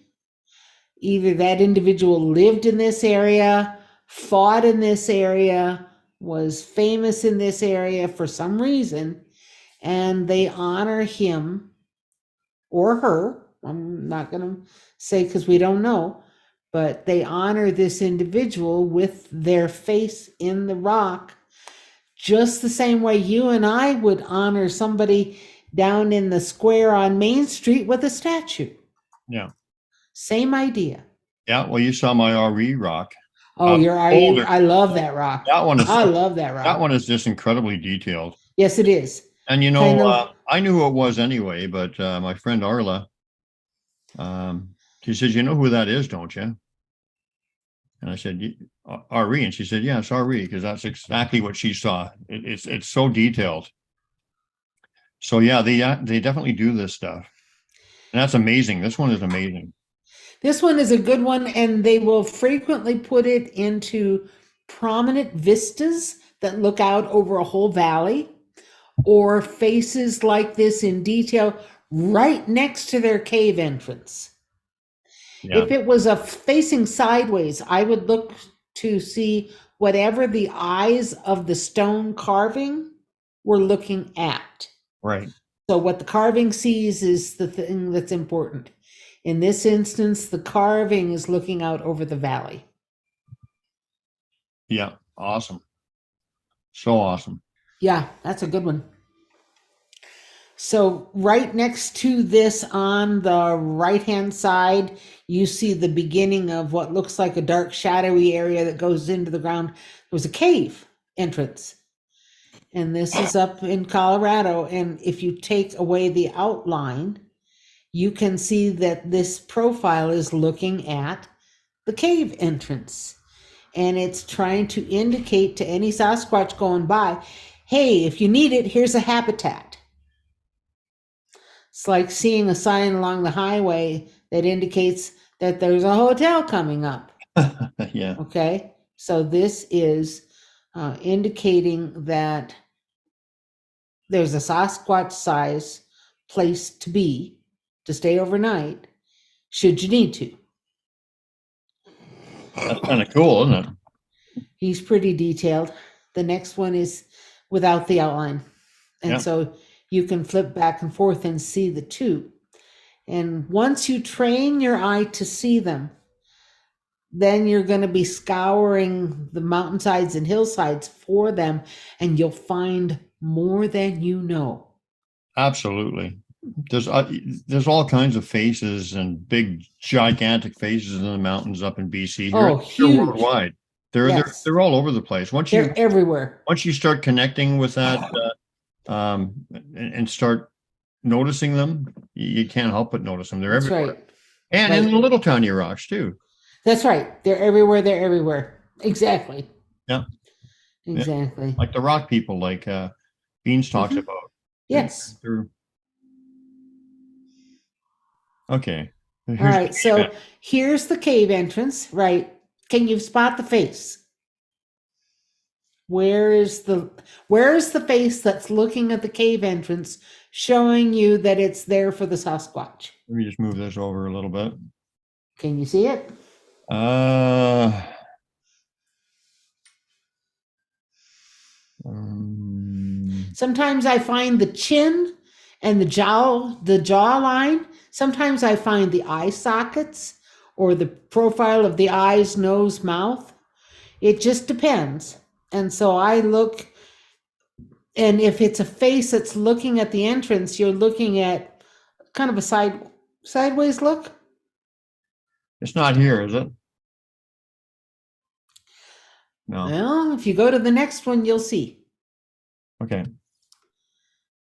Either that individual lived in this area, fought in this area, was famous in this area for some reason, and they honor him or her. I'm not going to say because we don't know, but they honor this individual with their face in the rock, just the same way you and I would honor somebody down in the square on Main Street with a statue. Yeah. Same idea. Yeah. Well, you saw my RE rock. Oh, Older. I love that rock. That one is I love that rock. That one is just incredibly detailed. Yes, it is. And you know, Kind of- I knew who it was anyway, but my friend Arla, she says, "You know who that is, don't you?" And I said, "RE," and she said, "Yeah, it's RE," because that's exactly what she saw. It's so detailed. So yeah, they definitely do this stuff, and that's amazing. This one is amazing. This one is a good one, and they will frequently put it into prominent vistas that look out over a whole valley, or faces like this in detail right next to their cave entrance. Yeah. If it was a facing sideways, I would look to see whatever the eyes of the stone carving were looking at. Right. So what the carving sees is the thing that's important. In this instance, the carving is looking out over the valley. Yeah. Awesome. So awesome. Yeah, that's a good one. So right next to this on the right-hand side, you see the beginning of what looks like a dark shadowy area that goes into the ground. There was a cave entrance. And this is up in Colorado. And if you take away the outline, you can see that this profile is looking at the cave entrance. And it's trying to indicate to any Sasquatch going by, hey, if you need it, here's a habitat. It's like seeing a sign along the highway that indicates that there's a hotel coming up. Yeah. Okay, so this is indicating that there's a Sasquatch size place to stay overnight, should you need to. That's kind of cool, isn't it? He's pretty detailed. The next one is without the outline. And Yeah. so you can flip back and forth and see the two. And once you train your eye to see them, then you're going to be scouring the mountainsides and hillsides for them, and you'll find more than you know. Absolutely. There's all kinds of faces and big gigantic faces in the mountains up in BC. Here. Oh, huge. They're worldwide. Yes. They're all over the place. They're everywhere. Once you start connecting with that and start noticing them, you can't help but notice them. They're That's everywhere. right. And in the little tiny rocks too. That's right. They're everywhere. They're everywhere. Exactly. Yeah. Exactly. Like the rock people, like Beans talks Mhm. about. Yes. Okay. All right. So here's the cave entrance, right? Can you spot the face? Where is the face that's looking at the cave entrance, showing you that it's there for the Sasquatch? Let me just move this over a little bit. Can you see it? Sometimes I find the chin and the jawline. Sometimes I find the eye sockets or the profile of the eyes, nose, mouth. It just depends. And so I look, and if it's a face that's looking at the entrance, you're looking at kind of a sideways look. It's not here, is it? No. Well, if you go to the next one, you'll see. Okay.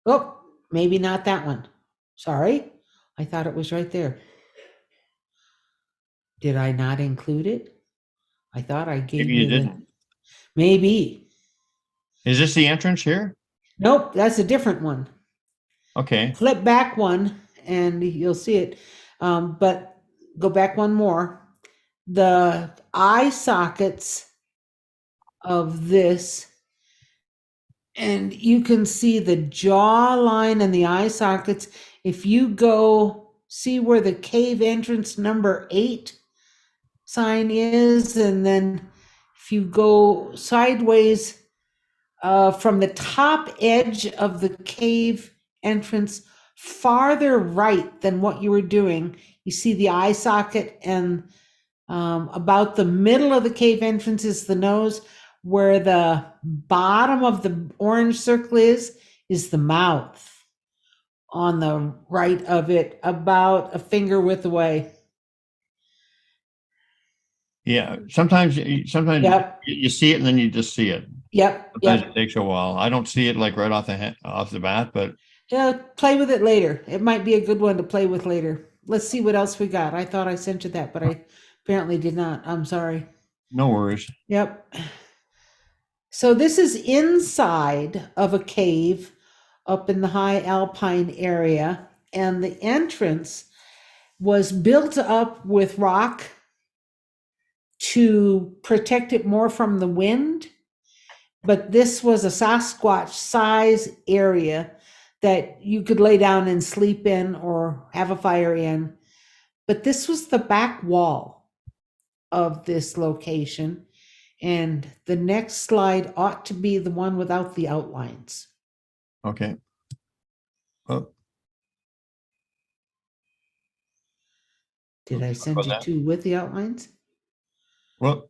Oh, maybe not that one. Sorry. I thought it was right there. Did I not include it? I thought I gave Maybe you you the... didn't. Maybe. Is this the entrance here? Nope, that's a different one. Okay. Flip back one and you'll see it. But go back one more. The eye sockets of this, and you can see the jawline and the eye sockets. If you go see where the cave entrance number 8 sign is, and then if you go sideways from the top edge of the cave entrance, farther right than what you were doing, you see the eye socket, and about the middle of the cave entrance is the nose. Where the bottom of the orange circle is the mouth. On the right of it, about a finger width away. Yeah. Sometimes Yep. you see it and then you just see it. Yep. Sometimes Yep. it takes a while. I don't see it like right off the bat, but Yeah, play with it later. It might be a good one to play with later. Let's see what else we got. I thought I sent you that, but I apparently did not. I'm sorry. no worries. Yep. So this is inside of a cave up in the high alpine area, and the entrance was built up with rock to protect it more from the wind. But this was a Sasquatch size area that you could lay down and sleep in or have a fire in. But this was the back wall of this location. And the next slide ought to be the one without the outlines. Okay. Oh, Did I send you that? two with the outlines? Well,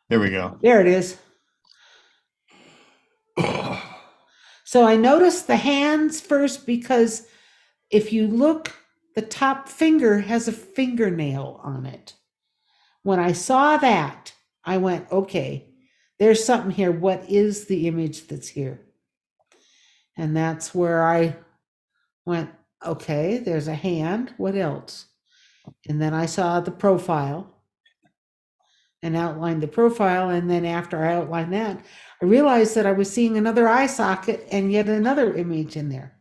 there we go. There it is. So I noticed the hands first because if you look, the top finger has a fingernail on it. When I saw that, I went, okay, there's something here. What is the image that's here? And that's where I went, okay, there's a hand. What else? And then I saw the profile and outlined the profile. And then after I outlined that, I realized that I was seeing another eye socket and yet another image in there.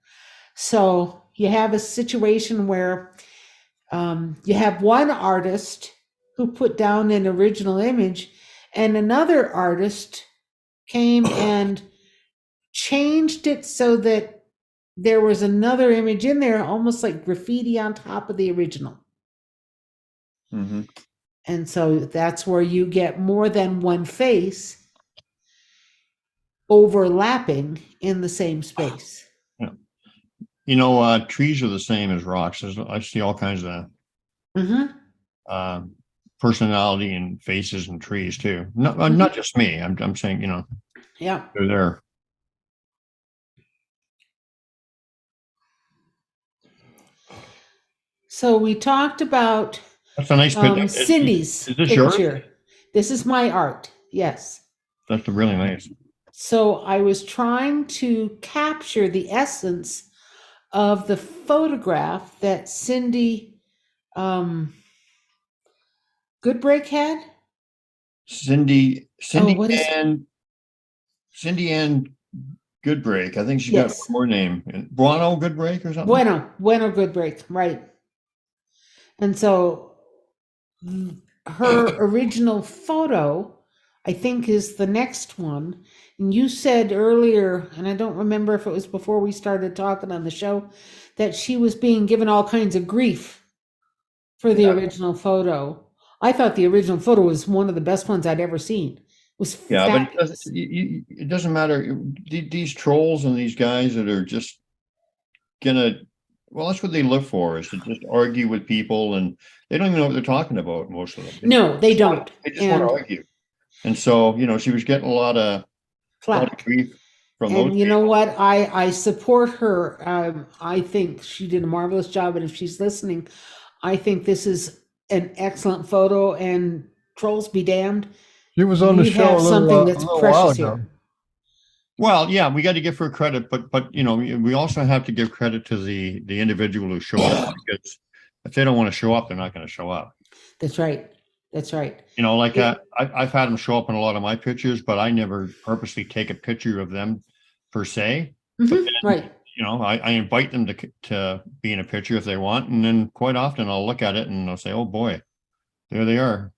So you have a situation where you have one artist who put down an original image, and another artist came and changed it so that there was another image in there, almost like graffiti on top of the original. Mm-hmm. And so that's where you get more than one face overlapping in the same space. Yeah. You know, trees are the same as rocks. I see all kinds of personality and faces and trees too. Not just me. I'm saying, you know, Yeah. they're there. So we talked about That's a nice picture. Cindy's Is this picture. yours? This is my art. Yes. That's really nice. So I was trying to capture the essence of the photograph that Cindy Goodbreak had. Cindy what is- Ann Goodbreak. I think she Yes. got more name. Buono Goodbreak or something. Bueno Goodbreak, right. And so her original photo, I think, is the next one. And you said earlier, and I don't remember if it was before we started talking on the show, that she was being given all kinds of grief for the original photo. I thought the original photo was one of the best ones I'd ever seen. It was Yeah, but fabulous. it doesn't matter. These trolls and these guys that are just gonna, well, that's what they live for, is to just argue with people, and they don't even know what they're talking about, most of them. No, they don't. They just want to And argue. And so, she was getting a lot of flack. grief from those And you know people. what? I support her. I think she did a marvelous job. And if she's listening, I think this is an excellent photo. And trolls be damned. She was on the We show have a something little, that's a little while precious ago. here. Well, yeah, we got to give her credit, but we also have to give credit to the individual who showed up, because if they don't want to show up, they're not going to show up. That's right. That's right. Like Yeah. I've had them show up in a lot of my pictures, but I never purposely take a picture of them per se. But then, Right. I invite them to be in a picture if they want, and then quite often I'll look at it and I'll say, "Oh boy, there they are."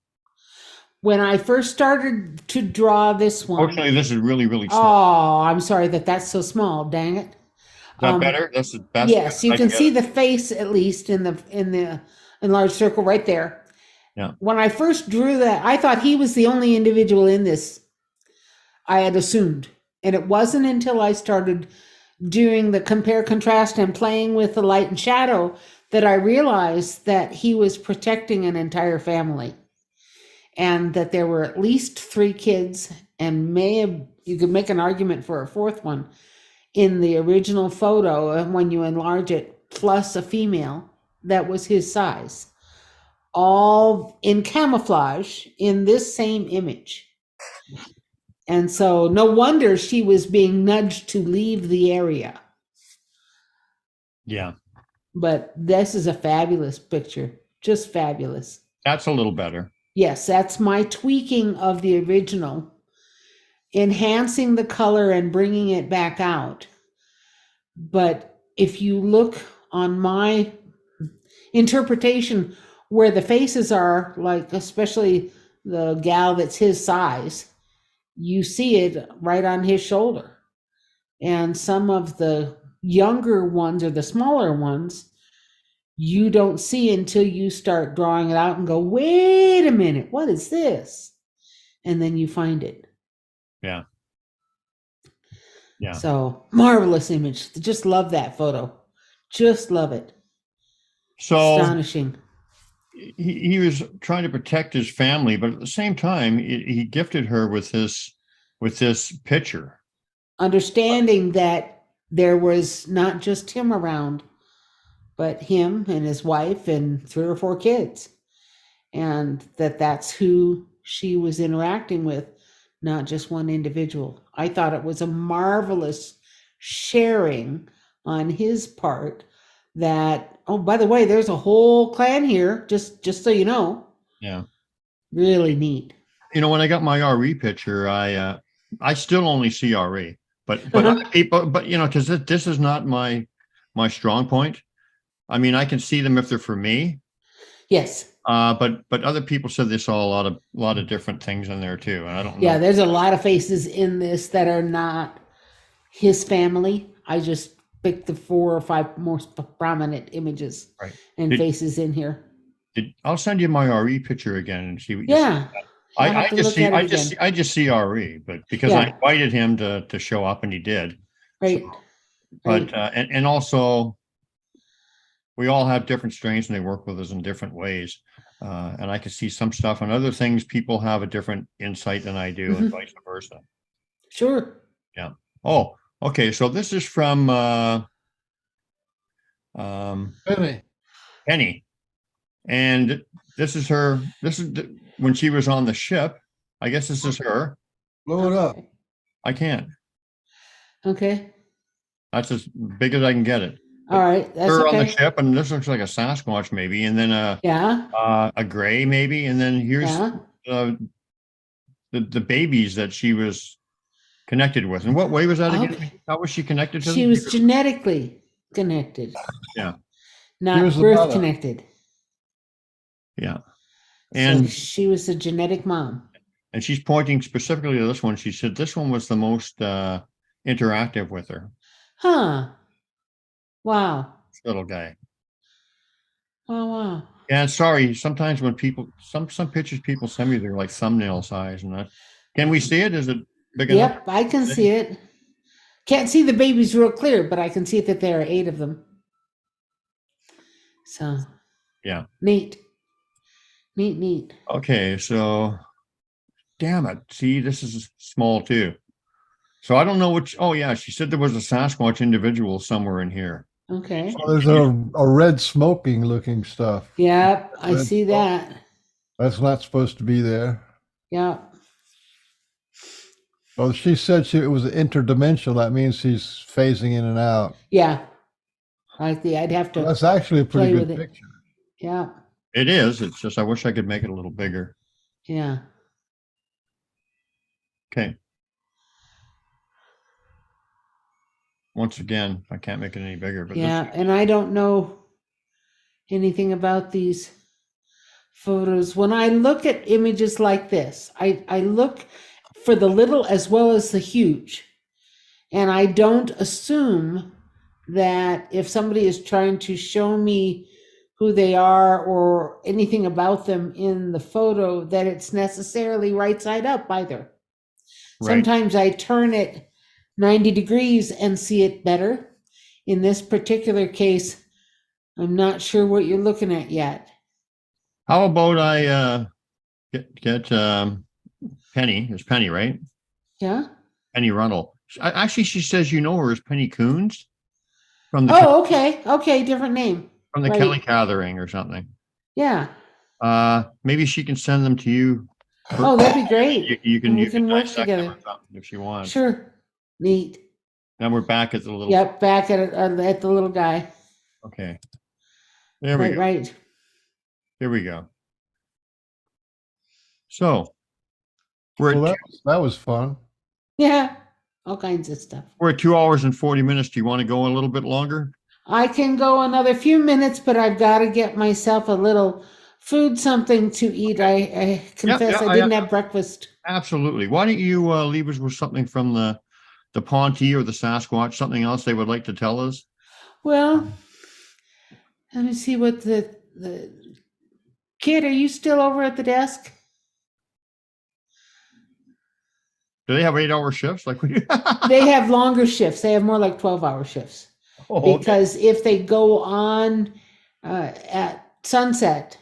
When I first started to draw this one, Fortunately, this is really, really small. oh, I'm sorry that that's so small. Dang it. Is that better? That's the best. Yes, you I can get see it. the face at least in the enlarged circle right there. Yeah. When I first drew that, I thought he was the only individual in this. I had assumed, and it wasn't until I started doing the compare contrast and playing with the light and shadow that I realized that he was protecting an entire family, and that there were at least 3 kids, and you could make an argument for a 4th one in the original photo, and when you enlarge it, plus a female that was his size, all in camouflage in this same image. And so no wonder she was being nudged to leave the area. Yeah, But this is a fabulous picture, just fabulous. that's a little better. Yes, that's my tweaking of the original, enhancing the color and bringing it back out. But if you look on my interpretation where the faces are, like especially the gal that's his size, you see it right on his shoulder. And some of the younger ones or the smaller ones, you don't see until you start drawing it out and go, wait a minute, what is this? And then you find it. Yeah. Yeah. So marvelous image. Just love that photo. Just love it. So Astonishing. he was trying to protect his family, but at the same time, he gifted her with this picture. Understanding that there was not just him around, but him and his wife and 3 or 4 kids, and that's who she was interacting with, not just one individual. I thought it was a marvelous sharing on his part that, oh, by the way, there's a whole clan here, just so you know. Yeah. Really neat. When I got my RE picture, I still only see RE, but other people, because this is not my strong point. I mean, I can see them if they're for me. Yes. But other people said they saw a lot of different things in there too, and I don't know. Yeah, there's a lot of faces in this that are not his family. I just picked the 4 or 5 most prominent images and faces in here. I'll send you my RE picture again and see what you Yeah. see. I just see RE, but because I invited him to show up and he did. Right. So, but and also we all have different strengths and they work with us in different ways. And I can see some stuff and other things people have a different insight than I do, and vice versa. Sure. Yeah. Oh, okay. So this is from Penny. And this is her. This is when she was on the ship. I guess this is her. Blow it up. I can't. Okay. That's as big as I can get it. All right. That's her okay. on the ship, and this looks like a Sasquatch maybe, and then a gray maybe, and then here's the babies that she was connected with. And what way was that again? Okay. How was she connected to them? She was genetically connected. Yeah. Not birth connected. Yeah. So And she was a genetic mom. she's pointing specifically to this one. She said this one was the most interactive with her. Huh. Wow. This little guy. Wow, wow. Yeah, sorry. Sometimes when people some pictures people send me, they're like thumbnail size, and that. Can we see it? Is it big enough? Yep, I can see it. Can't see the babies real clear, but I can see that there are 8 of them. So Yeah. neat. Neat. Okay, so damn it. See, this is small too. So I don't know which. Oh yeah, she said there was a Sasquatch individual somewhere in here. Okay. Oh, there's a red smoking looking stuff. Yep, I Red see smoke. that. That's not supposed to be there. Yep. Well, she said it was interdimensional. That means she's phasing in and out. Yeah. I'd have to That's actually a pretty play good with it. picture. Yeah. It is. It's just I wish I could make it a little bigger. Yeah. Okay. Once again, I can't make it any bigger, but Yeah, and I don't know anything about these photos. When I look at images like this, I look for the little as well as the huge. And I don't assume that if somebody is trying to show me who they are or anything about them in the photo, that it's necessarily right side up either. right. Sometimes I turn it 90 degrees and see it better. In this particular case, I'm not sure what you're looking at yet. How about I get Penny? It's Penny, right? Yeah. Penny Runnell. Actually, she says you know her as Penny Coons from the Oh, okay. Okay. Different name. from the right. Kelly Gathering or something. Yeah. Maybe she can send them to you. Oh, that'd be great. You can And we you can work dissect them together. or something if you want. Sure. Neat. Now we're back at the little. Yep. Back at the little guy. Okay. There we go. Right. Here we go. So we're Well, at that was fun. Yeah. All kinds of stuff. we're at 2 hours and 40 minutes. Do you want to go a little bit longer? I can go another few minutes, but I've got to get myself a little food, something to eat. I confess I didn't have breakfast. Absolutely. Why don't you leave us with something from the Ponte or the Sasquatch, something else they would like to tell us? Well, let me see what the kid, are you still over at the desk? Do they have 8-hour shifts like we do? They have longer shifts. They have more like 12-hour shifts. Oh, Because if they go on at sunset,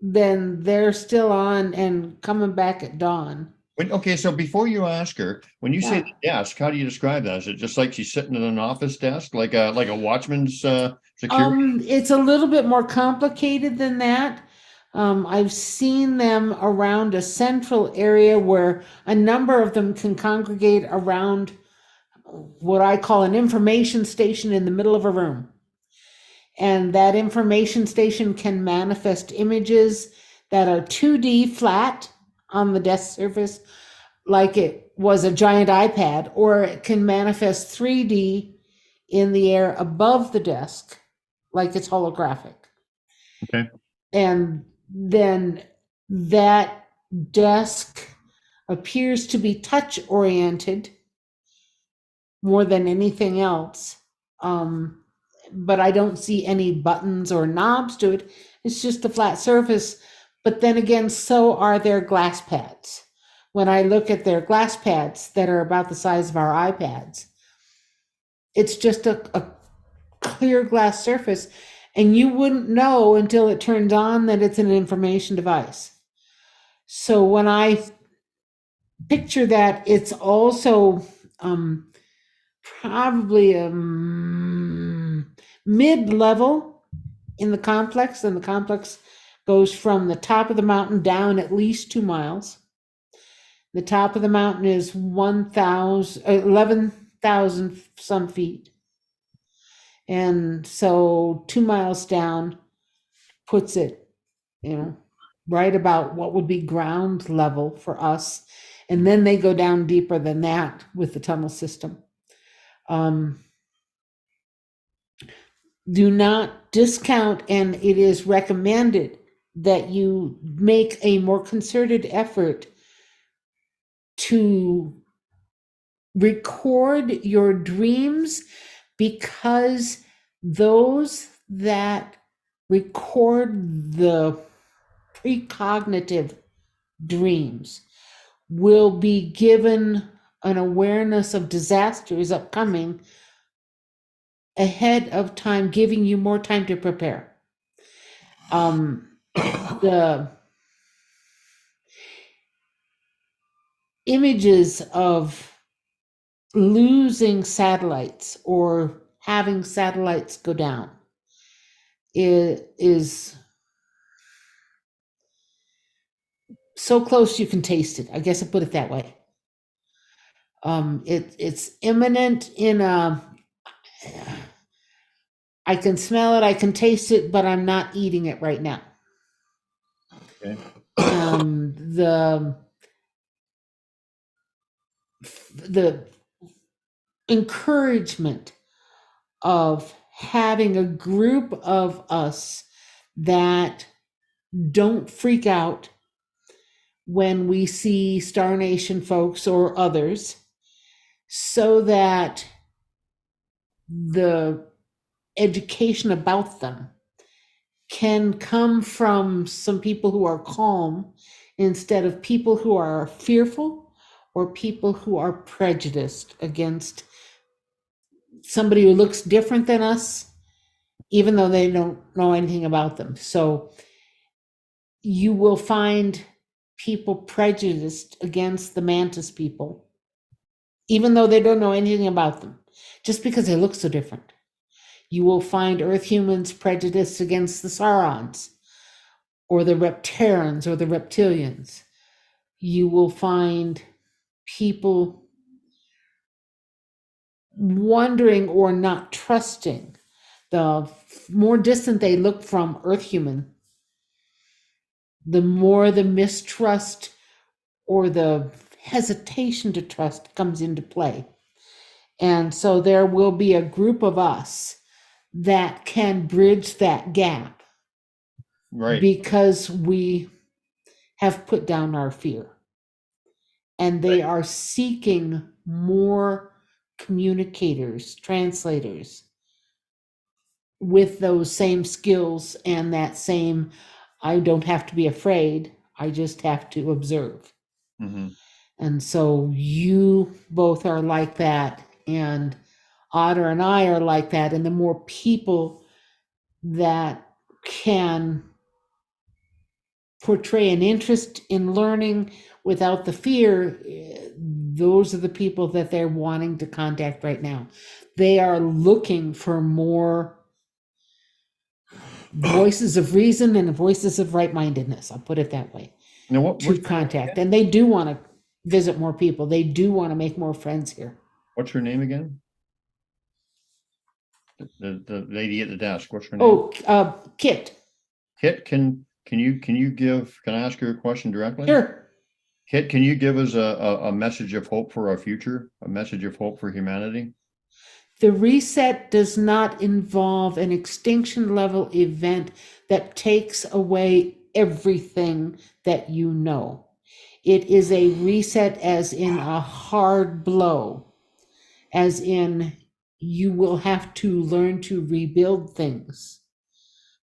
then they're still on and coming back at dawn. okay, so before you ask her, when you say the desk, how do you describe that? Is it just like she's sitting at an office desk, like a watchman's security? It's a little bit more complicated than that. I've seen them around a central area where a number of them can congregate around what I call an information station in the middle of a room. And that information station can manifest images that are 2D flat on the desk surface, like it was a giant iPad, or it can manifest 3D in the air above the desk, like it's holographic. Okay. And then that desk appears to be touch oriented more than anything else. But I don't see any buttons or knobs to it. It's just a flat surface. But then again, so are their glass pads. When I look at their glass pads that are about the size of our iPads, it's just a clear glass surface. And you wouldn't know until it turns on that it's an information device. So when I picture that, it's also probably a mid-level in the complex, and the complex goes from the top of the mountain down at least 2 miles. The top of the mountain is 11,000 some feet. And so 2 miles down puts it, right about what would be ground level for us. And then they go down deeper than that with the tunnel system. Do not discount, and it is recommended that you make a more concerted effort to record your dreams, because those that record the precognitive dreams will be given an awareness of disasters upcoming ahead of time, giving you more time to prepare. The images of losing satellites or having satellites go down is so close you can taste it. I guess I put it that way. It's imminent in a. I can smell it, I can taste it, but I'm not eating it right now. Okay. The encouragement of having a group of us that don't freak out when we see Star Nation folks or others, so that the education about them can come from some people who are calm instead of people who are fearful or people who are prejudiced against somebody who looks different than us, even though they don't know anything about them. So you will find people prejudiced against the mantis people, even though they don't know anything about them, just because they look so different. You will find Earth humans prejudiced against the Saurons, or the Repterans, or the Reptilians. You will find people wondering or not trusting. The more distant they look from Earth human, the more the mistrust or the hesitation to trust comes into play. And so there will be a group of us that can bridge that gap, Right. because we have put down our fear. And they are seeking more communicators, translators with those same skills and that same, I don't have to be afraid, I just have to observe. Mm-hmm. And so you both are like that, and Otter and I are like that. And the more people that can portray an interest in learning without the fear, those are the people that they're wanting to contact right now. They are looking for more voices of reason and voices of right-mindedness. I'll put it that way. Now, what, To contact. And they do want to visit more people. They do want to make more friends here. what's her name again? The lady at the desk. What's her name? Oh, Kit. Kit, can I ask her a question directly? Sure. Kit, can you give us a message of hope for our future? A message of hope for humanity? The reset does not involve an extinction level event that takes away everything that you know. It is a reset as in a hard blow, as in you will have to learn to rebuild things,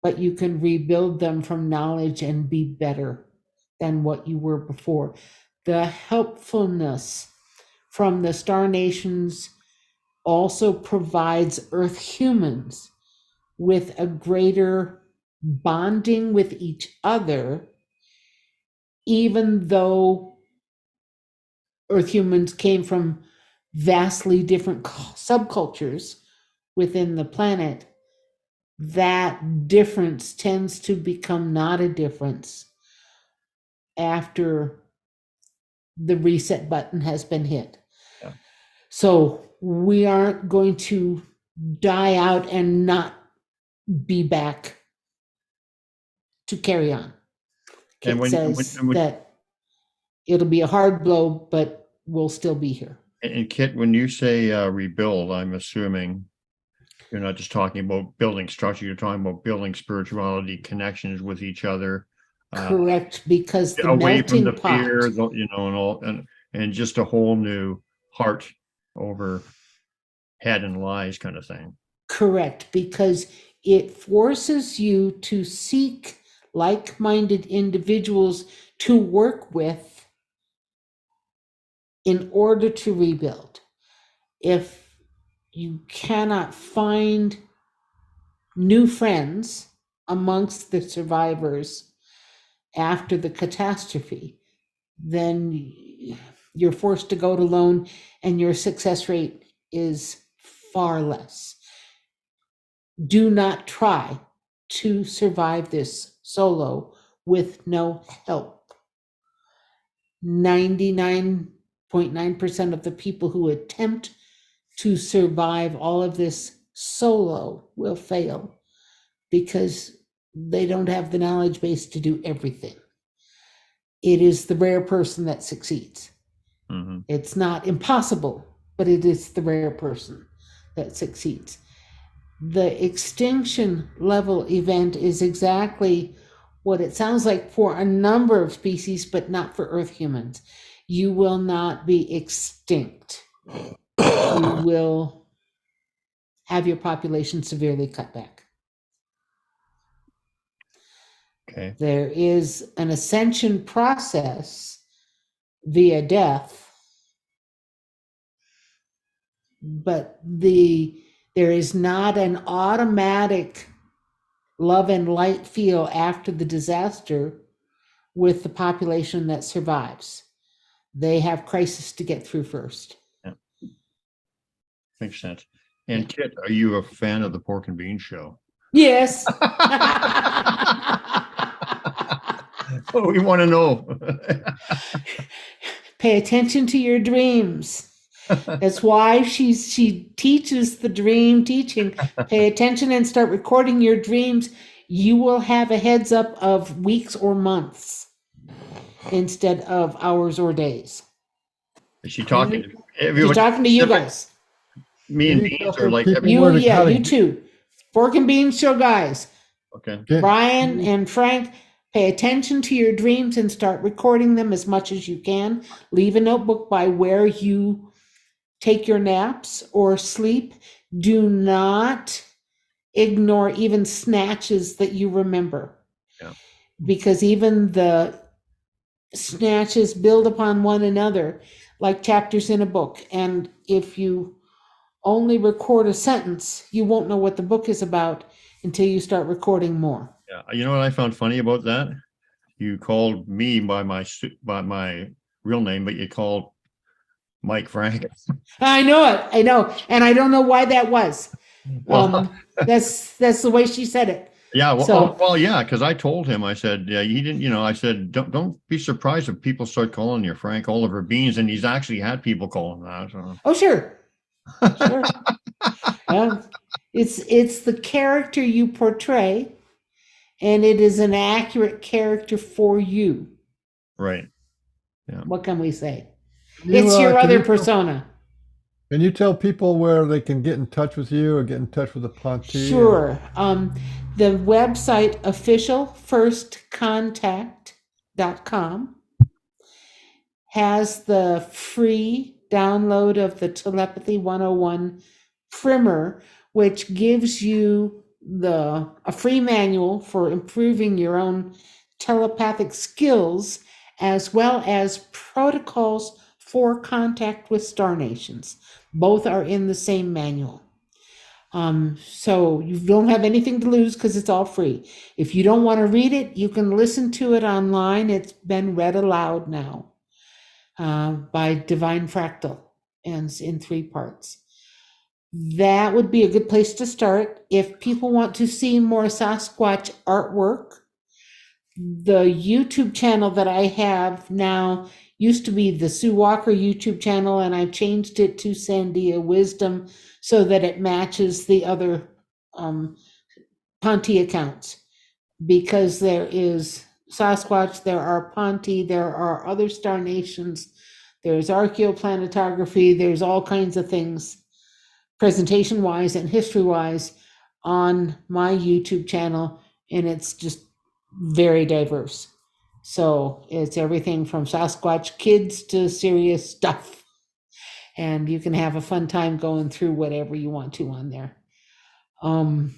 but you can rebuild them from knowledge and be better than what you were before. The helpfulness from the Star Nations also provides Earth humans with a greater bonding with each other, even though Earth humans came from vastly different subcultures within the planet. That difference tends to become not a difference after the reset button has been hit. Yeah. So we aren't going to die out and not be back to carry on. Kit says that it'll be a hard blow, but we'll still be here. And Kit, when you say rebuild, I'm assuming you're not just talking about building structure, you're talking about building spirituality, connections with each other, Correct, because the away from melting the pot. fear, and all, and just a whole new heart over head and lies kind of thing. Correct, because it forces you to seek like-minded individuals to work with in order to rebuild. If you cannot find new friends amongst the survivors after the catastrophe, then you're forced to go it alone, and your success rate is far less. Do not try to survive this solo with no help. 99.9% of the people who attempt to survive all of this solo will fail because they don't have the knowledge base to do everything. It is the rare person that succeeds. Mm-hmm. It's not impossible, but it is the rare person that succeeds. The extinction level event is exactly what it sounds like for a number of species, but not for Earth humans. You will not be extinct. You will have your population severely cut back. Okay. There is an ascension process via death, but there is not an automatic love and light feel after the disaster with the population that survives. They have crisis to get through first. Yeah. Makes sense. And Kit, are you a fan of the Pork and Bean Show? Yes. Oh, we want to know. Pay attention to your dreams. That's why she teaches the dream teaching. Pay attention and start recording your dreams. You will have a heads up of weeks or months instead of hours or days. Is she talking to She's everybody? talking to you guys. Me and Can you Beans tell are like people You, where to- yeah, how to you get- too. Pork and Bean Show guys. okay. Brian and Frank, pay attention to your dreams and start recording them as much as you can. Leave a notebook by where you take your naps or sleep. Do not ignore even snatches that you remember. Yeah. Because even the snatches build upon one another like chapters in a book. And if you only record a sentence, you won't know what the book is about until you start recording more. Yeah. You know what I found funny about that? You called me by my real name, but you called Mike Frank. I know it. I know. And I don't know why that was. Well, That's the way she said it. yeah. Well, So- yeah, because I told him, I said, yeah, he didn't, I said, don't be surprised if people start calling you Frank Oliver Beans, and he's actually had people call him that. So. Oh, sure. Sure. It's the character you portray, and it is an accurate character for you. Right. What can we say? You, It's your can other you tell- persona. Can you tell people where they can get in touch with you or get in touch with the Ponte? Sure. The website officialfirstcontact.com has the free download of the Telepathy 101 primer, which gives you a free manual for improving your own telepathic skills, as well as protocols for contact with star nations. Both are in the same manual. So you don't have anything to lose because it's all free. If you don't want to read it, you can listen to it online. It's been read aloud now by Divine Fractal, and in 3 parts. That would be a good place to start. If people want to see more Sasquatch artwork, the YouTube channel that I have now used to be the Sue Walker YouTube channel, and I've changed it to Sandia Wisdom so that it matches the other Ponte accounts. Because there is Sasquatch, there are Ponte, there are other star nations, there's archaeoplanetography, there's all kinds of things, presentation-wise and history-wise, on my YouTube channel, and it's just very diverse. So it's everything from Sasquatch kids to serious stuff. And you can have a fun time going through whatever you want to on there. Hizzle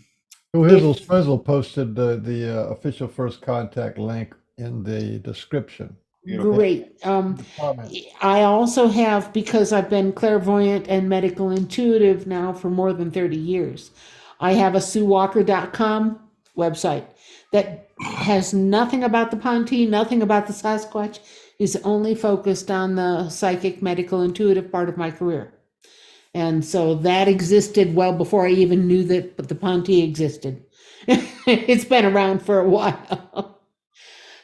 If Swizzle posted the official first contact link in the description. great. Comment. I also have, because I've been clairvoyant and medical intuitive now for more than 30 years, I have a SueWalker.com website that has nothing about the Ponte, nothing about the Sasquatch, is only focused on the psychic, medical, intuitive part of my career. And so that existed well before I even knew that the Ponte existed. It's been around for a while.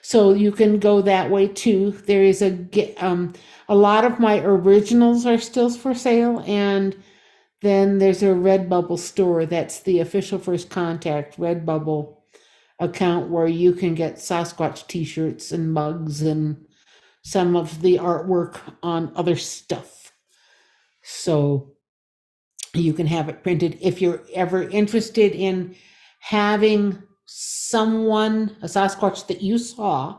So you can go that way too. There is a lot of my originals are still for sale, and then there's a Redbubble store. That's the official First Contact Redbubble account where you can get Sasquatch t-shirts and mugs and some of the artwork on other stuff. So you can have it printed. If you're ever interested in having someone, a Sasquatch that you saw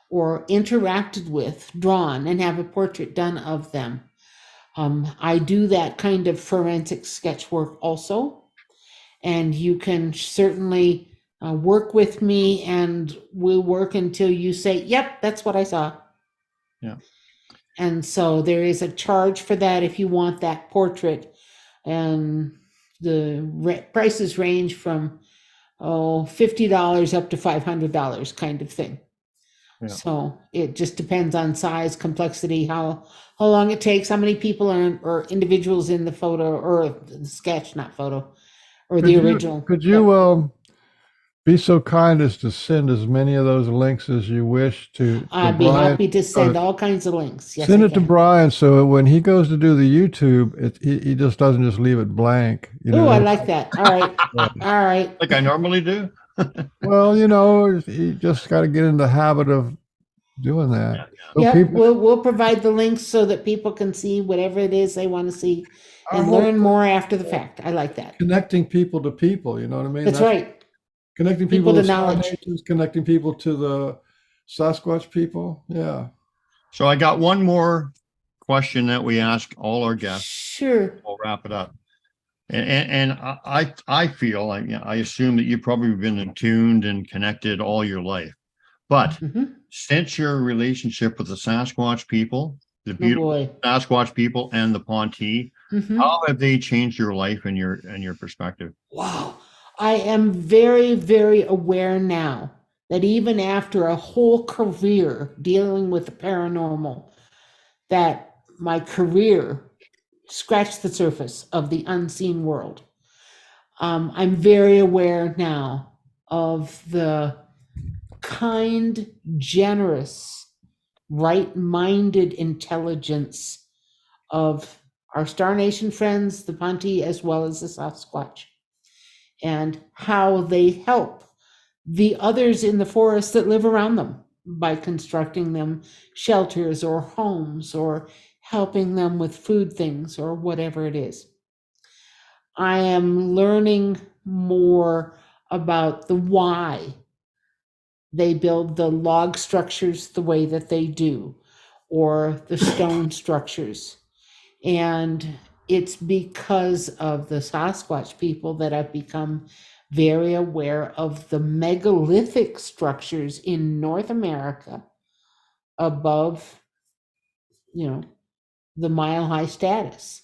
or interacted with, drawn, and have a portrait done of them. I do that kind of forensic sketch work also, and you can certainly work with me, and we'll work until you say, yep, that's what I saw. Yeah. And so there is a charge for that if you want that portrait, and the prices range from $50 up to $500 kind of thing. Yeah. So it just depends on size, complexity, how long it takes, how many people are or individuals in the photo or the sketch, not photo, or the original. Could you be so kind as to send as many of those links as you wish to I'd be Brian? happy to send all kinds of links. Yes, Send I it to can. Brian so when he goes to do the YouTube, he just doesn't just leave it blank. Oh, I like that. All right. All right. Like I normally do. Well, he just got to get in the habit of doing that. So Yep, people, we'll provide the links so that people can see whatever it is they want to see Our and whole learn more after the fact. I like that. connecting people to people, you know what I mean? That's right. Connecting People people to to knowledge. Fascinations, connecting people to the Sasquatch people. Yeah. So I got one more question that we ask all our guests. Sure. We'll wrap it up. And I feel like, I assume that you've probably been attuned and connected all your life. But since your relationship with the Sasquatch people, the beautiful Sasquatch people and the Ponte, how have they changed your life and your perspective? Wow. I am very, very aware now that even after a whole career dealing with the paranormal, that my career scratched the surface of the unseen world. I'm very aware now of the kind, generous, right-minded intelligence of our Star Nation friends, the Ponte, as well as the Sasquatch, and how they help the others in the forest that live around them by constructing them shelters or homes or helping them with food things or whatever it is. I am learning more about the why they build the log structures the way that they do, or the stone structures. And it's because of the Sasquatch people that I've become very aware of the megalithic structures in North America above, the mile high status.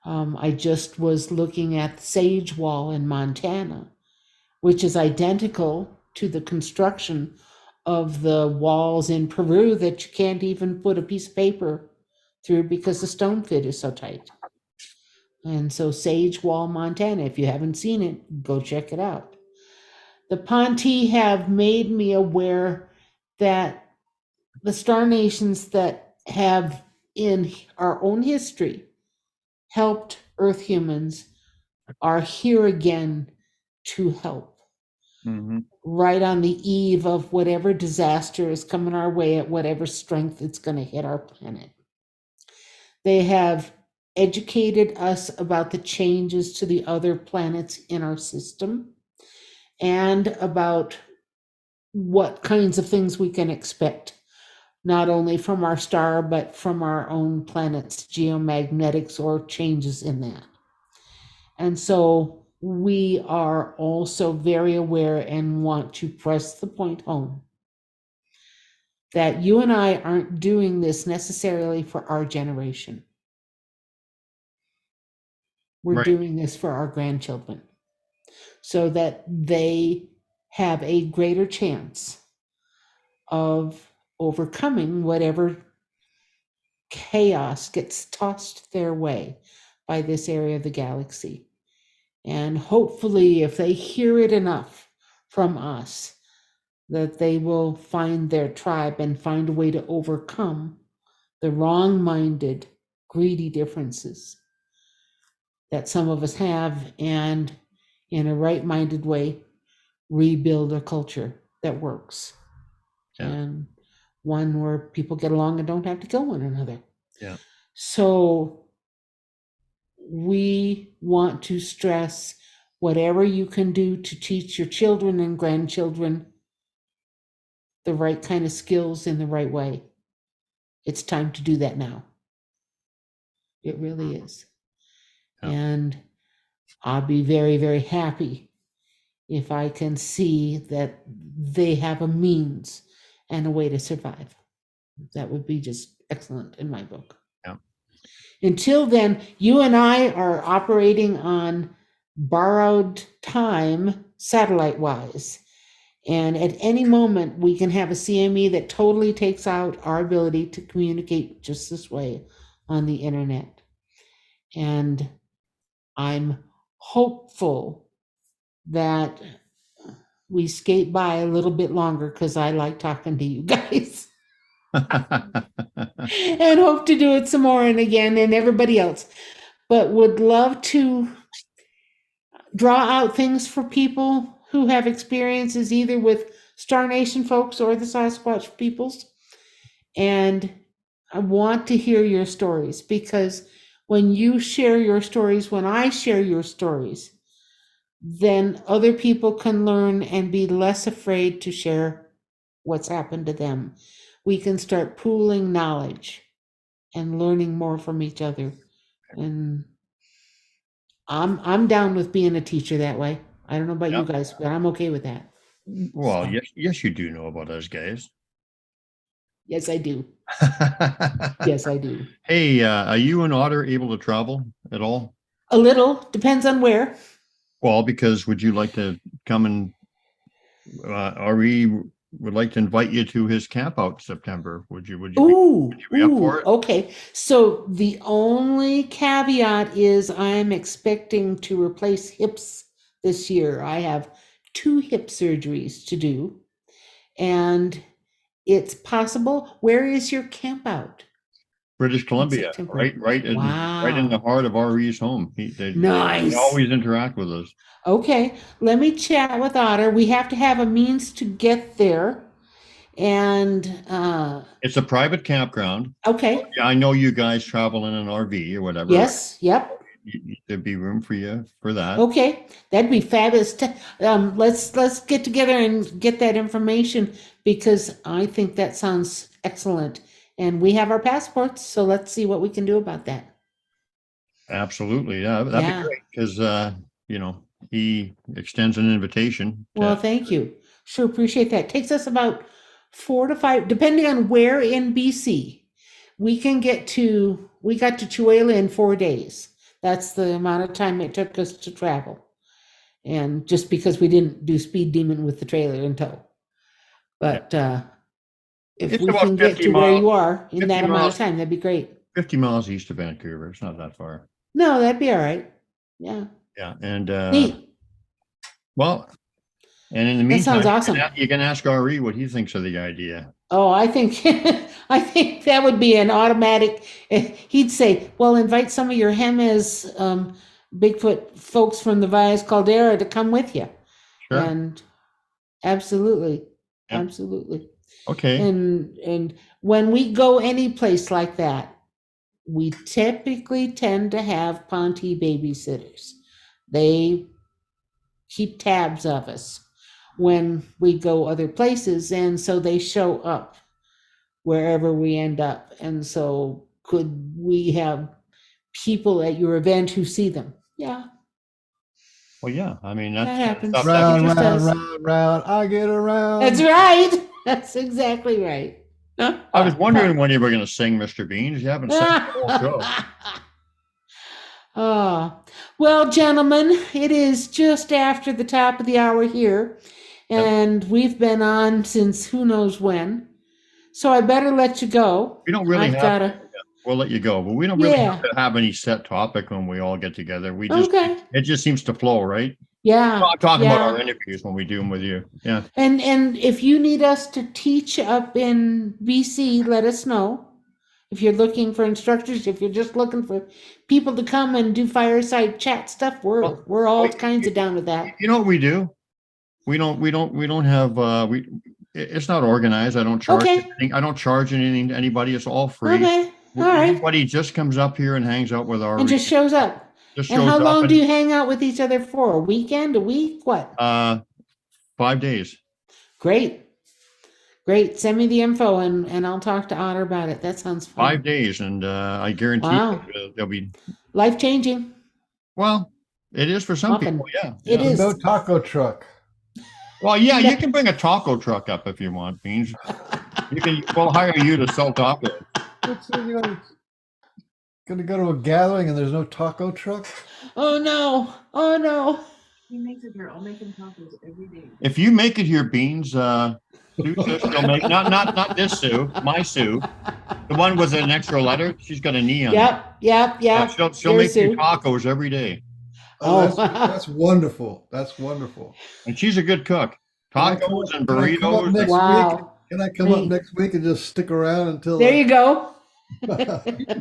I just was looking at Sage Wall in Montana, which is identical to the construction of the walls in Peru that you can't even put a piece of paper through because the stone fit is so tight. And so Sage Wall, Montana, if you haven't seen it, go check it out. The Ponte have made me aware that the Star Nations that have in our own history helped Earth humans are here again to help. Right on the eve of whatever disaster is coming our way at whatever strength it's going to hit our planet. They have educated us about the changes to the other planets in our system and about what kinds of things we can expect, not only from our star, but from our own planet's geomagnetics or changes in that. And so we are also very aware and want to press the point home that you and I aren't doing this necessarily for our generation. We're Right. doing this for our grandchildren so that they have a greater chance of overcoming whatever chaos gets tossed their way by this area of the galaxy. And hopefully, if they hear it enough from us, that they will find their tribe and find a way to overcome the wrong-minded, greedy differences that some of us have, and in a right-minded way, rebuild a culture that works. Yeah. And one where people get along and don't have to kill one another. Yeah. So we want to stress whatever you can do to teach your children and grandchildren the right kind of skills in the right way. It's time to do that now. It really is. Yeah. And I'll be very, very happy if I can see that they have a means and a way to survive. That would be just excellent in my book. Yeah. Until then, you and I are operating on borrowed time, satellite-wise. And at any moment, we can have a CME that totally takes out our ability to communicate just this way on the internet. And I'm hopeful that we skate by a little bit longer because I like talking to you guys. And hope to do it some more and again, and everybody else. But would love to draw out things for people who have experiences either with Star Nation folks or the Sasquatch peoples. And I want to hear your stories, because when you share your stories, when I share your stories, then other people can learn and be less afraid to share what's happened to them. We can start pooling knowledge and learning more from each other. And I'm down with being a teacher that way. I don't know about you guys, but I'm okay with that. Well, So, yes, you do know about us guys. yes, I do. Yes, I do. Hey, are you and Otter able to travel at all? A little, depends on where. Well, because would you like to come and RE would like to invite you to his camp out in September. Would you be up for it? Okay. So the only caveat is I'm expecting to replace hips this year. I have 2 hip surgeries to do, and it's possible. Where is your camp out? British Columbia, September. right in the Wow. heart of RE's home. They Nice. always interact with us. Okay, let me chat with Otter. We have to have a means to get there. And It's a private campground. okay, Yeah, I know you guys travel in an RV or whatever. yes, yep. There'd be room for you for that. Okay, that'd be fabulous. Let's get together and get that information, because I think that sounds excellent. And we have our passports, so let's see what we can do about that. Absolutely, yeah, that'd Yeah. be great because he extends an invitation. Well, thank you. Sure appreciate that. Takes us about 4 to 5, depending on where in BC. We got to Chuela in 4 days. That's the amount of time it took us to travel. And just because we didn't do Speed Demon with the trailer in tow. But if It's we about can get 50 to where miles- you are in 50 that amount miles. of time, that'd be great. 50 miles east of Vancouver. It's not that far. No, that'd be all right. Yeah. Yeah, and Neat. well, and in the That meantime, sounds awesome. you can ask RE what he thinks of the idea. Oh, I think I think that would be an automatic. He'd say, "Well, invite some of your Hemes Bigfoot folks from the Valles Caldera to come with you." Sure. And absolutely, Yep. absolutely. Okay. And when we go any place like that, we typically tend to have Ponte babysitters. They keep tabs of us. when we go other places, and so they show up wherever we end up. And so could we have people at your event who see them? Yeah, Well, yeah. I mean, that happens. stuff Round, just round, does. round, round. I get around. That's right. That's exactly right. I was wondering when you were going to sing, Mr. Beans. You haven't sung the whole show. Well, gentlemen, it is just after the top of the hour here, and we've been on since who knows when. So I better let you go. We don't really I've have. gotta. We'll let you go, but we don't really Yeah. have to have any set topic when we all get together. We just Okay. it just seems to flow, right? Yeah. We'll talk about yeah. our interviews when we do them with you. Yeah. And if you need us to teach up in BC, let us know. If you're looking for instructors, if you're just looking for people to come and do fireside chat stuff, we're all kinds of down with that. You know what we do? We don't have it's not organized. I don't charge Okay. anything. I don't charge anything to anybody. It's all free. Okay. All right. Everybody just comes up here and hangs out with our And just shows up. just And shows how up long and, do you hang out with each other for? A weekend? A week? What? 5 days. Great. Great. Send me the info and I'll talk to Otter about it. That sounds fun. 5 days, and I guarantee Wow. they'll be Life changing. well. It is for some Often. people. Yeah. It yeah. is. No taco truck. Well, yeah, you can bring a taco truck up if you want, Beans. We'll hire you to sell tacos. Gonna go to a gathering and there's no taco truck? Oh no. Oh no. He makes it here. I'll make him tacos every day. If you make it here, Beans, Sue says she'll make not this Sue, my Sue, the one with an extra letter. She's got a knee on it. Yep. She'll make you Sue. tacos every day, Oh. That's wonderful. That's wonderful. and she's a good cook. Tacos and Can I come up burritos. next Wow. week? Can I come up Neat. next week and just stick around until There you go.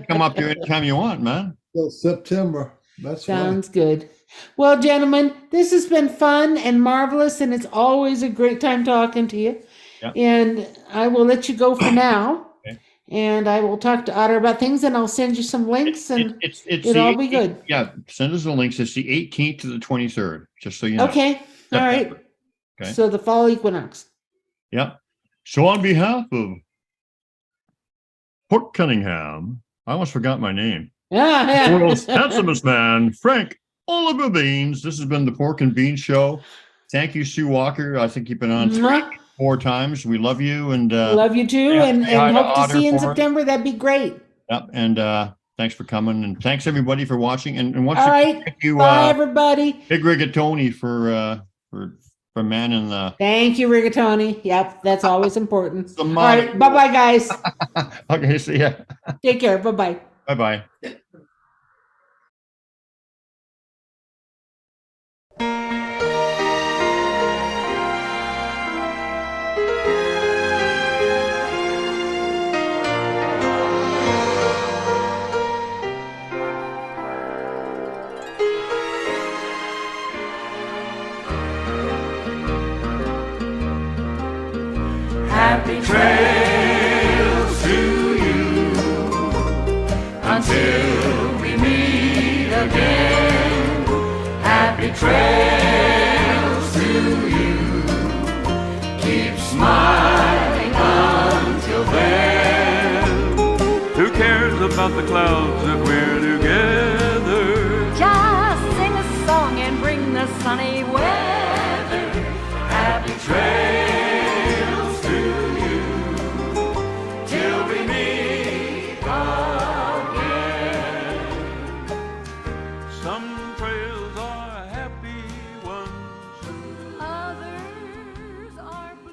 Come up here anytime you want, man. till September? That's fine. Sounds good. Well, gentlemen, this has been fun and marvelous, and it's always a great time talking to you. Yeah. And I will let you go for now. Okay. And I will talk to Otter about things, and I'll send you some links, and It's it'll the all be 18th good. Yeah, send us the links. It's the 18th to the 23rd, just so you know. Okay. All right. September. Okay. So the fall equinox. Yeah. So on behalf of Port Cunningham, I almost forgot my name. Yeah. The world's handsomest man, Frank Oliver Beans. This has been the Pork and Beans Show. Thank you, Sue Walker. I think you've been on Mwah. 4 times. We love you, and Love you too, yeah, and say hi to hope to Otter see you in for us. September. That'd be great. yeah, and thanks for coming, and thanks everybody for watching. And once All again, right. thank you, Bye, everybody. Big Rigatoni for manning the. Thank you, Rigatoni. Yep, that's always important. The All right. Bye-bye, guys. Okay, see ya. Take care. Bye-bye. Bye bye. Happy trails to you until we meet again. Happy trails to you. Keep smiling until then. Who cares about the clouds if we're together? Just sing a song and bring the sunny weather. Happy trails to you till we meet again. Some trails are happy ones. Others are blue.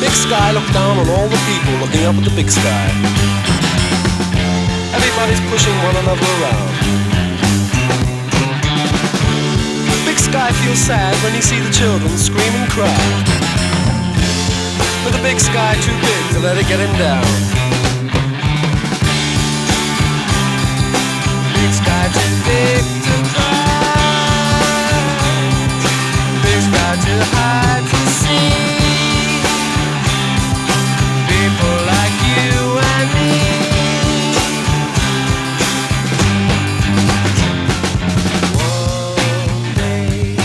Big sky look down on all the people looking up at the big sky. Everybody's pushing one another around. Big sky feels sad when you see the children scream and cry. But the big sky too big to let it get him down. Big sky too big to cry. Big sky too high to see. People like you and me. One day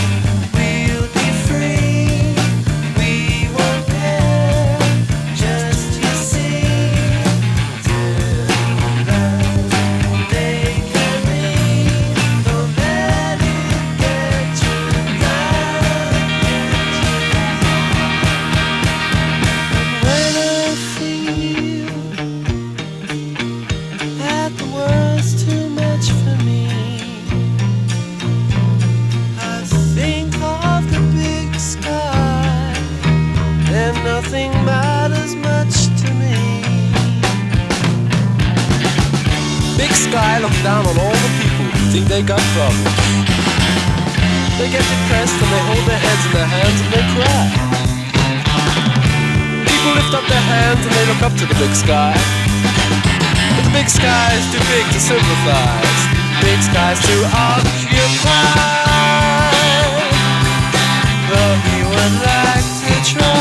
we'll be free. We won't care, just you see. Till that day can be, don't let it get you down. When I feel that the world's too much for me, I think of the big sky, and nothing matters much to me. Big sky looks down on all the people who think they got problems. They get depressed and they hold their heads in their hands and they cry. People lift up their hands and they look up to the big sky. But the big sky is too big to sympathize. Big sky's too occupied. But we would like to try.